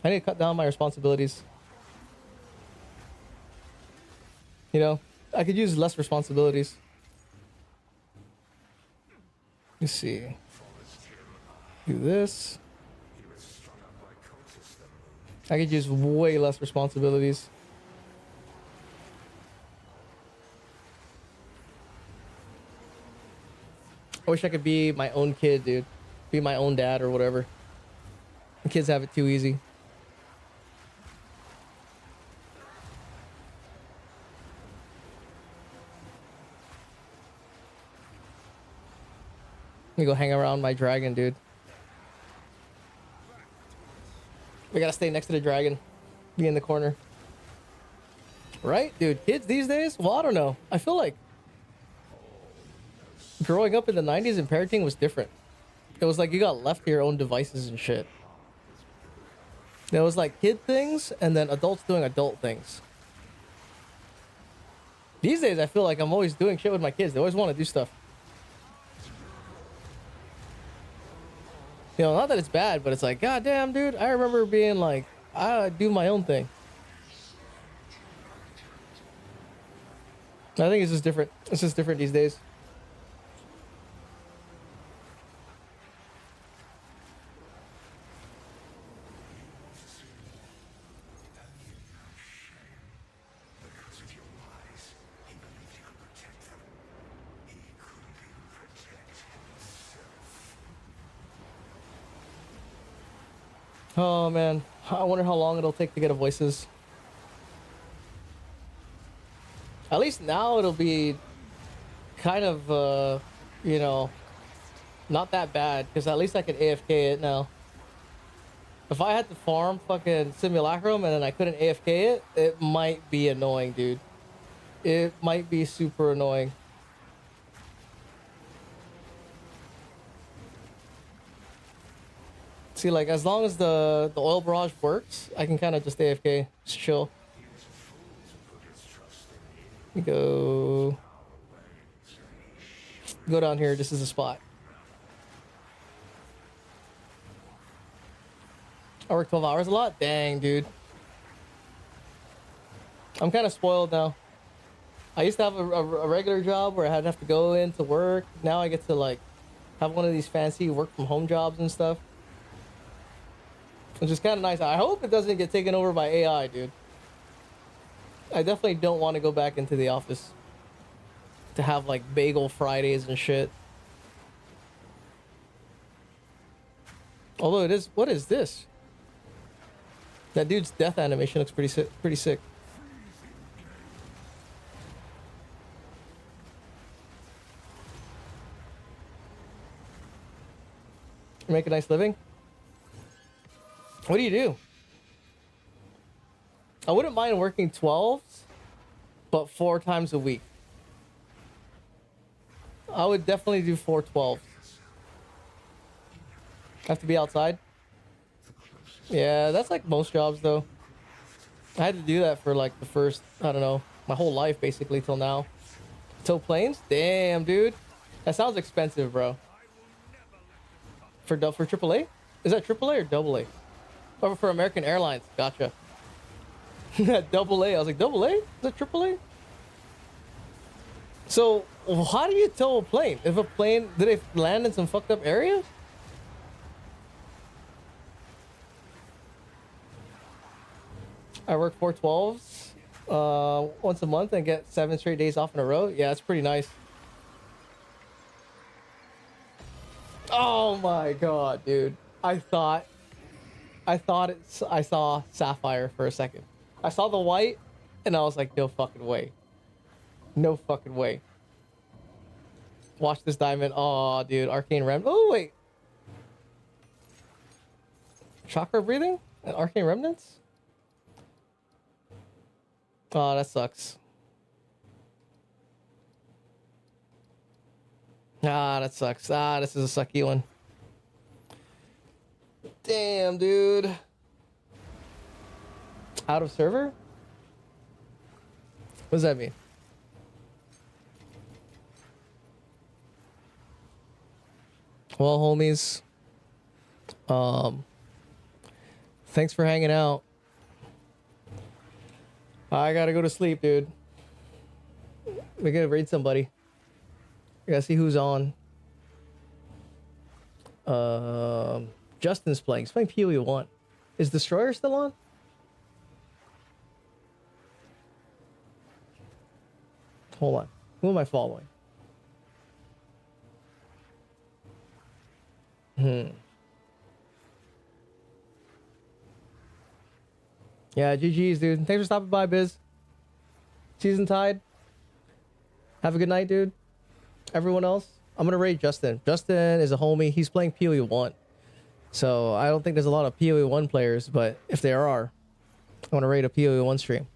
I need to cut down my responsibilities. You know, I could use less responsibilities. Let's see. Do this. I could use way less responsibilities. I wish I could be my own kid, dude. Be my own dad or whatever. The kids have it too easy. Let me go hang around my dragon, dude. We gotta stay next to the dragon. Be in the corner. Right, dude? Kids these days? Well, I don't know. I feel like growing up in the 90s and parenting was different. It was like you got left to your own devices and shit. There was like kid things and then adults doing adult things. These days, I feel like I'm always doing shit with my kids. They always want to do stuff. You know, not that it's bad, but it's like, God damn, dude, I remember being like, I do my own thing. I think it's just different. It's just different these days. Oh man, I wonder how long it'll take to get a voices. At least now it'll be kind of, you know, not that bad, because at least I can AFK it now. If I had to farm fucking Simulacrum and then I couldn't AFK it, it might be annoying, dude. It might be super annoying. See, like, as long as the oil barrage works, I can kind of just AFK, just chill. Go down here. This is the spot. I work 12 hours a lot? Dang, dude. I'm kind of spoiled now. I used to have a regular job where I'd have to go into work. Now I get to, like, have one of these fancy work from home jobs and stuff. Which is kind of nice. I hope it doesn't get taken over by AI, dude. I definitely don't want to go back into the office to have like bagel Fridays and shit. Although it is, what is this? That dude's death animation looks pretty sick. Pretty sick. Make a nice living. What do you do? I wouldn't mind working 12s, but 4 times a week. I would definitely do 4 12s. Have to be outside? Yeah, that's like most jobs though. I had to do that for like the first, I don't know, my whole life basically till now. Till planes? Damn, dude. That sounds expensive, bro. For AAA? Is that AAA or AA? Oh, for American Airlines. Gotcha. AA. I was like, AA? Is that AAA? So how do you tow a plane? If a plane did it land in some fucked up area? I work 412s once a month and get 7 straight days off in a row. Yeah, that's pretty nice. Oh my god, dude. I thought I saw Sapphire for a second. I saw the white and I was like, no fucking way. No fucking way. Watch this diamond. Oh, dude. Arcane Rem. Oh, wait. Chakra breathing? And Arcane Remnants? Oh, that sucks. Ah, that sucks. Ah, this is a sucky one. Damn, dude. Out of server? What does that mean? Well, homies. Thanks for hanging out. I gotta go to sleep, dude. We gotta raid somebody. We gotta see who's on. Justin's playing. He's playing PoE 1. Is Destroyer still on? Hold on. Who am I following? Yeah, GG's, dude. Thanks for stopping by, Biz. Season Tide. Have a good night, dude. Everyone else, I'm gonna raid Justin. Justin is a homie. He's playing PoE 1. So I don't think there's a lot of PoE 1 players, but if there are, I want to raid a PoE 1 stream.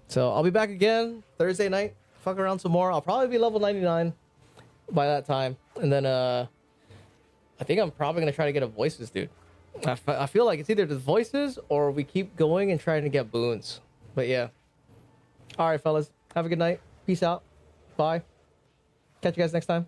So I'll be back again Thursday night. Fuck around some more. I'll probably be level 99 by that time. And then I think I'm probably going to try to get a voices, dude. I feel like it's either the voices or we keep going and trying to get boons. But yeah. All right, fellas. Have a good night. Peace out. Bye. Catch you guys next time.